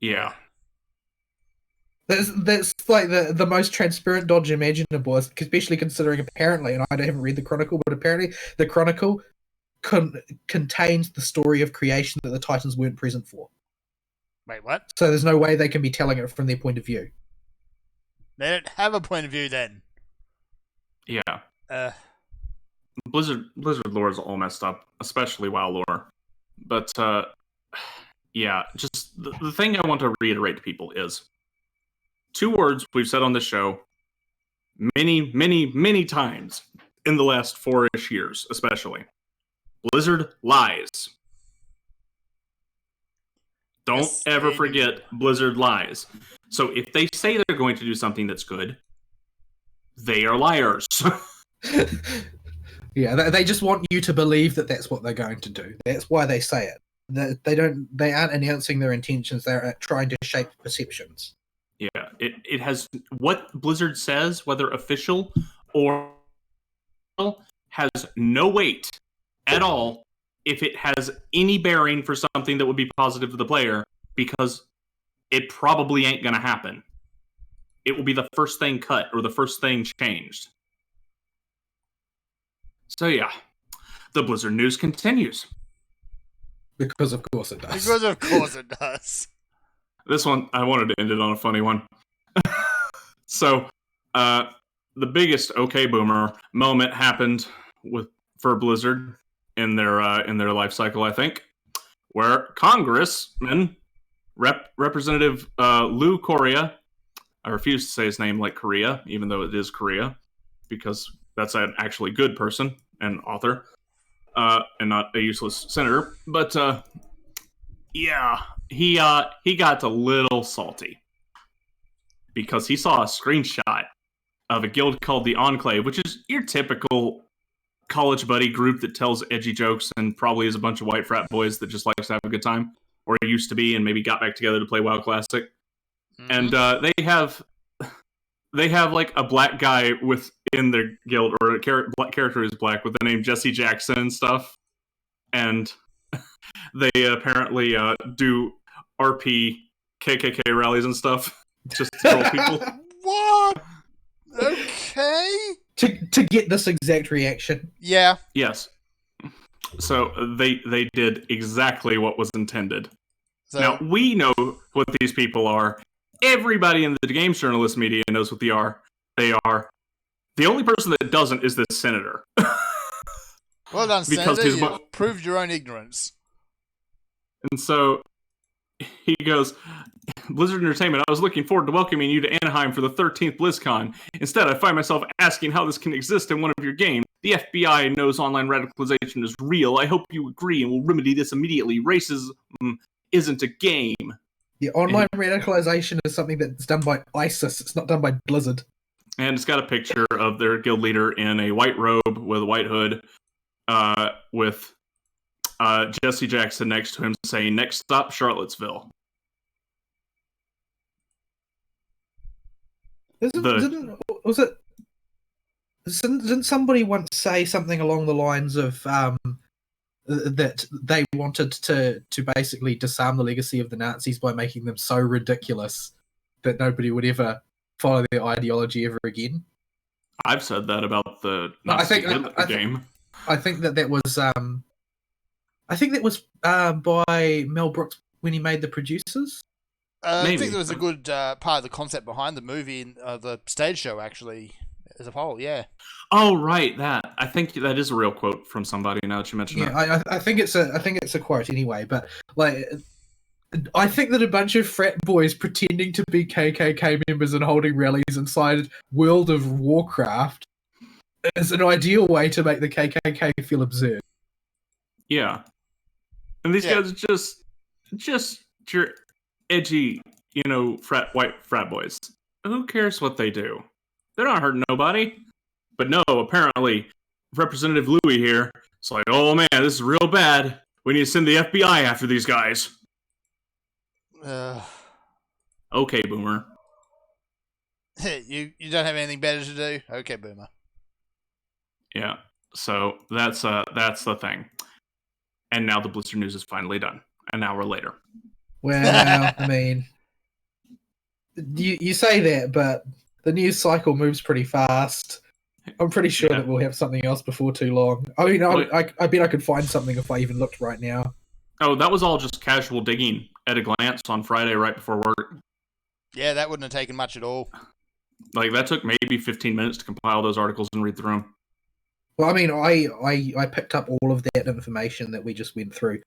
Yeah. That's like the most transparent dodge imaginable, especially considering apparently, and I haven't read the Chronicle, but apparently the Chronicle contains the story of creation that the Titans weren't present for. Wait, what? So there's no way they can be telling it from their point of view. They don't have a point of view then. Yeah. Blizzard lore is all messed up, especially WoW lore. But yeah, just the thing I want to reiterate to people is 2 words we've said on this show many, many, many times in the last 4-ish years, especially. Blizzard lies. Don't Yes, ever they forget do. Blizzard lies. So if they say they're going to do something that's good, they are liars. Yeah, they just want you to believe that that's what they're going to do. That's why they say it. They aren't announcing their intentions. They're trying to shape perceptions. Yeah, it has what Blizzard says, whether official or has no weight at all if it has any bearing for something that would be positive to the player, because it probably ain't going to happen. It will be the first thing cut or the first thing changed. So yeah, the Blizzard news continues. Because of course it does. Because of course it does. This one, I wanted to end it on a funny one. So, the biggest OK Boomer moment happened for Blizzard in their life cycle, I think, where Congressman Representative Lou Correa, I refuse to say his name like Korea, even though it is Korea, because that's an actually good person and author, and not a useless senator. But yeah, he got a little salty because he saw a screenshot of a guild called the Enclave, which is your typical college buddy group that tells edgy jokes and probably is a bunch of white frat boys that just likes to have a good time, or used to be and maybe got back together to play WoW Classic. Mm-hmm. And they have they have like a black guy within their guild, or a black character who's black with the name Jesse Jackson and stuff, and they apparently do RP KKK rallies and stuff just to troll people. What? Okay. to get this exact reaction. Yeah. Yes. So they did exactly what was intended. So, Now, we know what these people are. Everybody in the games journalist media knows what they are. They are. The only person that doesn't is this senator. well done, because Senator. he's You proved your own ignorance. And so he goes, Blizzard Entertainment, I was looking forward to welcoming you to Anaheim for the 13th BlizzCon. Instead, I find myself asking how this can exist in one of your games. The FBI knows online radicalization is real. I hope you agree and will remedy this immediately. Racism isn't a game. Yeah, online radicalization is something that's done by ISIS. It's not done by Blizzard. And it's got a picture of their guild leader in a white robe with a white hood, with Jesse Jackson next to him saying, "Next stop, Charlottesville." Didn't somebody once say something along the lines of that they wanted to basically disarm the legacy of the Nazis by making them so ridiculous that nobody would ever follow their ideology ever again? I've said that about the I game. I think that was by Mel Brooks when he made The Producers. I think there was a good part of the concept behind the movie and the stage show, actually, as a whole, yeah. Oh, right, that. I think that is a real quote from somebody now that you mention it. Yeah, I think it's a quote anyway, but like I think that a bunch of frat boys pretending to be KKK members and holding rallies inside World of Warcraft is an ideal way to make the KKK feel absurd. Yeah. And these guys are just your edgy, white frat boys. Who cares what they do? They're not hurting nobody. But no, apparently, Representative Louie here, it's like, oh man, this is real bad. We need to send the FBI after these guys. Okay, Boomer. You don't have anything better to do? Okay, Boomer. Yeah, so that's the thing. And now the Blizzard news is finally done. An hour later. Well, I mean, you say that, but the news cycle moves pretty fast. I'm pretty sure that we'll have something else before too long. I mean, I bet I could find something if I even looked right now. Oh, that was all just casual digging at a glance on Friday right before work. Yeah, that wouldn't have taken much at all. Like, that took maybe 15 minutes to compile those articles and read through them. Well, I mean, I picked up all of that information that we just went through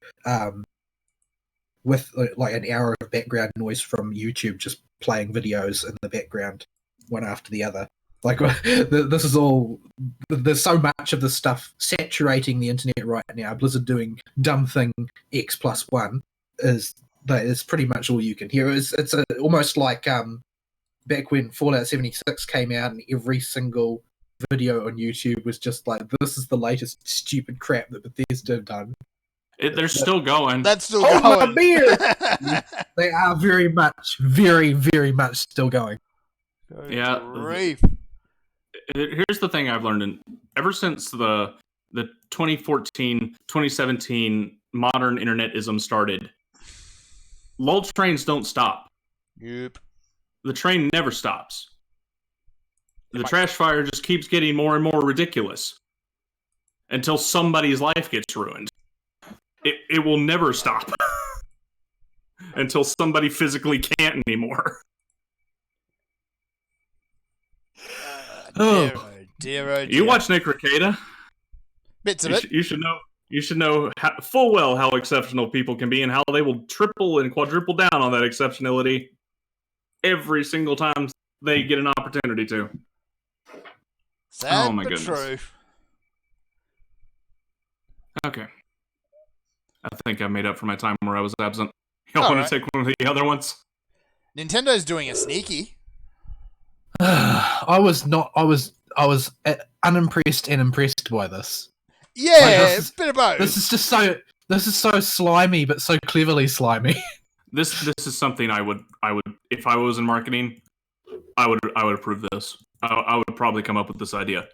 with like an hour of background noise from YouTube just playing videos in the background, one after the other. Like, this is all... There's so much of this stuff saturating the internet right now. Blizzard doing dumb thing X+1 is pretty much all you can hear. It's almost like back when Fallout 76 came out and every single video on YouTube was just like, this is the latest stupid crap that Bethesda have done. They're still going. That's still going. My beer! They are very much, very, very much still going. Yeah. Grief. Here's the thing I've learned. Ever since the 2014, 2017 modern internetism started, lull trains don't stop. Yep. The train never stops. The trash fire just keeps getting more and more ridiculous until somebody's life gets ruined. It will never stop until somebody physically can't anymore. Dear, oh dear. You watch Nick Rekieta? Bits of it. You should know full well how exceptional people can be and how they will triple and quadruple down on that exceptionality every single time they get an opportunity to. Sad oh my but goodness. True. Okay. I think I made up for my time where I was absent. Y'all want to take one of the other ones? Nintendo's doing a sneaky. I was unimpressed and impressed by this. Yeah, it's a bit of both. This is so slimy, but so cleverly slimy. This is something I would if I was in marketing, I would approve this. I would probably come up with this idea.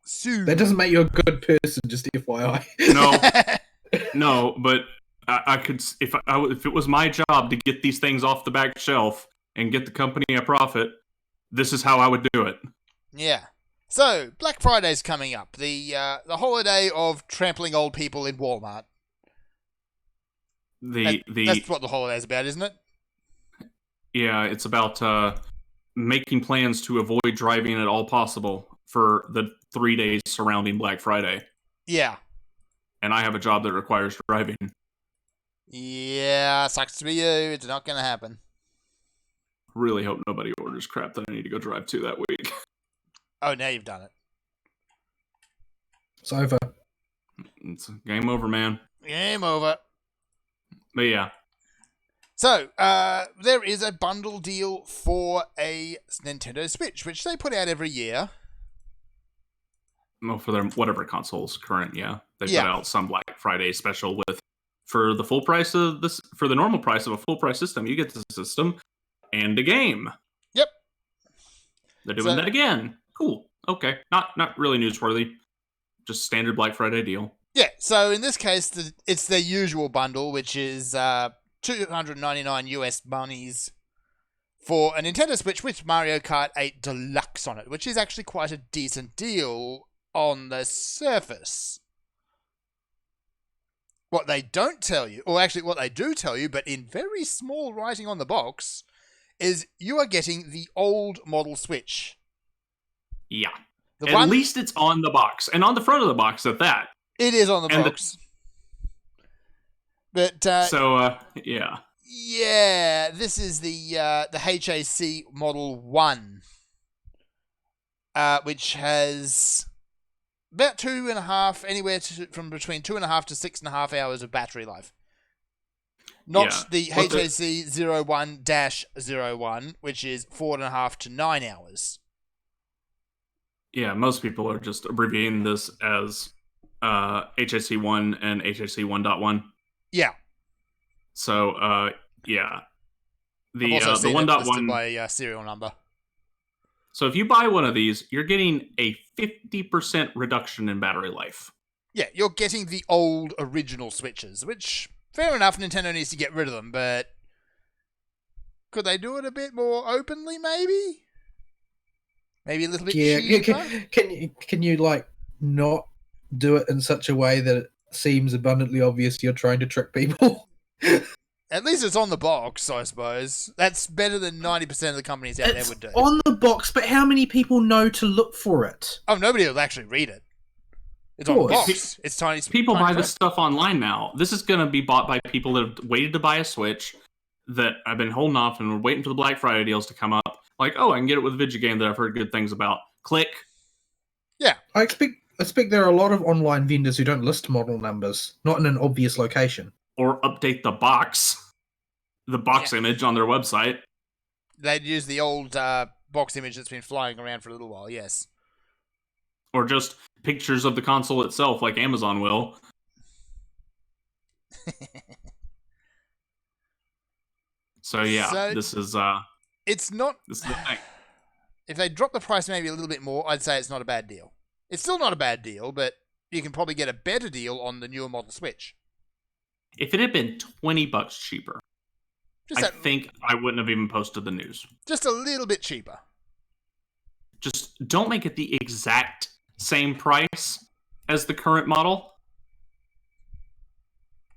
Sue. That doesn't make you a good person, just FYI. No, but I could if it was my job to get these things off the back shelf and get the company a profit, this is how I would do it. Yeah. So, Black Friday's coming up. The holiday of trampling old people in Walmart. That's what the holiday's about, isn't it? Yeah, it's about making plans to avoid driving at all possible for the 3 days surrounding Black Friday. Yeah. And I have a job that requires driving. Yeah, sucks to be you. It's not going to happen. Really hope nobody orders crap that I need to go drive to that week. Oh, now you've done it. It's over. It's game over, man. Game over. But yeah. So, there is a bundle deal for a Nintendo Switch, which they put out every year. Well, for their whatever console's current, yeah. They put Yeah. out some Black Friday special for the full price of this, for the normal price of a full price system, you get the system and a game. Yep. They're doing that again. Cool. Okay. Not really newsworthy. Just standard Black Friday deal. Yeah, so in this case, it's their usual bundle, which is $299 US monies for a Nintendo Switch with Mario Kart 8 Deluxe on it, which is actually quite a decent deal on the surface. What they don't tell you, or actually what they do tell you, but in very small writing on the box, is you are getting the old model Switch. Yeah. The At least it's on the box. And on the front of the box at that. It is on the box. But yeah. Yeah, this is the HAC Model 1, which has about 2.5, anywhere from between 2.5 to 6.5 hours of battery life. Not the HAC 01-01, which is 4.5 to 9 hours. Yeah, most people are just abbreviating this as HAC 1 and HAC 1.1. Yeah. So, yeah. The I've also seen 1.1 by serial number. So if you buy one of these, you're getting a 50% reduction in battery life. Yeah, you're getting the old original Switches, which, fair enough, Nintendo needs to get rid of them, but could they do it a bit more openly, maybe? Maybe a little bit cheaper? Can you, like, not do it in such a way that it seems abundantly obvious you're trying to trick people? At least it's on the box, I suppose. That's better than 90% of the companies out there would do. On the box, but how many people know to look for it? Oh, nobody will actually read it. It's on the box. It's tiny. People buy this stuff online now. This is going to be bought by people that have waited to buy a Switch, that have been holding off and were waiting for the Black Friday deals to come up. Like, oh, I can get it with a video game that I've heard good things about. Click. Yeah. I expect there are a lot of online vendors who don't list model numbers, not in an obvious location. Or update the box image on their website. They'd use the old box image that's been flying around for a little while, yes. Or just pictures of the console itself, like Amazon will. So yeah, this is it's not. This is the thing. If they drop the price maybe a little bit more, I'd say it's not a bad deal. It's still not a bad deal, but you can probably get a better deal on the newer model Switch. If it had been $20 cheaper, I think I wouldn't have even posted the news. Just a little bit cheaper. Just don't make it the exact same price as the current model.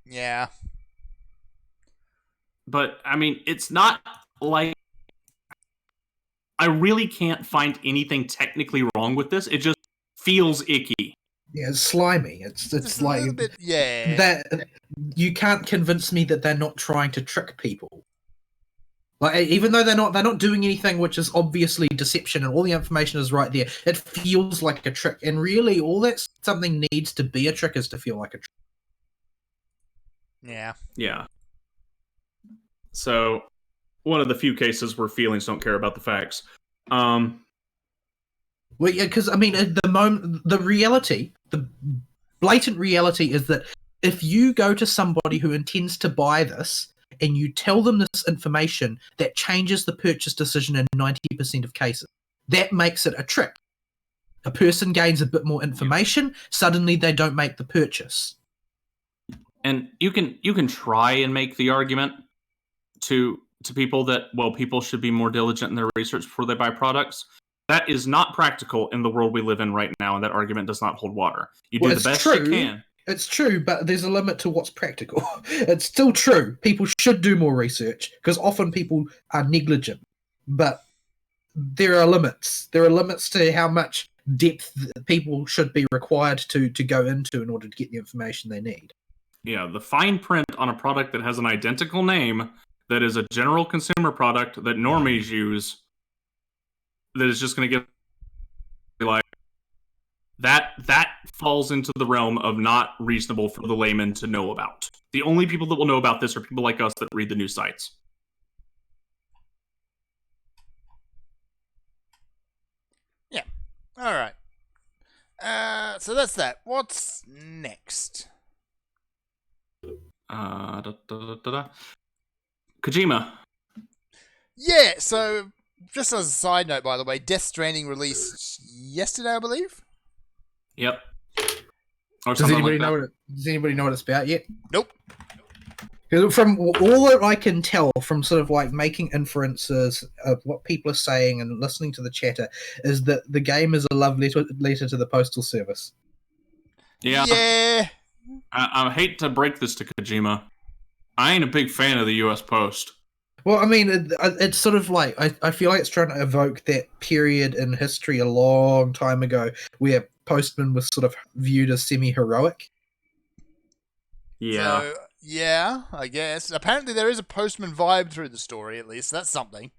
Yeah. But, I mean, it's not like... I really can't find anything technically wrong with this. It just feels icky. Yeah, it's slimy. It's like... a little bit, yeah. That, you can't convince me that they're not trying to trick people. Like, even though they're not doing anything which is obviously deception and all the information is right there, it feels like a trick. And really, all that something needs to be a trick is to feel like a trick. Yeah. Yeah. So, one of the few cases where feelings don't care about the facts. Well, yeah, because, I mean, the reality, the blatant reality is that if you go to somebody who intends to buy this and you tell them this information that changes the purchase decision in 90% of cases. That makes it a trick. A person gains a bit more information, suddenly they don't make the purchase. And you can try and make the argument to people that, well, people should be more diligent in their research before they buy products. That is not practical in the world we live in right now, and that argument does not hold water. You do the best you can. It's true, but there's a limit to what's practical. It's still true. People should do more research, because often people are negligent. But there are limits. There are limits to how much depth people should be required to go into in order to get the information they need. Yeah, the fine print on a product that has an identical name, that is a general consumer product that normies use, that is just going to get like that falls into the realm of not reasonable for the layman to know about. The only people that will know about this are people like us that read the news sites. Yeah. All right. So that's that. What's next? Kojima. Yeah, so just as a side note, by the way, Death Stranding released yesterday, I believe. Yep. Or Does anybody know what it's about yet? Nope. From all that I can tell, from sort of like making inferences of what people are saying and listening to the chatter, is that the game is a love letter to the Postal Service. Yeah. Yeah. I hate to break this to Kojima. I ain't a big fan of the U.S. Post. Well, I mean, it's sort of like, I feel like it's trying to evoke that period in history a long time ago where postmen was sort of viewed as semi-heroic. Yeah. So, yeah, I guess. Apparently there is a postman vibe through the story, at least. That's something.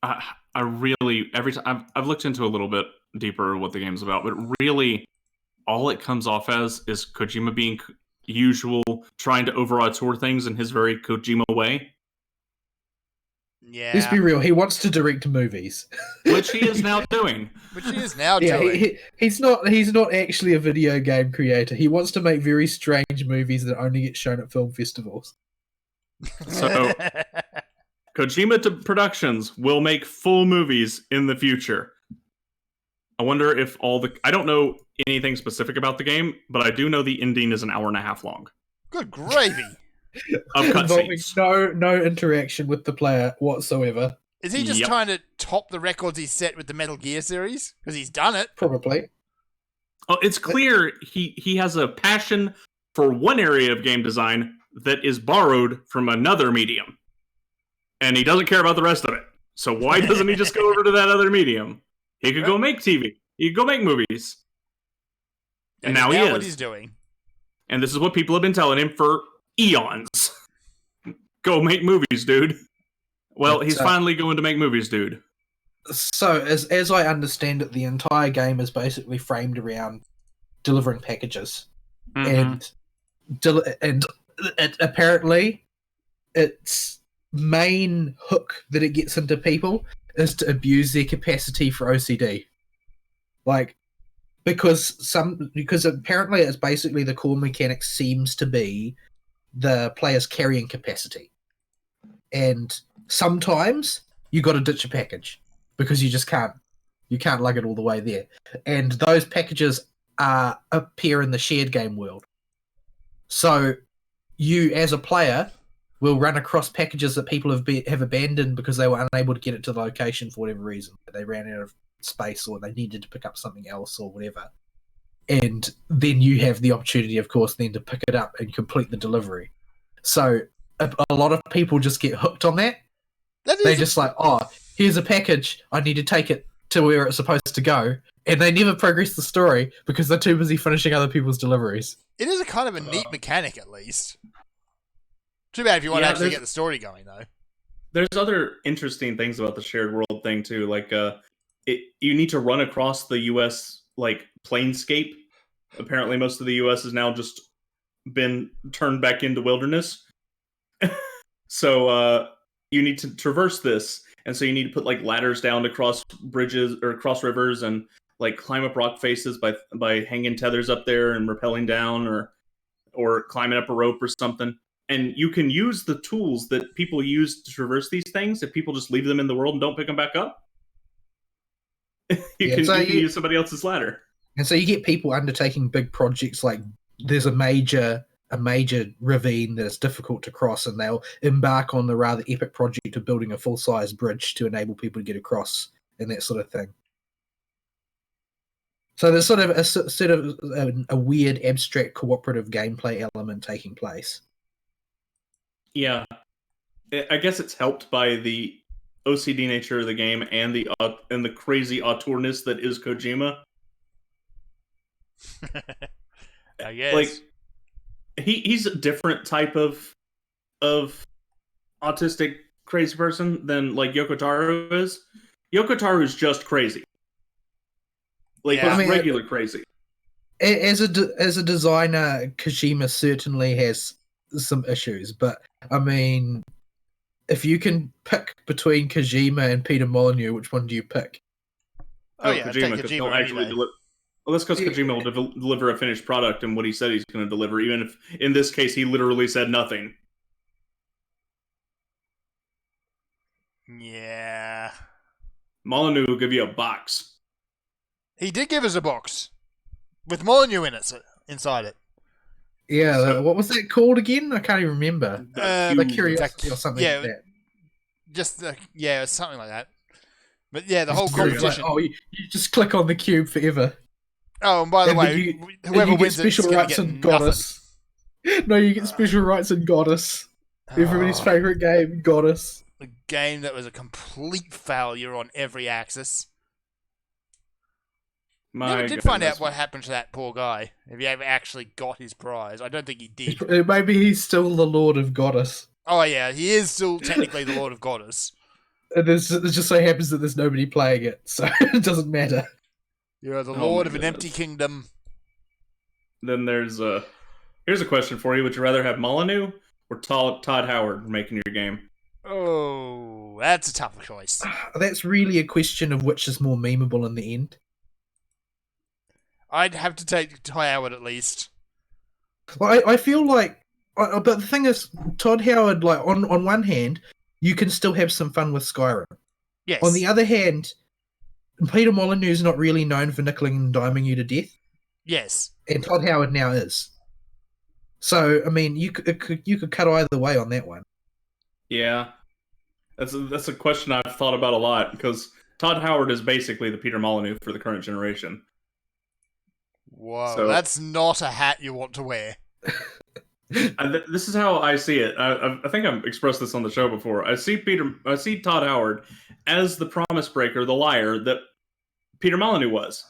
I really, every time, I've looked into a little bit deeper what the game's about, but really, all it comes off as is Kojima being usual, trying to over-auteur things in his very Kojima way. Yeah. Let's be real, he wants to direct movies. Which he is now doing. Which he is now doing. He's not actually a video game creator. He wants to make very strange movies that only get shown at film festivals. So, Kojima Productions will make full movies in the future. I wonder if I don't know anything specific about the game, but I do know the ending is an hour and a half long. Good gravy. Of Involving cutscenes. no interaction with the player whatsoever. Is he just trying to top the records he's set with the Metal Gear series? Because he's done it. Probably. Oh, it's clear he has a passion for one area of game design that is borrowed from another medium. And he doesn't care about the rest of it. So why doesn't he just go over to that other medium? He could go make TV. He could go make movies. And now he is. What he's doing. And this is what people have been telling him for eons. Go make movies, dude. Well, he's finally going to make movies, dude. So, as I understand it, the entire game is basically framed around delivering packages. Mm-hmm. And apparently, its main hook that it gets into people is to abuse their capacity for OCD. Like, because apparently it's basically the core mechanic seems to be the player's carrying capacity. And sometimes you got to ditch a package because you just can't lug it all the way there. And those packages appear in the shared game world. So you, as a player, will run across packages that people have abandoned because they were unable to get it to the location for whatever reason. They ran out of space or they needed to pick up something else or whatever. And then you have the opportunity, of course, then to pick it up and complete the delivery. So a lot of people just get hooked on that. They're just like, oh, here's a package. I need to take it to where it's supposed to go. And they never progress the story because they're too busy finishing other people's deliveries. It is a kind of a neat mechanic, at least. Too bad if you want to actually get the story going, though. There's other interesting things about the shared world thing, too. Like, you need to run across the U.S., like, planescape. Apparently, most of the U.S. has now just been turned back into wilderness. So, you need to traverse this. And so you need to put, like, ladders down to cross bridges, or cross rivers, and, like, climb up rock faces by hanging tethers up there and rappelling down, or climbing up a rope or something. and you can use the tools that people use to traverse these things if people just leave them in the world and don't pick them back up. you can use somebody else's ladder. And so you get people undertaking big projects, like there's a major ravine that is difficult to cross, and they'll embark on the rather epic project of building a full-size bridge to enable people to get across and that sort of thing. So there's sort of a weird abstract cooperative gameplay element taking place. Yeah, I guess it's helped by the OCD nature of the game and the crazy auteurness that is Kojima. I guess. Like he's a different type of autistic crazy person than like Yoko Taro is. Yoko Taro is just crazy. Like regular crazy. As a designer, Kojima certainly has some issues, but I mean, if you can pick between Kojima and Peter Molyneux, which one do you pick? Kojima, because he'll actually deliver. Well, that's because Kojima will deliver a finished product and what he said he's going to deliver, even if in this case he literally said nothing. Yeah. Molyneux will give you a box. He did give us a box with Molyneux inside it. Yeah, what was that called again? I can't even remember. The Curiosity or something like that. Just something like that. But yeah, the whole competition. Like, you just click on the cube forever. Oh, and by the way, whoever wins special rights and Goddess. No, you get special rights and Goddess. Everybody's favorite game, Goddess. A game that was a complete failure on every axis. Never did find out what happened to that poor guy. If he ever actually got his prize. I don't think he did. Maybe he's still the Lord of Goddess. Oh yeah, he is still technically the Lord of Goddess. And it just so happens that there's nobody playing it, so it doesn't matter. You're the Lord of an empty kingdom. Then here's a question for you. Would you rather have Molyneux or Todd Howard making your game? Oh, that's a tough choice. That's really a question of which is more memeable in the end. I'd have to take Howard at least. Well, I feel like, but the thing is, Todd Howard, like on one hand, you can still have some fun with Skyrim. Yes. On the other hand, Peter Molyneux is not really known for nickeling and diming you to death. Yes. And Todd Howard now is. So, I mean, you could cut either way on that one. Yeah. That's a question I've thought about a lot, because Todd Howard is basically the Peter Molyneux for the current generation. Whoa, so, that's not a hat you want to wear. This is how I see it. I think I've expressed this on the show before. I see Todd Howard as the promise breaker, the liar that Peter Molyneux was.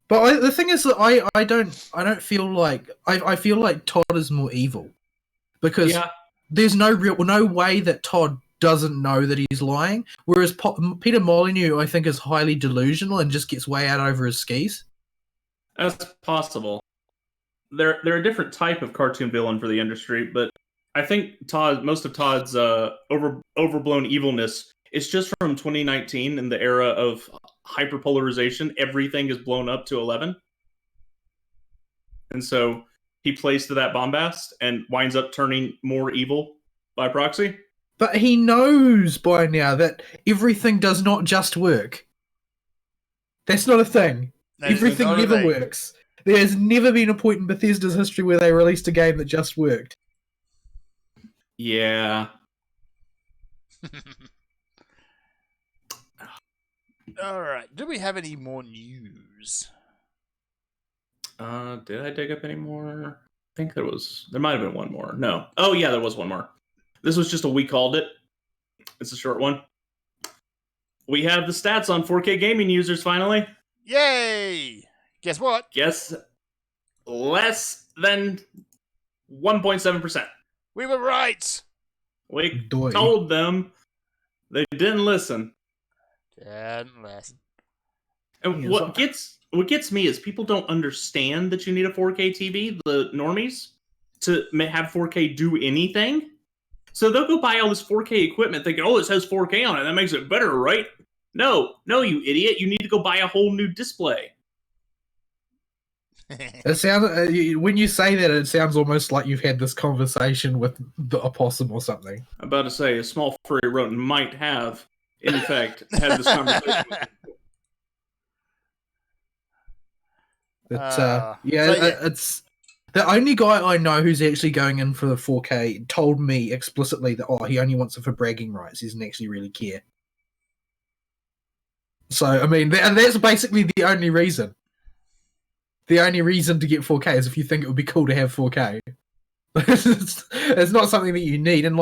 But the thing is that I don't feel like I feel like Todd is more evil, because there's no way that Todd doesn't know that he's lying, whereas Peter Molyneux, I think, is highly delusional and just gets way out over his skis. That's possible. They're a different type of cartoon villain for the industry, but I think most of Todd's overblown evilness is just from 2019 in the era of hyperpolarization. Everything is blown up to 11. And so he plays to that bombast and winds up turning more evil by proxy. But he knows by now that everything does not just work. That's not a thing. Everything never works. There has never been a point in Bethesda's history where they released a game that just worked. Yeah. Alright, do we have any more news? Did I dig up any more? I think there might have been one more. No. Oh yeah, there was one more. This was just a We Called It. It's a short one. We have the stats on 4K gaming users finally. Yay! Guess what? Guess less than 1.7%. We were right! We told them. They didn't listen. Didn't listen. And what gets me is people don't understand that you need a 4K TV, the normies, to have 4K do anything. So they'll go buy all this 4K equipment thinking, oh, this has 4K on it. That makes it better, right? No, you idiot. You need to go buy a whole new display. It sounds when you say that, it sounds almost like you've had this conversation with the opossum or something. I'm about to say a small furry rodent might have, in fact, had this conversation with me. It's the only guy I know who's actually going in for the 4K told me explicitly that he only wants it for bragging rights. He doesn't actually really care. So I mean, and that's basically the only reason. The only reason to get 4K is if you think it would be cool to have 4K. It's not something that you need, and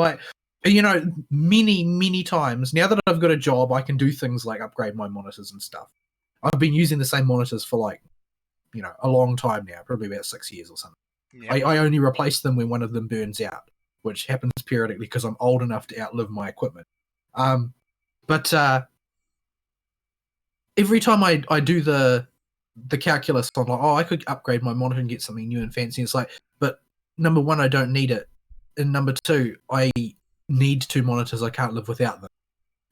many times now that I've got a job, I can do things like upgrade my monitors and stuff. I've been using the same monitors for a long time now, probably about 6 years or something. Yep. I only replace them when one of them burns out, which happens periodically because I'm old enough to outlive my equipment. But every time I do the calculus, I'm like, I could upgrade my monitor and get something new and fancy. It's like, but number one, I don't need it, and number two, I need 2 monitors. I can't live without them.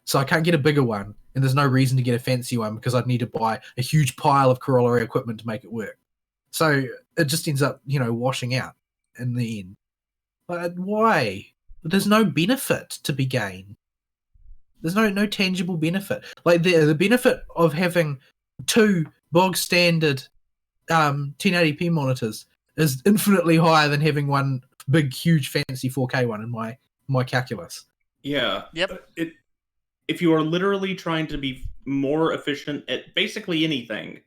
So I can't get a bigger one, and there's no reason to get a fancy one because I'd need to buy a huge pile of corollary equipment to make it work. So it just ends up, washing out in the end. But why? There's no benefit to be gained. There's no tangible benefit. Like the benefit of having 2 bog standard 1080p monitors is infinitely higher than having one big, huge, fancy 4K one in my calculus. Yeah. Yep. If you are literally trying to be more efficient at basically anything,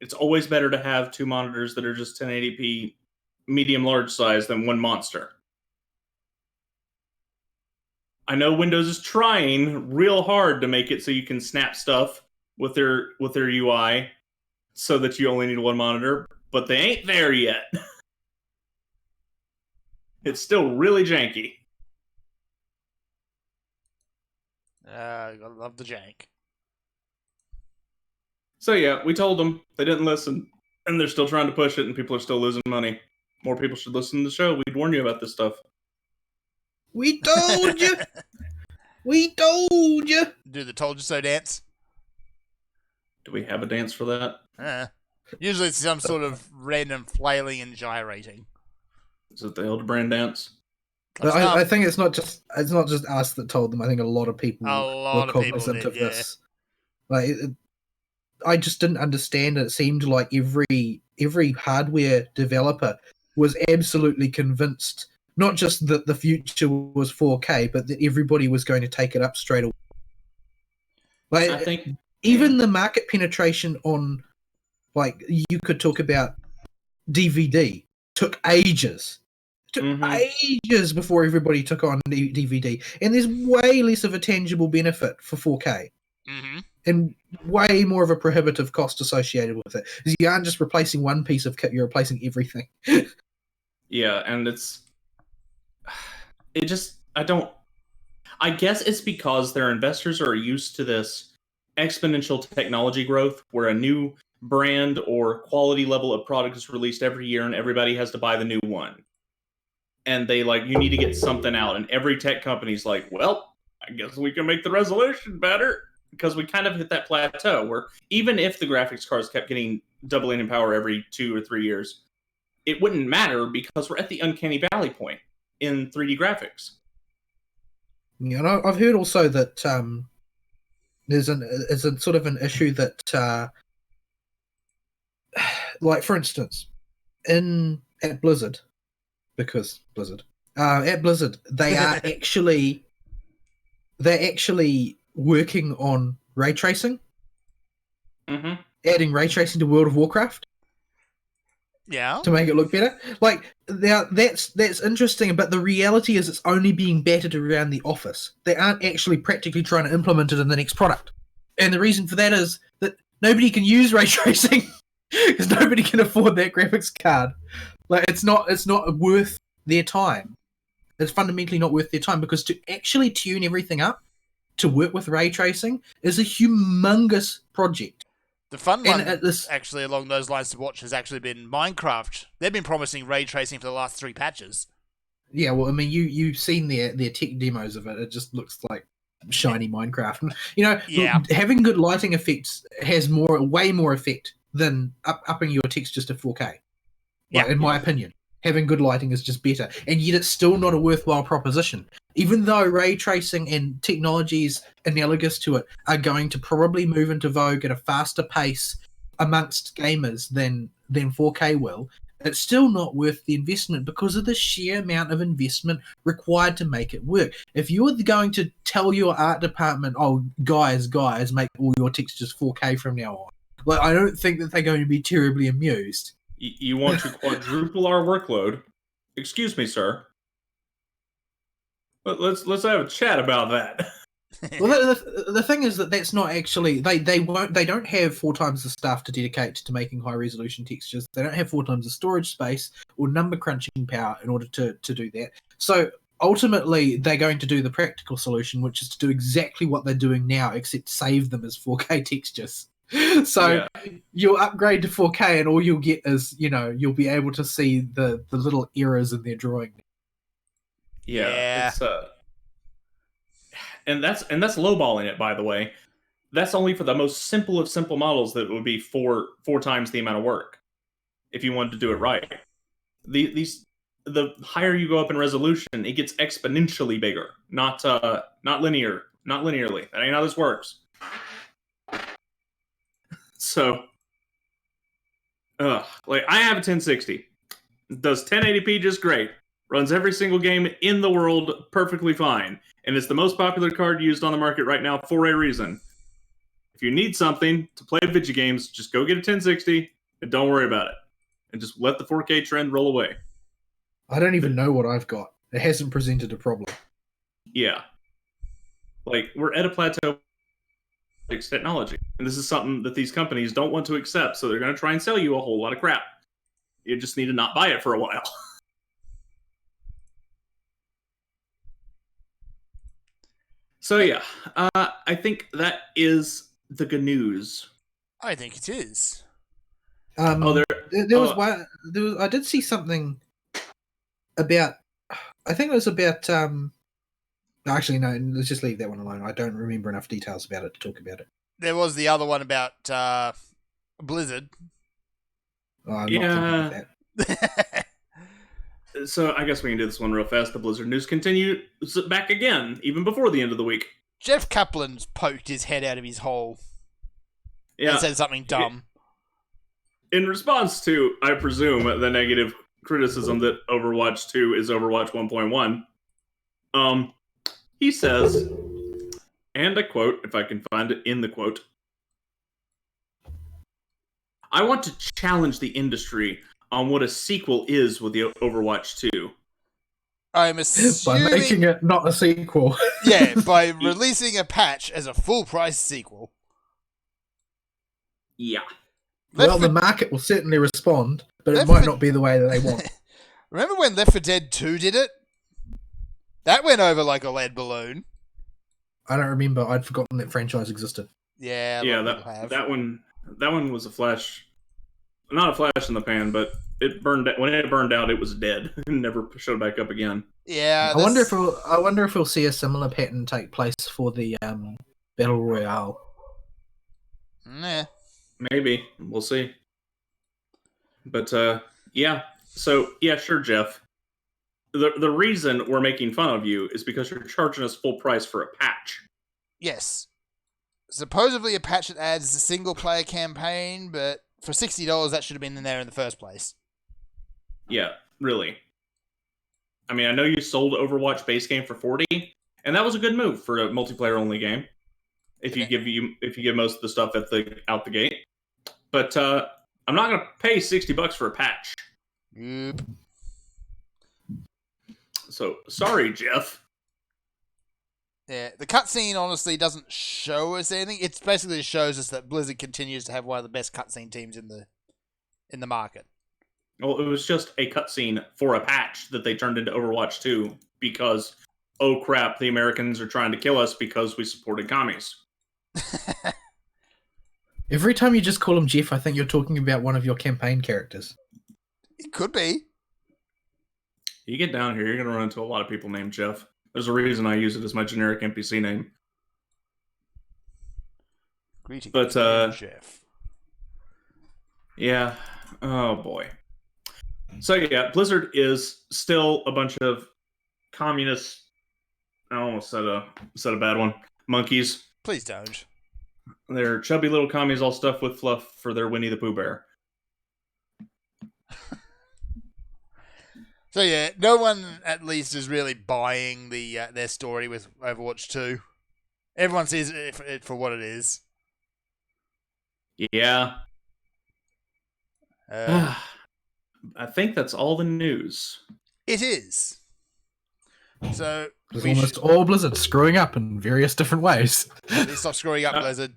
it's always better to have 2 monitors that are just 1080p medium large size than one monster. I know Windows is trying real hard to make it so you can snap stuff with their UI so that you only need 1 monitor, but they ain't there yet. It's still really janky. I love the jank. So yeah, we told them. They didn't listen. And they're still trying to push it, and people are still losing money. More people should listen to the show. We'd warn you about this stuff. We told you! We told you! Do the told you so dance. Do we have a dance for that? Usually it's some sort of random flailing and gyrating. Is it the Hildebrand dance? I think it's not just us that told them. I think a lot of people were cognizant of this. Like, I just didn't understand it. It seemed like every hardware developer was absolutely convinced, not just that the future was 4K, but that everybody was going to take it up straight away. Like, I think even the market penetration on, like, you could talk about DVD, took ages. It took ages before everybody took on DVD, and there's way less of a tangible benefit for 4K, and way more of a prohibitive cost associated with it. Because you aren't just replacing one piece of kit; you're replacing everything. Yeah, and I guess it's because their investors are used to this exponential technology growth, where a new brand or quality level of product is released every year, and everybody has to buy the new one. And they you need to get something out. And every tech company's like, well, I guess we can make the resolution better. Because we kind of hit that plateau where even if the graphics cards kept getting doubling in power every 2 or 3 years, it wouldn't matter because we're at the uncanny valley point in 3D graphics. Yeah, and I've heard also that there's a sort of an issue that, like for instance, at Blizzard, because Blizzard, at Blizzard, they're actually working on ray tracing, adding ray tracing to World of Warcraft. Yeah. To make it look better. Like, now that's interesting, but the reality is it's only being battered around the office. They aren't actually practically trying to implement it in the next product. And the reason for that is that nobody can use ray tracing because nobody can afford that graphics card. Like, it's not worth their time. It's fundamentally not worth their time, because to actually tune everything up to work with ray tracing is a humongous project. The fun one, actually, along those lines to watch has actually been Minecraft. They've been promising ray tracing for the last 3 patches. Yeah, well, I mean, you've seen their tech demos of it. It just looks like shiny Minecraft. You know, having good lighting effects has way more effect than upping your textures to 4K. Yeah. In my opinion, having good lighting is just better, and yet it's still not a worthwhile proposition. Even though ray tracing and technologies analogous to it are going to probably move into vogue at a faster pace amongst gamers than 4K will, it's still not worth the investment because of the sheer amount of investment required to make it work. If you're going to tell your art department, oh, guys, make all your textures 4K from now on, like, I don't think that they're going to be terribly amused. You want to quadruple our workload? Excuse me, sir. Let's have a chat about that. Well, the thing is that that's not actually they don't have 4 times the staff to dedicate to making high resolution textures. They don't have 4 times the storage space or number crunching power in order to do that. So ultimately, they're going to do the practical solution, which is to do exactly what they're doing now, except save them as 4K textures. So you'll upgrade to 4K, and all you'll get is, you'll be able to see the little errors in their drawing. Yeah. It's, and that's lowballing it, by the way. That's only for the most simple of simple models that would be four times the amount of work if you wanted to do it right. The higher you go up in resolution, it gets exponentially bigger, not linearly. That ain't how this works. So, I have a 1060. It does 1080p just great. Runs every single game in the world perfectly fine. And it's the most popular card used on the market right now for a reason. If you need something to play video games, just go get a 1060 and don't worry about it. And just let the 4K trend roll away. I don't even know what I've got. It hasn't presented a problem. Yeah. We're at a plateau technology. And this is something that these companies don't want to accept, so they're going to try and sell you a whole lot of crap. You just need to not buy it for a while. So yeah, I think that is the good news. I think it is. There was one. I did see something about. I think it was about. Actually, no. Let's just leave that one alone. I don't remember enough details about it to talk about it. There was the other one about Blizzard. I'm not thinking of that. So I guess we can do this one real fast. The Blizzard news continues back again, even before the end of the week. Jeff Kaplan's poked his head out of his hole. Yeah, and said something dumb. In response to, I presume, the negative criticism that Overwatch 2 is Overwatch 1.1, he says, and I quote, if I can find it in the quote, "I want to challenge the industry on what a sequel is with the Overwatch 2. I'm assuming... By making it not a sequel. Yeah, by releasing a patch as a full-price sequel. Yeah. Well, the market will certainly respond, but it might not be the way that they want. Remember when Left 4 Dead 2 did it? That went over like a lead balloon. I don't remember. I'd forgotten that franchise existed. Yeah, that one was a flash. Not a flash in the pan, but it burned. When it burned out, it was dead and never showed back up again. Yeah, I wonder if we'll see a similar pattern take place for the Battle Royale. Nah. Maybe. We'll see. But yeah. So yeah, sure, Jeff. The reason we're making fun of you is because you're charging us full price for a patch. Yes. Supposedly a patch that adds a single player campaign, but for $60 that should have been in there in the first place. Yeah, really. I mean, I know you sold Overwatch base game for $40, and that was a good move for a multiplayer only game. If you give most of the stuff out the gate. But I'm not going to pay $60 for a patch. Yep. So, sorry, Jeff. Yeah, the cutscene honestly doesn't show us anything. It basically shows us that Blizzard continues to have one of the best cutscene teams in the market. Well, it was just a cutscene for a patch that they turned into Overwatch 2 because, oh crap, the Americans are trying to kill us because we supported commies. Every time you just call him Jeff, I think you're talking about one of your campaign characters. It could be. You get down here, you're going to run into a lot of people named Jeff. There's a reason I use it as my generic NPC name. Greetings, but Jeff. Yeah. Oh boy. So yeah, Blizzard is still a bunch of communist. I almost said a bad one. Monkeys. Please don't. They're chubby little commies all stuffed with fluff for their Winnie the Pooh bear. So yeah, no one at least is really buying their story with Overwatch 2. Everyone sees it for what it is. Yeah. Uh, I think that's all the news. it is. So It's we almost should all Blizzard screwing up in various different ways. please stop screwing up, Blizzard.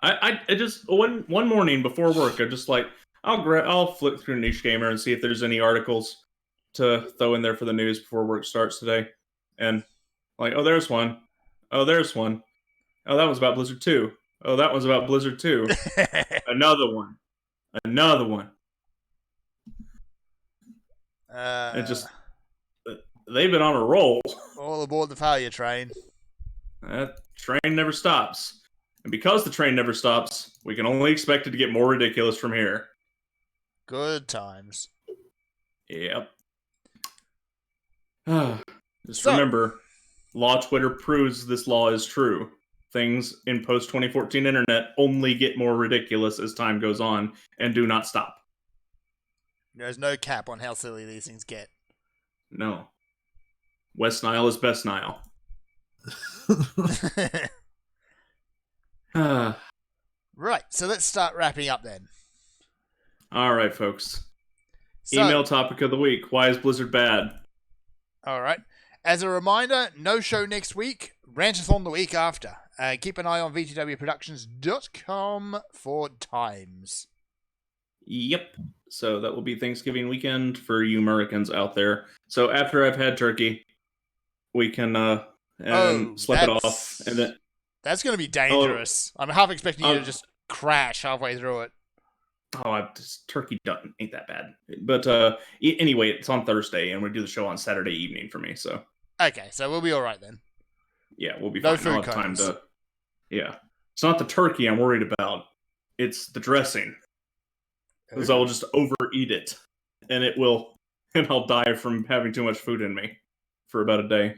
I just one morning before work, I just like I'll flip through Niche Gamer and see if there's any articles to throw in there for the news before work starts today, and like, oh, there's one. Oh, there's one. Oh, that was about Blizzard 2. Oh, that was about Blizzard 2. Another one. Another one. It just they've been on a roll. All aboard the failure train. That train never stops. And because the train never stops, we can only expect it to get more ridiculous from here. Good times. Yep. Just So- remember, law Twitter proves this law is true. Things in post-2014 internet only get more ridiculous as time goes on and do not stop. There's no cap on how silly these things get. No. West Nile is best Nile. All Right, so let's start wrapping up then. right, folks. So, Email topic of the week. Why is Blizzard bad? all right. As a reminder, no show next week. Rantathon the week after. Keep an eye on VTWProductions.com for times. Yep. So that will be Thanksgiving weekend for you Americans out there. So after I've had turkey, we can slap it off, and then That's going to be dangerous. I'm half expecting you to just crash halfway through it. turkey ain't that bad. But anyway, it's on Thursday, and we do the show on Saturday evening for me. So Okay, so we'll be all right then. yeah, we'll be No fine. I'll food have time cones. to. Yeah, it's not the turkey I'm worried about. It's the dressing, because I will just overeat it, and I'll die from having too much food in me for about a day.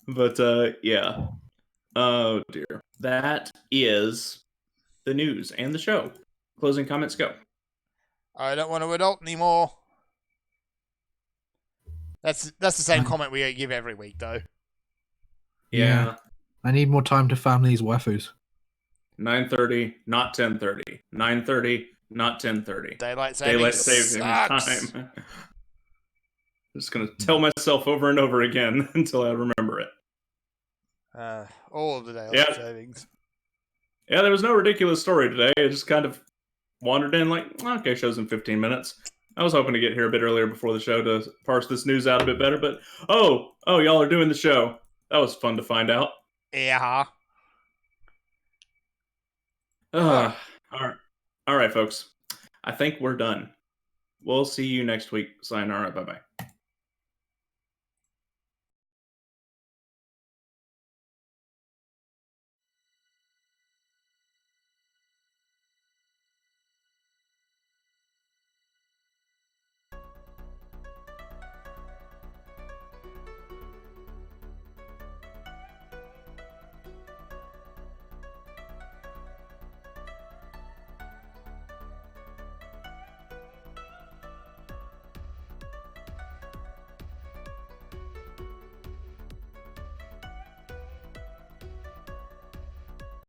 But yeah. Oh dear. That is the news and the show. Closing comments go. I don't want to adult anymore. That's the same comment we give every week, though. Yeah. I need more time to farm these waifus. 9:30, not 10:30. 9:30, not 10:30. Daylight saving Daylight saving sucks. time. Just gonna tell myself over and over again until I remember it. All of the daylight Yeah. savings. Yeah, there was no ridiculous story today. I just kind of wandered in like, okay, show's in 15 minutes. I was hoping to get here a bit earlier before the show to parse this news out a bit better, but oh, y'all are doing the show. That was fun to find out. Yeah. All right, folks. I think we're done. We'll see you next week. Sayonara. Bye-bye.